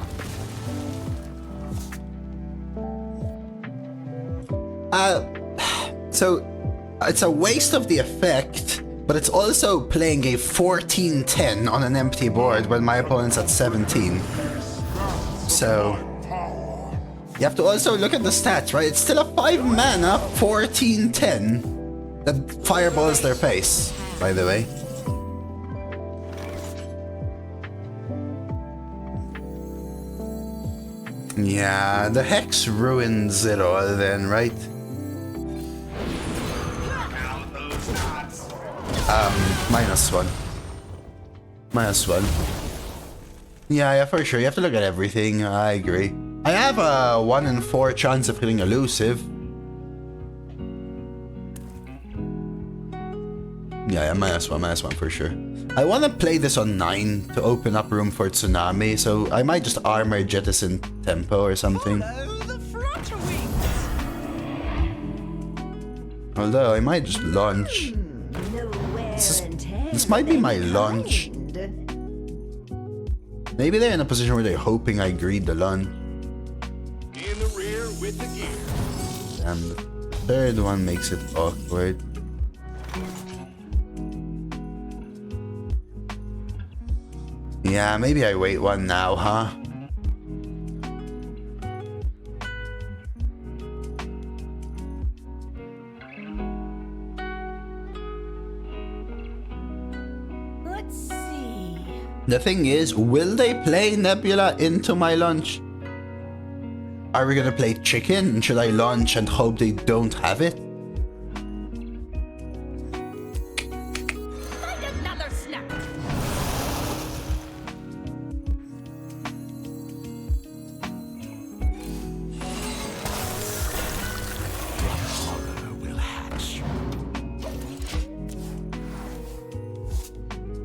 So it's a waste of the effect, but it's also playing a 14-10 on an empty board when my opponent's at 17. So you have to also look at the stats, right? It's still a 5 mana 14-10 that fireballs their face, by the way. Yeah, the Hex ruins it all then, right? -1. -1. Yeah, for sure. You have to look at everything. I agree. I have a 1 in 4 chance of hitting elusive. Yeah, -1 for sure. I want to play this on 9 to open up room for Tsunami, so I might just armor jettison tempo or something. The flutter wings. Although I might just launch. This might be my launch. Maybe they're in a position where they're hoping I greed the launch. In the rear with the gear. And the third one makes it awkward. Yeah, maybe I wait one now, huh? Let's see. The thing is, will they play Nebula into my launch? Are we gonna play chicken? Should I launch and hope they don't have it? Find another snack.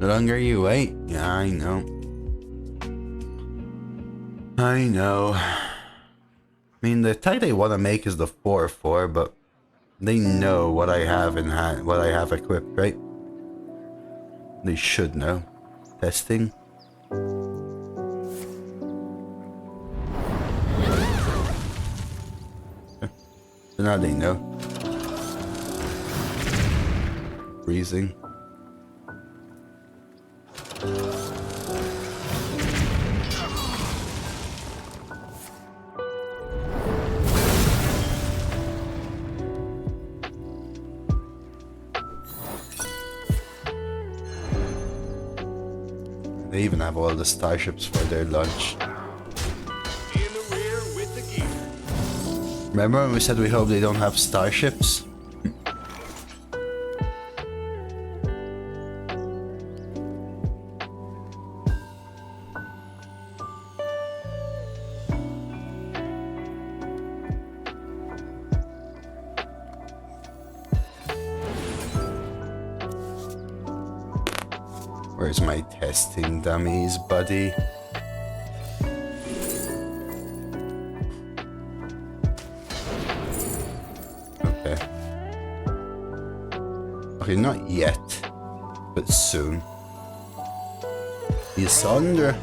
The longer you wait, yeah, I know. I know. I mean, the tag they want to make is the 4/4, but they know what I have in hand, what I have equipped, right? They should know. Testing. So now they know. Freezing. They even have all the starships for their lunch. In the rear with the gear. Remember when we said we hope they don't have starships? Where's my testing dummies, buddy? Okay. Okay, not yet, but soon. Ysander.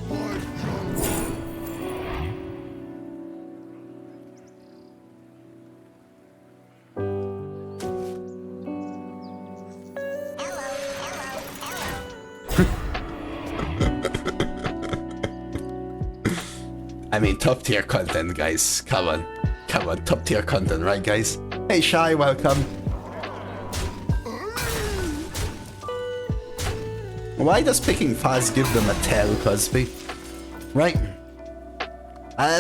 I mean, top tier content, guys. Come on. Come on, top tier content, right, guys? Hey, Shy, welcome. Why does picking fast give them a tail, Cosby? Right?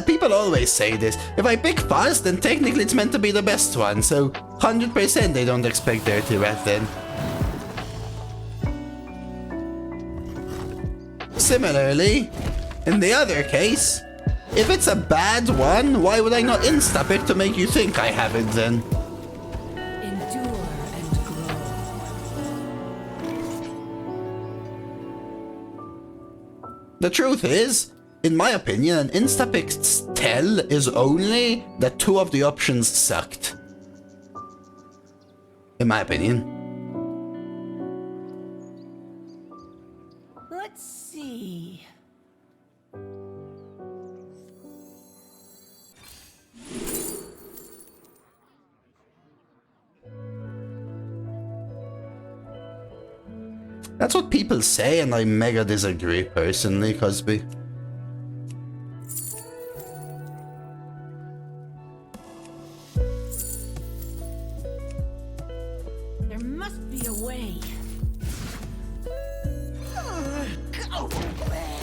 People always say this. If I pick fast, then technically it's meant to be the best one, so 100% they don't expect Dirty Rat then. Similarly, in the other case, If it's a bad one, why would I not insta-pick to make you think I have it then? Endure and grow. The truth is, in my opinion, an insta-pick's tell is only that 2 of the options sucked. In my opinion. Let's see. That's what people say, and I mega disagree personally, Cosby. There must be a way. Go away.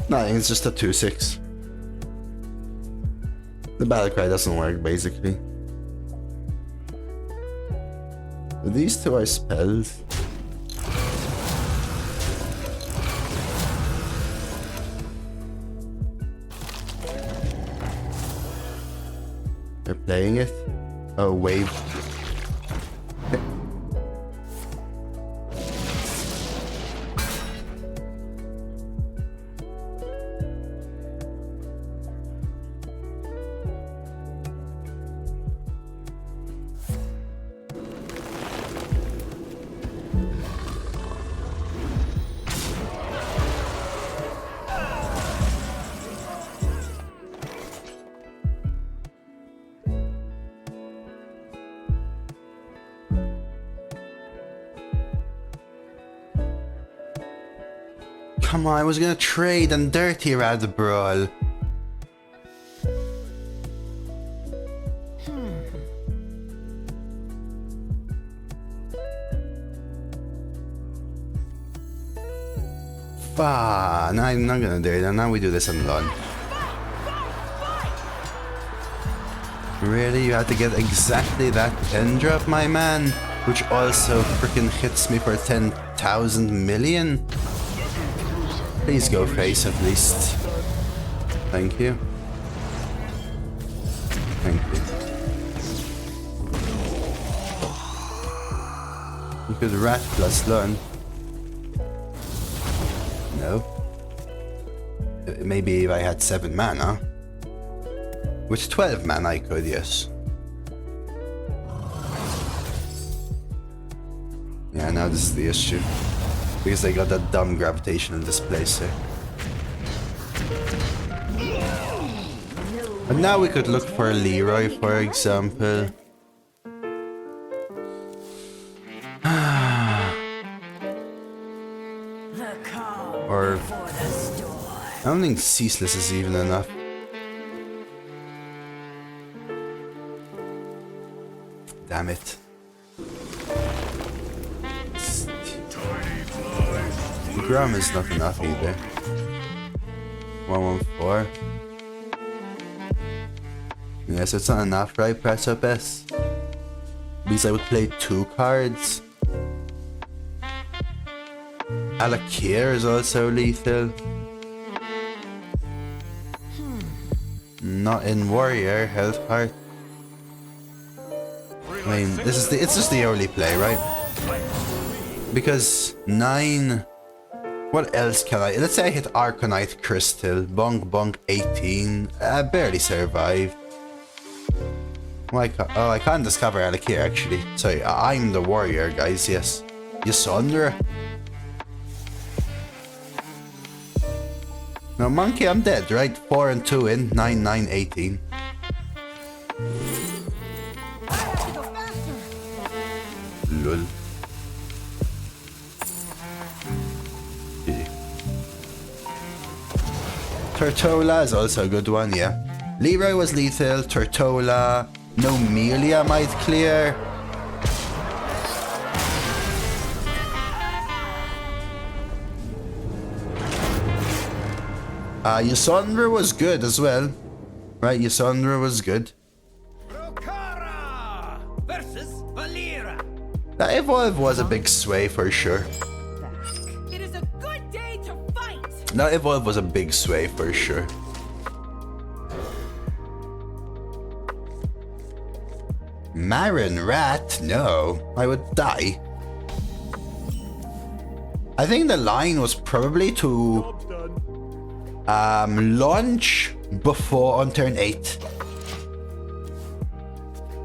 Nothing, it's just a 2-6. The battle cry doesn't work, basically. These 2 are spells. They're playing it. Oh, wave. Come on, I was gonna trade and dirty rad brawl. Nah, I'm not gonna do that. Now we do this on lawn. Really? You had to get exactly that 10 drop, my man? Which also freaking hits me for 10,000 million? Please go face at least. Thank you. Thank you. You could rat plus learn. No. Maybe if I had 7 mana. With 12 mana I could, yes. Yeah, now this is the issue. Because they got that dumb gravitational displacer. And now we could look for Leroy, for example. Or I don't think Ceaseless is even enough. Damn it. Grum is not enough either. 114. Yes, it's not enough, right? Press up S. Because I would play 2 cards. Alakir is also lethal. Not in Warrior, Health Heart. I mean, it's just the early play, right? Because 9. What else can I? Let's say I hit Arcanite Crystal, bonk bonk 18. I barely survived. Oh, I can't discover Alakir actually. Sorry, I'm the warrior, guys. Yes, Yasandra. No, monkey, I'm dead, right? 4 and 2 in 9, 9, 18. Lol. Turtola is also a good one, yeah. Leroy was lethal, Turtola, no Melia might clear. Yasandra was good as well. Right, Yasandra was good. Versus Valera. That evolve was a big sway for sure. That evolve was a big sway for sure. Marin Rat? No, I would die. I think the line was probably to launch before on turn 8.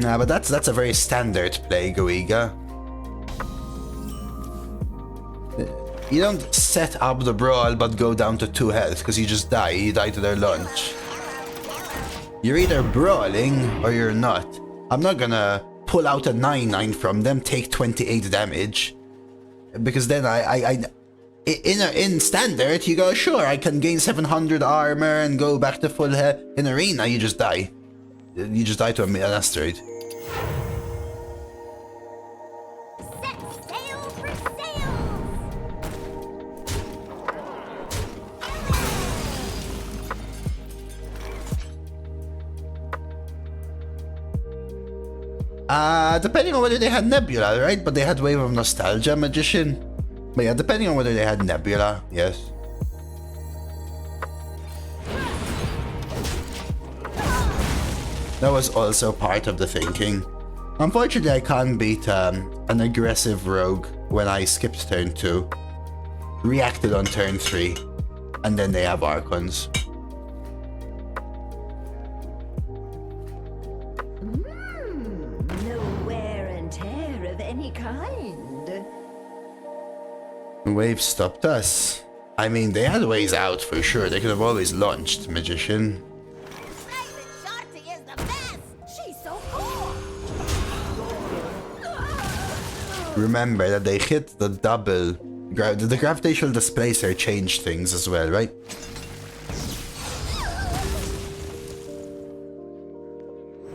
Nah, but that's a very standard play, Goiga. You don't set up the brawl but go down to 2 health because you just die. You die to their launch. You're either brawling or you're not. I'm not gonna pull out a 9/9 from them, take 28 damage. Because then in standard, you go, sure, I can gain 700 armor and go back to full health. In arena, you just die. You just die to an asteroid. Set sail for sails! Depending on whether they had Nebula, right? But they had Wave of Nostalgia Magician. But yeah, depending on whether they had Nebula, yes. That was also part of the thinking. Unfortunately, I can't beat an aggressive rogue when I skipped turn 2, reacted on turn 3, and then they have Archons. No wear and tear of any kind. Wave stopped us. I mean, they had ways out for sure. They could have always launched Magician. Is the best. She's so cool. Remember that they hit the double. The gravitational displacer changed things as well, right?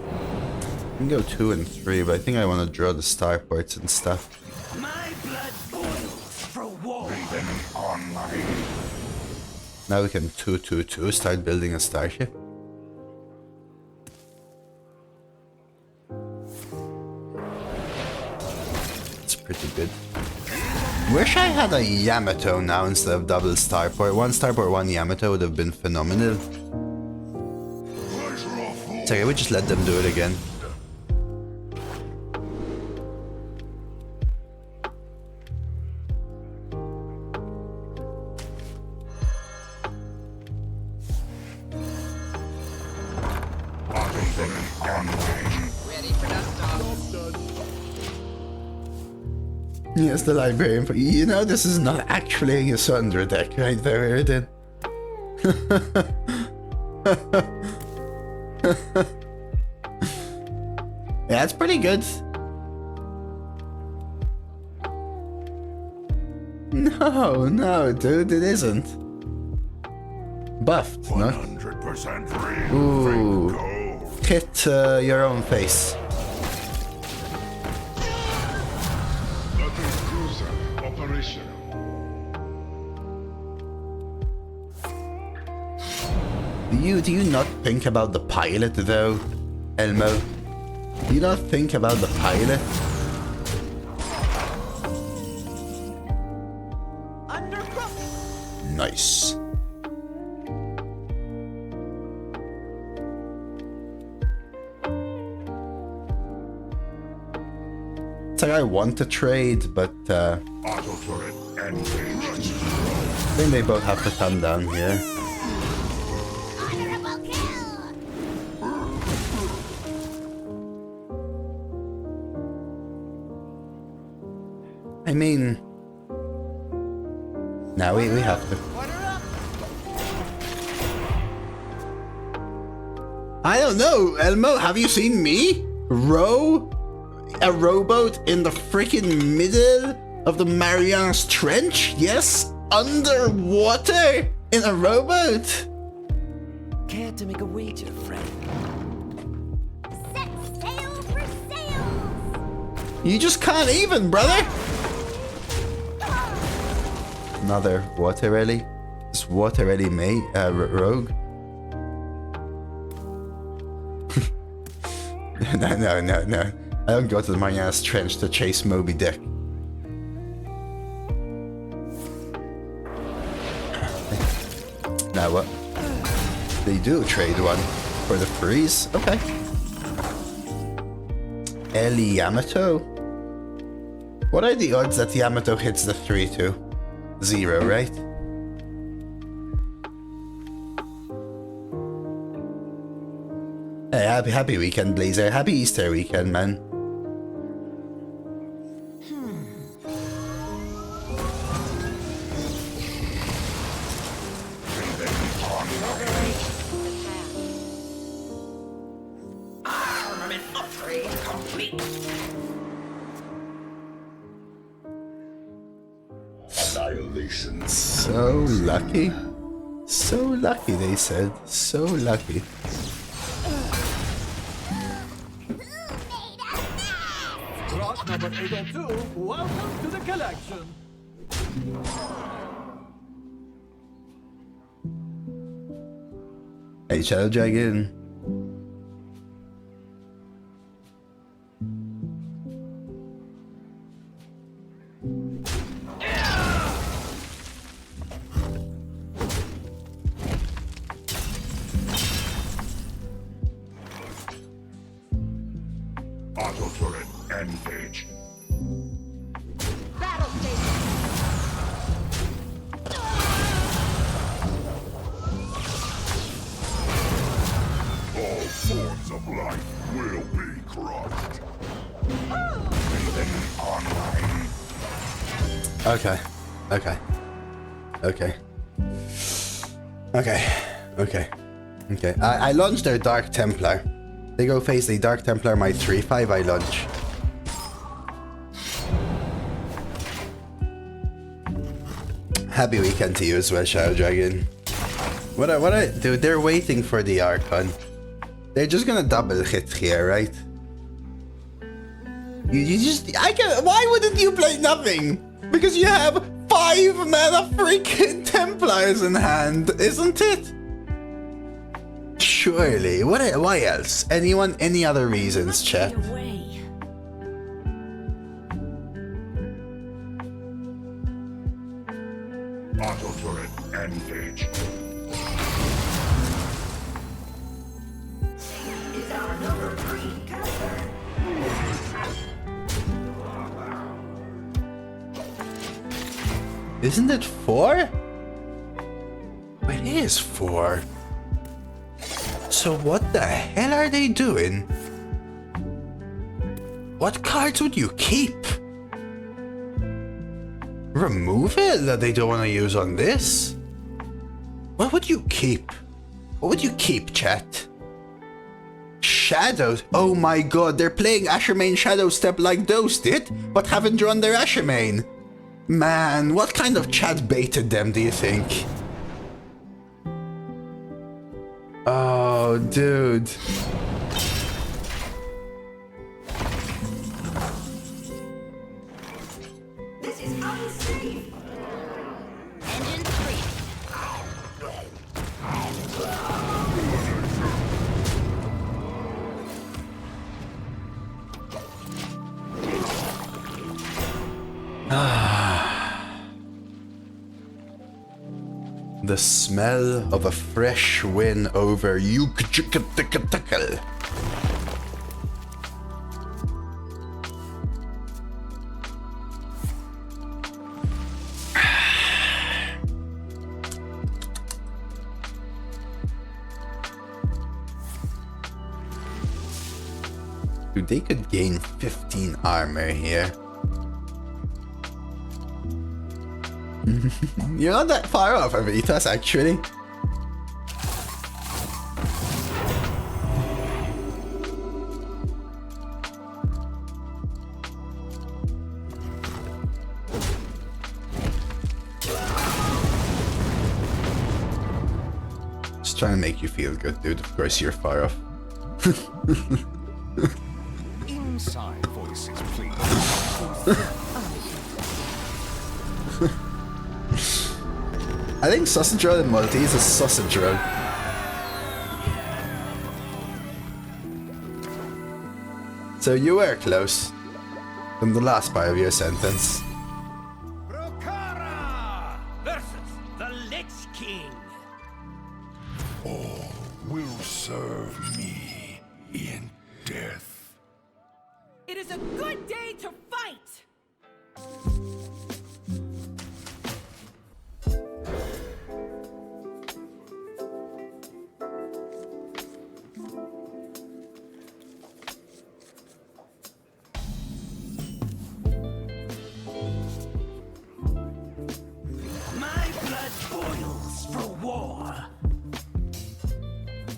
I can go 2 and 3, but I think I want to draw the starports and stuff. My blood boils for war. Now we can 2/2/2 start building a starship. It's pretty good. Wish I had a Yamato now instead of double starport. 1 starport, 1 Yamato would have been phenomenal. It's okay, we just let them do it again. Ready for dust off. Yes, the librarian. You know, this is not actually a Yasundra deck right there, Erdin. Yeah, it's pretty good. No, dude, it isn't. Buffed, no? 100% real. Ooh. Hit your own face. Battle cruiser operational. Do you not think about the pilot though, Elmo? Do you not think about the pilot? Nice. It's like I want to trade, but Auto turret engaged. I think they both have to come down here. Honorable kill! I mean, now we have to. I don't know, Elmo. Have you seen me row a rowboat in the freaking middle of the Marianas Trench? Yes, underwater in a rowboat. Care to make a wager, friend? Set sail for sails! You just can't even, brother. Another water rally. This water rally mate, rogue. No. I don't go to the Marianas Trench to chase Moby Dick. what? They do trade one for the freeze. Okay. Eli Yamato. What are the odds that Yamato hits the 3-2? 0, right? Hey, happy weekend, Blazer. Happy Easter weekend, man. Armament upgrade complete. Annihilation. So lucky. So lucky, they said. So lucky. Rock number 802, welcome to the collection. Hey, Shadow Dragon. Auto turret engage. Battle station. All forms of life will be crushed. Breathing online. Okay. Okay. Okay. Okay. Okay. Okay. I launched their Dark Templar. They go face the Dark Templar, my 3-5 I launch. Happy weekend to you as well, Shadow Dragon. Dude, they're waiting for the Archon. They're just gonna double hit here, right? Why wouldn't you play nothing? Because you have 5 mana freaking Templars in hand, isn't it? Surely. Why else? Anyone? Any other reasons, chat? Auto turret engage. Is our number 3 concern? Isn't it 4? It is 4. So what the hell are they doing? What cards would you keep? Remove it that they don't want to use on this? What would you keep? What would you keep, chat? Shadows? Oh my god, they're playing Ashermain Shadow Step like Dose did, but haven't drawn their Ashermain. Man, what kind of chat baited them, do you think? Oh, dude. This is unsafe. Engine 3. The smell of a fresh win over Yukchukatikatakal. Dude, they could gain 15 armor here. You're not that far off, Avitas, actually. Just trying to make you feel good, dude. Of course, you're far off. Inside voices, please. I think sausage roll in multi is a sausage roll. So you were close from the last part of your sentence. Rokara versus the Lich King.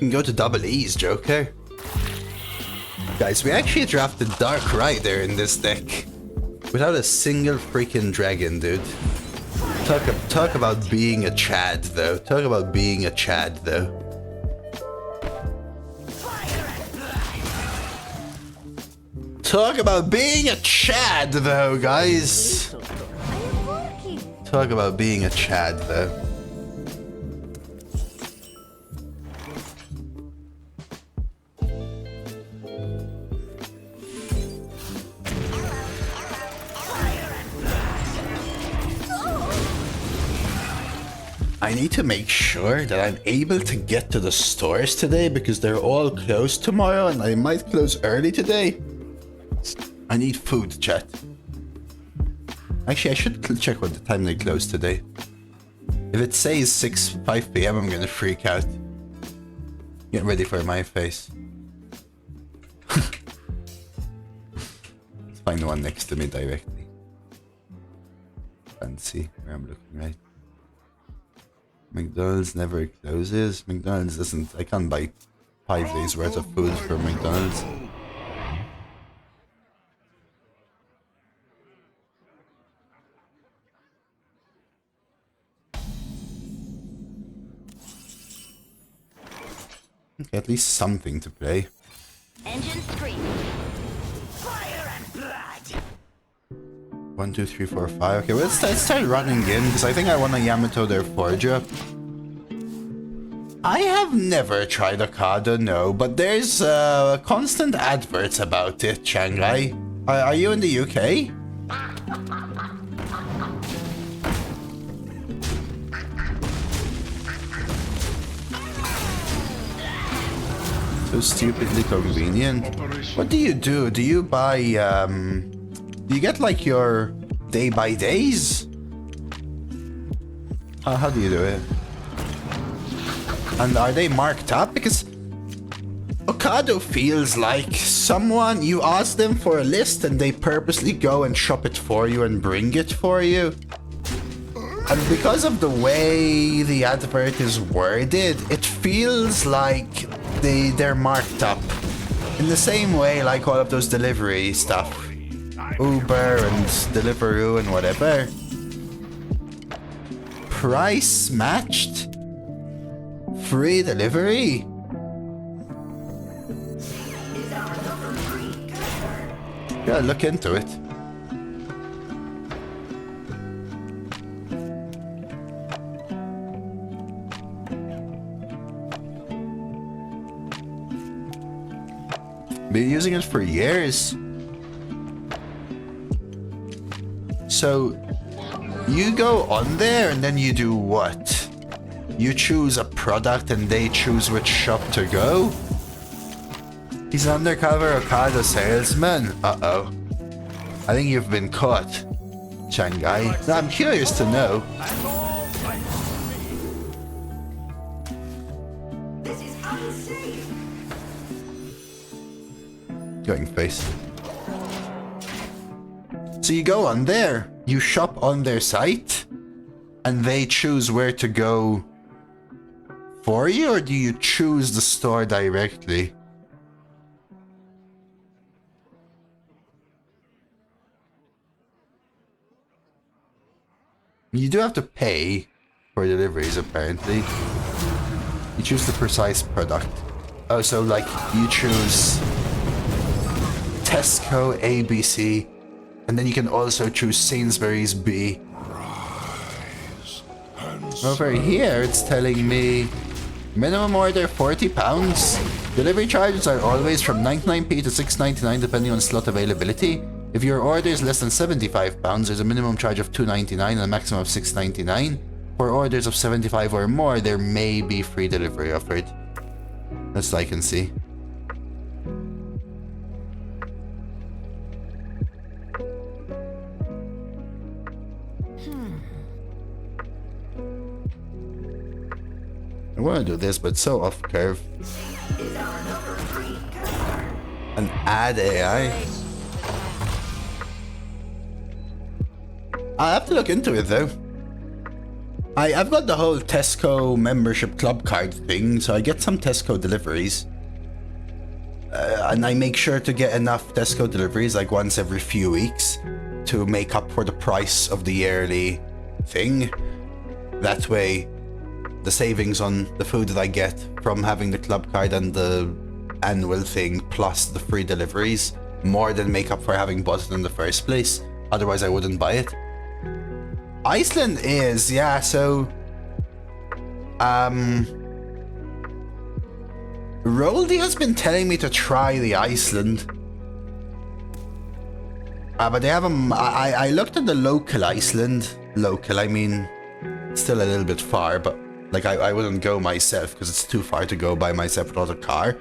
can go to double E's, Joker. Guys, we actually drafted Dark Rider in this deck. Without a single freaking dragon, dude. Talk about being a Chad, though. Talk about being a Chad, though. Talk about being a Chad, though, guys. Talk about being a Chad, though. I need to make sure that I'm able to get to the stores today because they're all closed tomorrow and I might close early today. I need food, chat. Actually, I should check what the time they close today. If it says 5 p.m, I'm gonna freak out. Get ready for my face. Let's find the one next to me directly. Can't see where I'm looking, right? McDonald's never closes. McDonald's doesn't. I can't buy 5 days worth of food from McDonald's. Okay, at least something to play. Engines scream. Fire and blood. 1, 2, 3, 4, 5. Okay, well, let's start running in because I think I want a Yamato their Forger. I have never tried Okada, no, but there's constant adverts about it, Shanghai. Are you in the UK? So stupidly convenient. What do you do? Do you buy, do you get like your day by days? How do you do it? And are they marked up? Because Okado feels like someone, you ask them for a list and they purposely go and shop it for you and bring it for you. And because of the way the advert is worded, it feels like they're marked up. In the same way like all of those delivery stuff. Uber and Deliveroo and whatever. Price matched? Free delivery? Gotta look into it. Been using it for years. So you go on there and then you do what? You choose a product and they choose which shop to go? He's an undercover Okada salesman. Uh-oh. I think you've been caught, Shanghai. Now, I'm curious to know. Going face. So you go on there, you shop on their site, and they choose where to go for you, or do you choose the store directly? You do have to pay for deliveries, apparently. You choose the precise product. Oh, so like you choose Tesco ABC, and then you can also choose Sainsbury's B. Over here, it's telling me minimum order £40. Delivery charges are always from 99p to $6.99 depending on slot availability. If your order is less than £75, there's a minimum charge of $2.99 and a maximum of $6.99. For orders of 75 or more, there may be free delivery offered. That's all I can see. I want to do this, but so off curve. An ad AI. I have to look into it though. I've got the whole Tesco membership club card thing, so I get some Tesco deliveries. And I make sure to get enough Tesco deliveries like once every few weeks to make up for the price of the yearly thing. That way, the savings on the food that I get from having the club card and the annual thing plus the free deliveries more than make up for having bought it in the first place. Otherwise, I wouldn't buy it. Iceland is, yeah, so... Roldy has been telling me to try the Iceland. But they have I looked at the local Iceland. Local, I mean, still a little bit far, but like I wouldn't go myself because it's too far to go by myself without a car.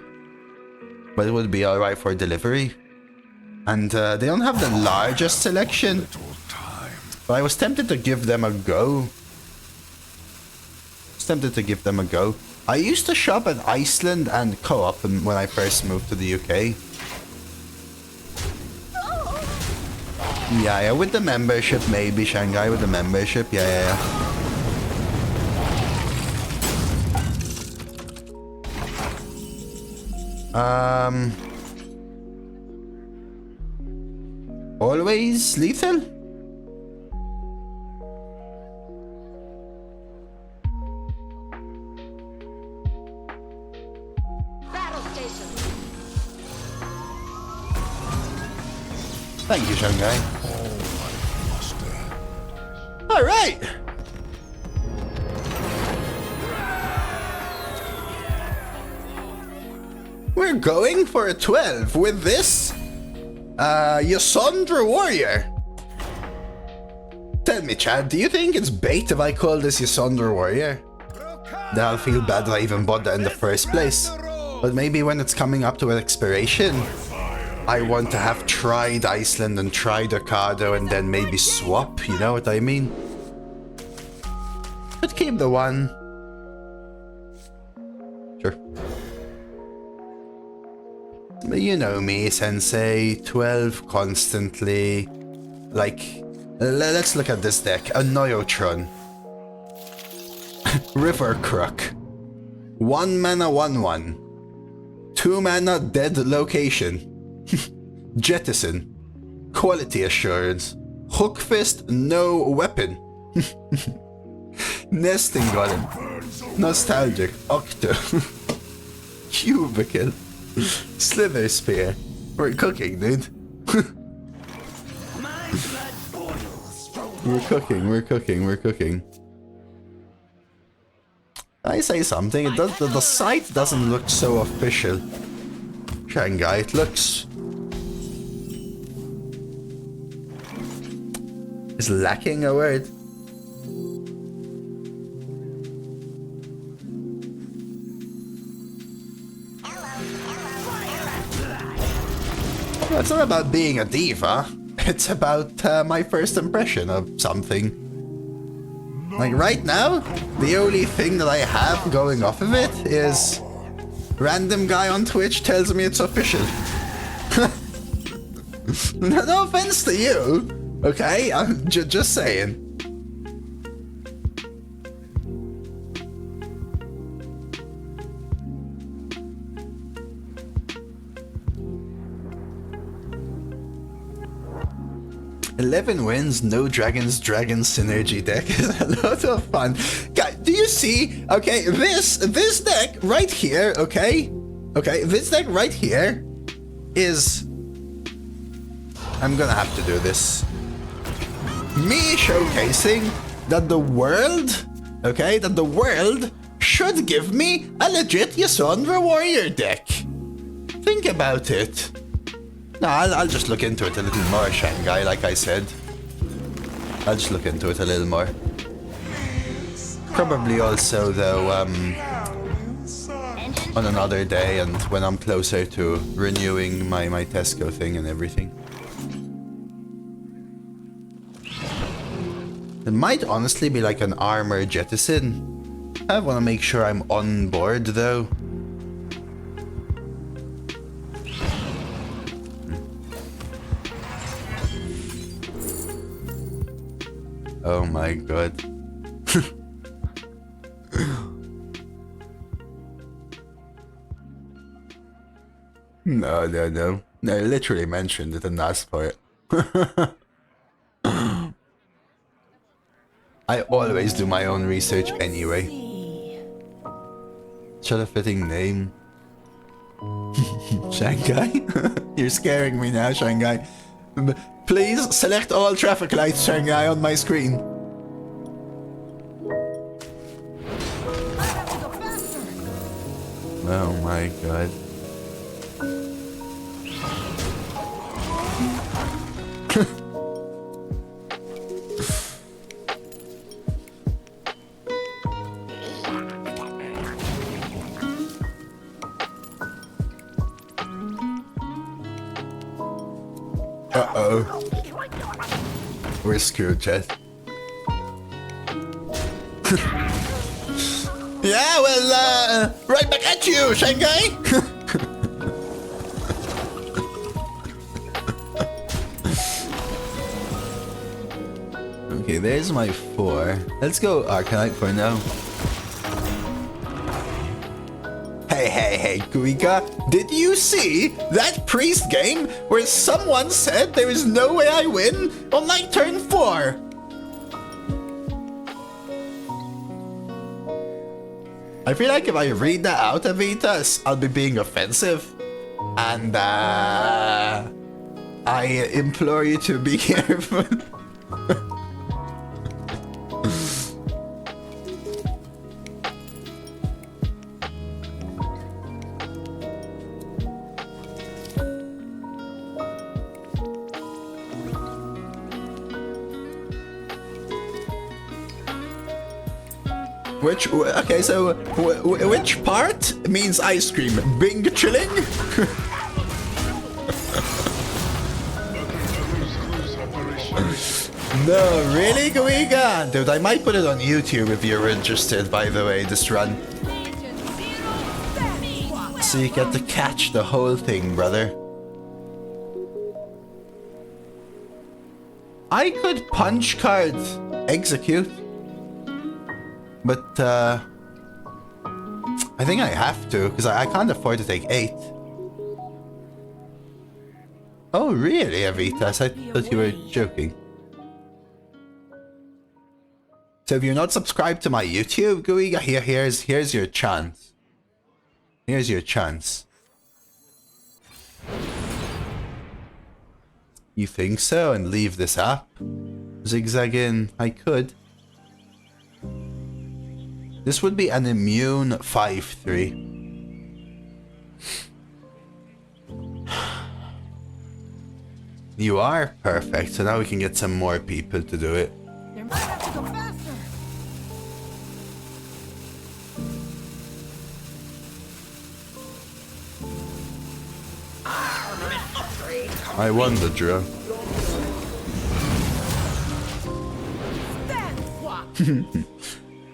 But it would be alright for delivery. And they don't have the largest selection. But I was tempted to give them a go. I used to shop at Iceland and Co-op when I first moved to the UK. Yeah, with the membership maybe, Shanghai with the membership, yeah. Always lethal? Battle station. Thank you, Shanghai. All right. We're going for a 12 with this Yasondra Warrior. Tell me, Chad, do you think it's bait if I call this Yasondra Warrior? Then I'll feel bad that I even bought that in the first place. But maybe when it's coming up to an expiration, I want to have tried Iceland and tried Ocado and then maybe swap, you know what I mean? But keep the one. Sure. But you know me, Sensei, 12 constantly. Like, let's look at this deck. A Neotron. River Crook. 1 mana 1/1. 2 mana dead location. Jettison. Quality Assurance. Hook Fist, no weapon. Nesting Golem. Nostalgic. Octo. Cubicle. Slither Spear. We're cooking, dude. We're cooking. I say something, it does, the site doesn't look so official. Shanghai, it looks... is lacking a word. Well, it's not about being a diva. It's about my first impression of something. Like right now, the only thing that I have going off of it is random guy on Twitch tells me it's official. No offense to you, okay? I'm just saying. "11 wins, no dragons, dragon synergy deck" is a lot of fun. Guys, do you see? Okay, this deck right here, okay, this deck right here is... I'm gonna have to do this. Me showcasing that the world, okay, that the world should give me a legit Yasondra Warrior deck. Think about it. No, I'll just look into it a little more, Shanghai, like I said. I'll just look into it a little more. Probably also, though, on another day and when I'm closer to renewing my Tesco thing and everything. It might honestly be like an armor jettison. I want to make sure I'm on board, though. Oh my god. No, no, no. No, I literally mentioned it in last part. I always do my own research anyway. Such a fitting name. Shanghai? You're scaring me now, Shanghai. Please select all traffic lights, Shanghai, on my screen. Oh my god. Uh-oh. We're screwed, Chet. Yeah, well, right back at you, Shanghai! Okay, there's my 4. Let's go Arcanite for now. Hey, Guiga, did you see that priest game where someone said there is no way I win on like turn 4? I feel like if I read that out, Avitas, I'll be being offensive. And, I implore you to be careful. Okay, so which part means ice cream? Bing chilling? No, really, Guiga? Dude, I might put it on YouTube if you're interested, by the way, this run. So you get to catch the whole thing, brother. I could punch card execute. But, I think I have to, because I can't afford to take 8. Oh, really, Avitas? I thought you were joking. So if you're not subscribed to my YouTube, Guiga, here's your chance. Here's your chance. You think so? And leave this app? Zigzagging, I could. This would be an immune 5-3. You are perfect, so now we can get some more people to do it. There might have to go faster. I won the draw.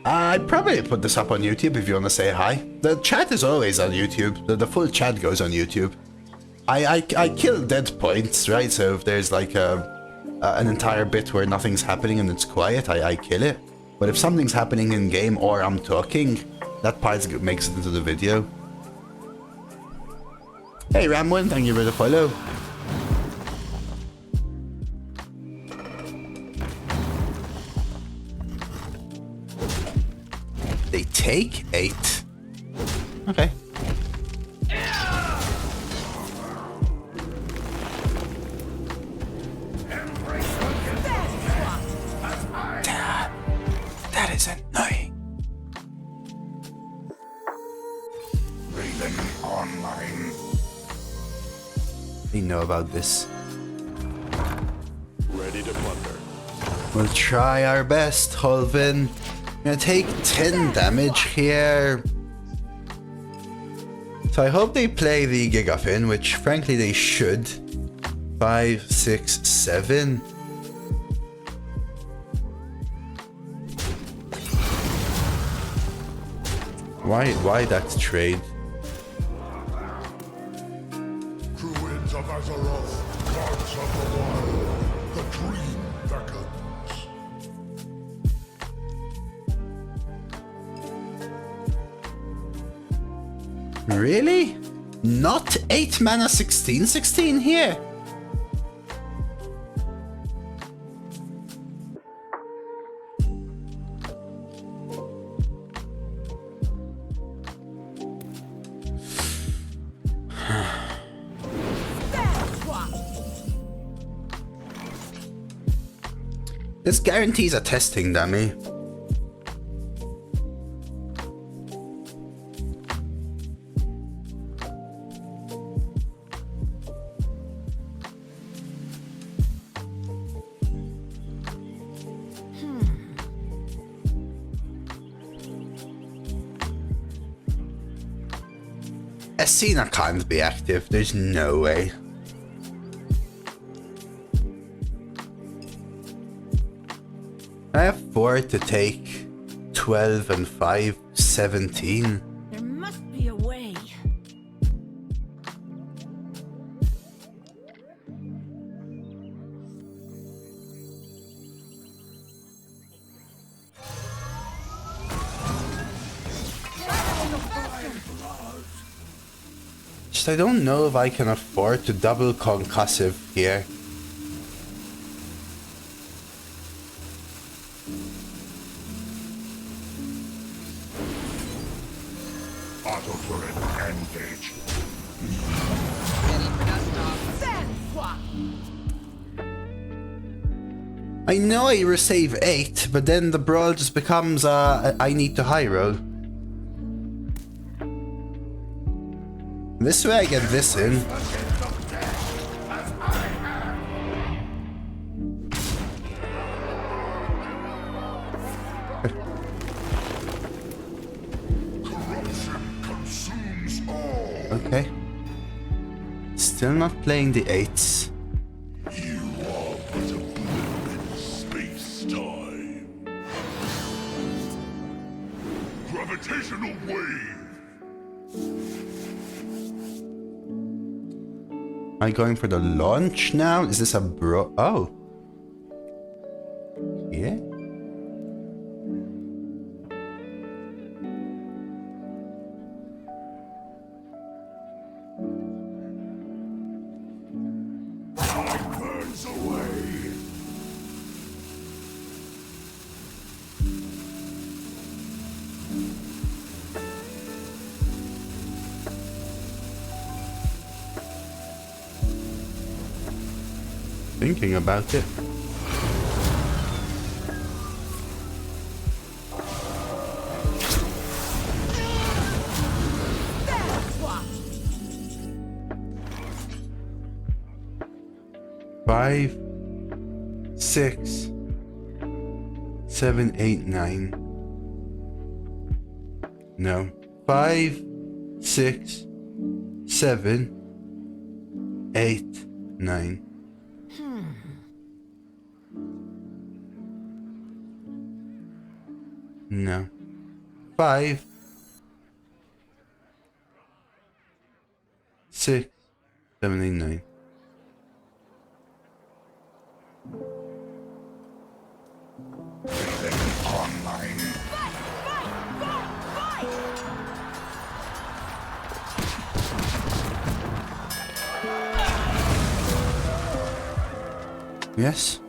I'd probably put this up on YouTube if you want to say hi. The chat is always on YouTube. The full chat goes on YouTube. I kill dead points, right? So if there's like an entire bit where nothing's happening and it's quiet, I kill it. But if something's happening in game or I'm talking, that part makes it into the video. Hey Ramwin, thank you for the follow. They take 8. Okay. That is annoying. Raven online. They know about this. Ready to plunder. We'll try our best, Holvin. Gonna take 10 damage here. So I hope they play the Gigafin, which frankly they should. 5, 6, 7. Why that trade? Druids of Azeroth, gods of the wild, the dream beckons. Really? not 8 mana 16/16 here. This guarantees a testing dummy. Essena can't be active, there's no way. I have 4 to take 12 and 5, 17. There must be a way. Just I don't know if I can afford to double concussive here. Auto turret engage. Ready for dust off. Sand swap. I know I receive 8, but then the brawl just becomes I need to high roll. This way I get this in. Okay. Still not playing the 8s. You are but a blip in space-time. Gravitational wave. Am I going for the launch now? Is this a bro? Oh. Yeah. Time burns away. Thinking about it. Five, 6, 7, 8, 9. No. 5, 6, 7, 8, 9. No. 5, 6, 7, 8, 9. Online. Yes.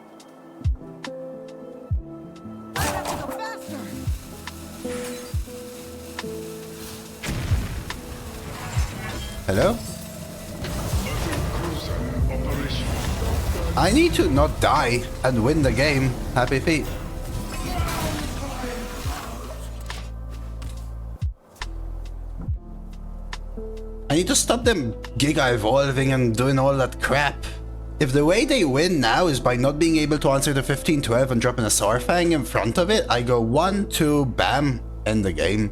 Hello? I need to not die and win the game. Happy feet. I need to stop them giga evolving and doing all that crap. If the way they win now is by not being able to answer the 15-12 and dropping a Saurfang in front of it, I go 1, 2, bam, end the game.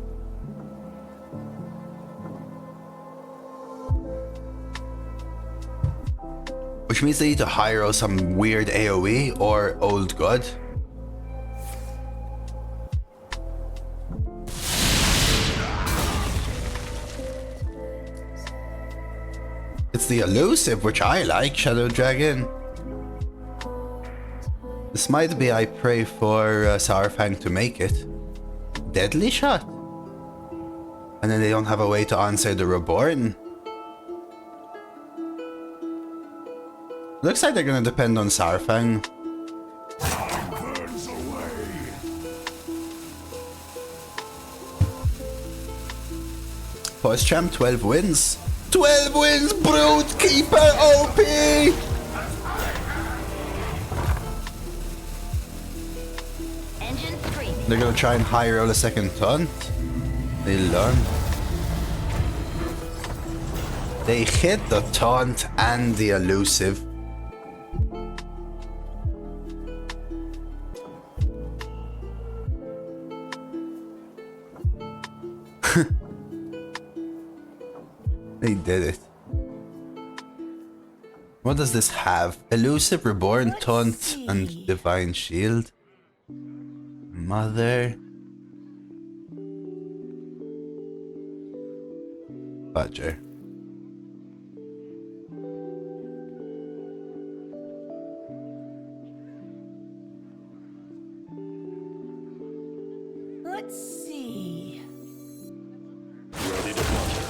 Which means they need to hire some weird AoE or Old God. It's the elusive, which I like, Shadow Dragon. This might be I pray for Saurfang to make it. Deadly Shot. And then they don't have a way to answer the Reborn. Looks like they're gonna depend on Sarfang. Burns away. Champ 12 wins. 12 wins, Brood Keeper OP! Engine screaming. They're gonna try and high roll a second taunt. They learn. They hit the taunt and the elusive. They did it. What does this have? Elusive, Reborn, Taunt, and Divine Shield. Mother. Badger. Let's see. Ready to flutter.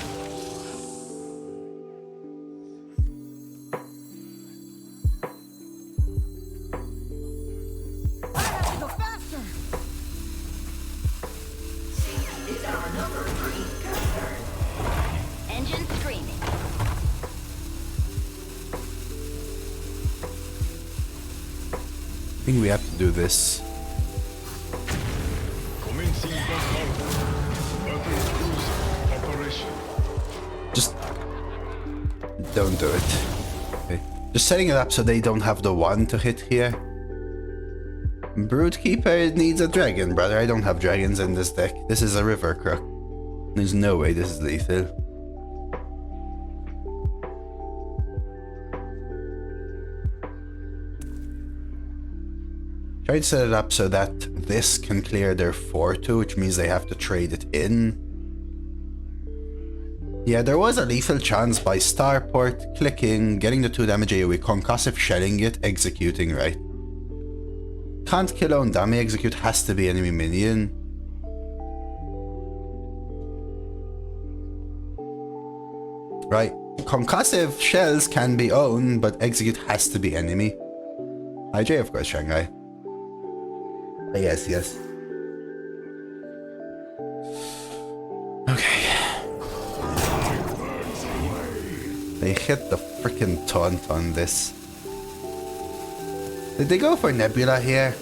I have to go faster. Engine screaming. I think we have to do this. Commencing bombardment. Battle cruiser operation. Just don't do it. Okay. Just setting it up so they don't have the one to hit here. Broodkeeper needs a dragon, brother. I don't have dragons in this deck. This is a river crook. There's no way this is lethal. Try to set it up so that this can clear their 4-2, which means they have to trade it in. Yeah, there was a lethal chance by Starport, clicking, getting the 2 damage AoE, concussive shelling it, executing, right? Can't kill own dummy, execute has to be enemy minion. Right, concussive shells can be owned, but execute has to be enemy. IJ, of course, Shanghai. Yes, yes. Okay. They hit the freaking taunt on this. Did they go for Nebula here?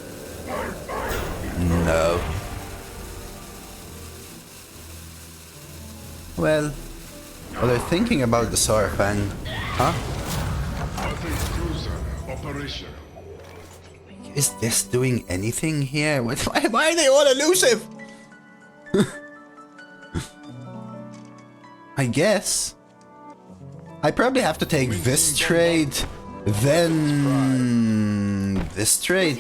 No. Well, they're thinking about the Sarfang. Huh? Battle cruiser operation. Is this doing anything here? Why are they all elusive? I guess. I probably have to take this trade, then this trade.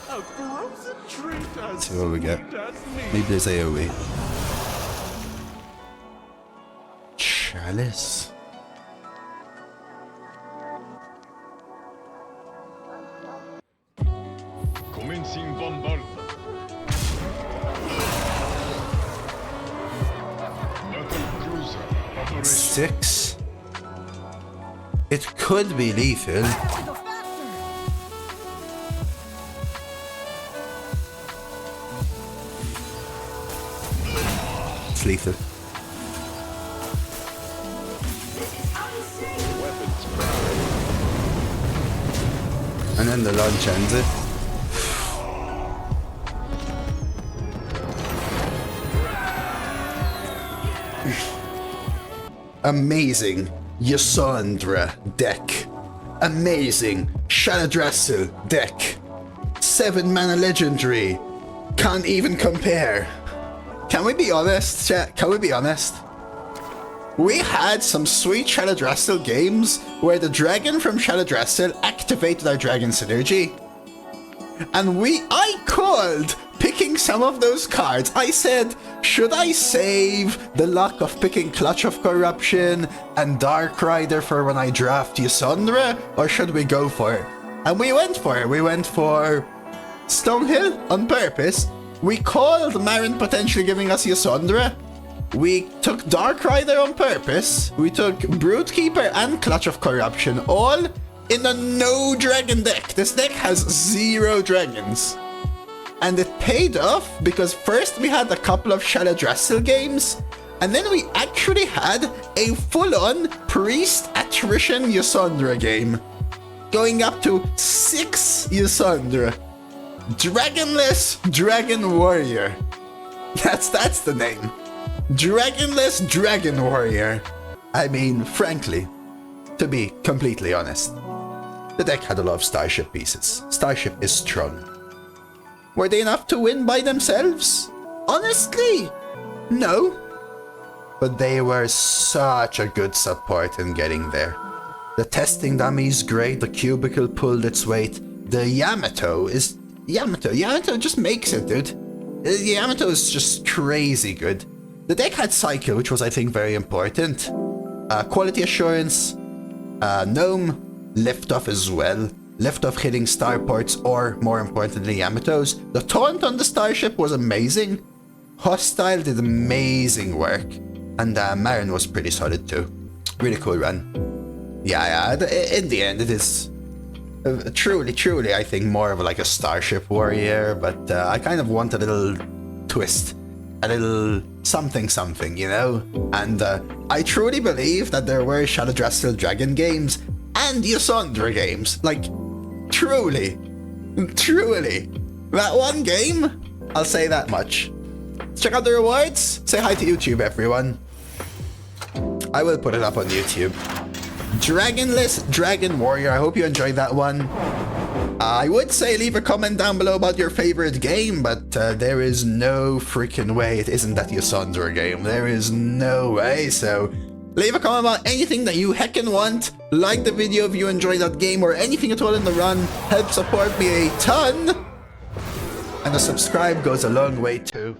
A frozen treat as Let's see what we get. sweet as me. Maybe there's AoE. Chalice. Commencing bombardment. Battle cruiser operation. 6. It could be lethal. I have to go faster. It's lethal. And then the launch ends it. Amazing Yasandra deck. Amazing Shaladrassil deck. 7 mana legendary. Can't even compare. Can we be honest, chat? Can we be honest? We had some sweet Shaladrassil games where the dragon from Shaladrassil activated our dragon synergy. And I called picking some of those cards. I said, should I save the luck of picking Clutch of Corruption and Dark Rider for when I draft Yasandra, or should we go for it? And we went for it. We went for Stonehill on purpose. We called Marin potentially giving us Yasandra. We took Dark Rider on purpose. We took Broodkeeper and Clutch of Corruption, all in a no dragon deck. This deck has 0 dragons. And it paid off because first we had a couple of Shaladressil games, and then we actually had a full-on Priest Attrition Ysondra game. Going up to 6 Ysondra. Dragonless Dragon Warrior. That's the name. Dragonless Dragon Warrior. I mean, frankly, to be completely honest, the deck had a lot of Starship pieces. Starship is strong. Were they enough to win by themselves? Honestly, no. But they were such a good support in getting there. The testing dummy is great, the cubicle pulled its weight. The Yamato is... Yamato just makes it, dude. Yamato is just crazy good. The deck had Cycle, which was, I think, very important. Quality Assurance, Gnome, Liftoff as well. Liftoff hitting starports or, more importantly, Yamatos. The Taunt on the Starship was amazing. Hostile did amazing work. And Marin was pretty solid too. Really cool run. Yeah, in the end it is truly, I think, more of like a Starship Warrior, but I kind of want a little twist. A little something, you know? And I truly believe that there were Shaladressil Dragon games and Ysondra games. Like, truly. That one game, I'll say that much. Let's check out the rewards. Say hi to YouTube, everyone. I will put it up on YouTube. Dragonless Dragon Warrior. I hope you enjoyed that one. I would say leave a comment down below about your favorite game, but there is no freaking way it isn't that Ysondra game. There is no way, so leave a comment about anything that you heckin' want. Like the video if you enjoyed that game or anything at all in the run. Help support me a ton. And a subscribe goes a long way too.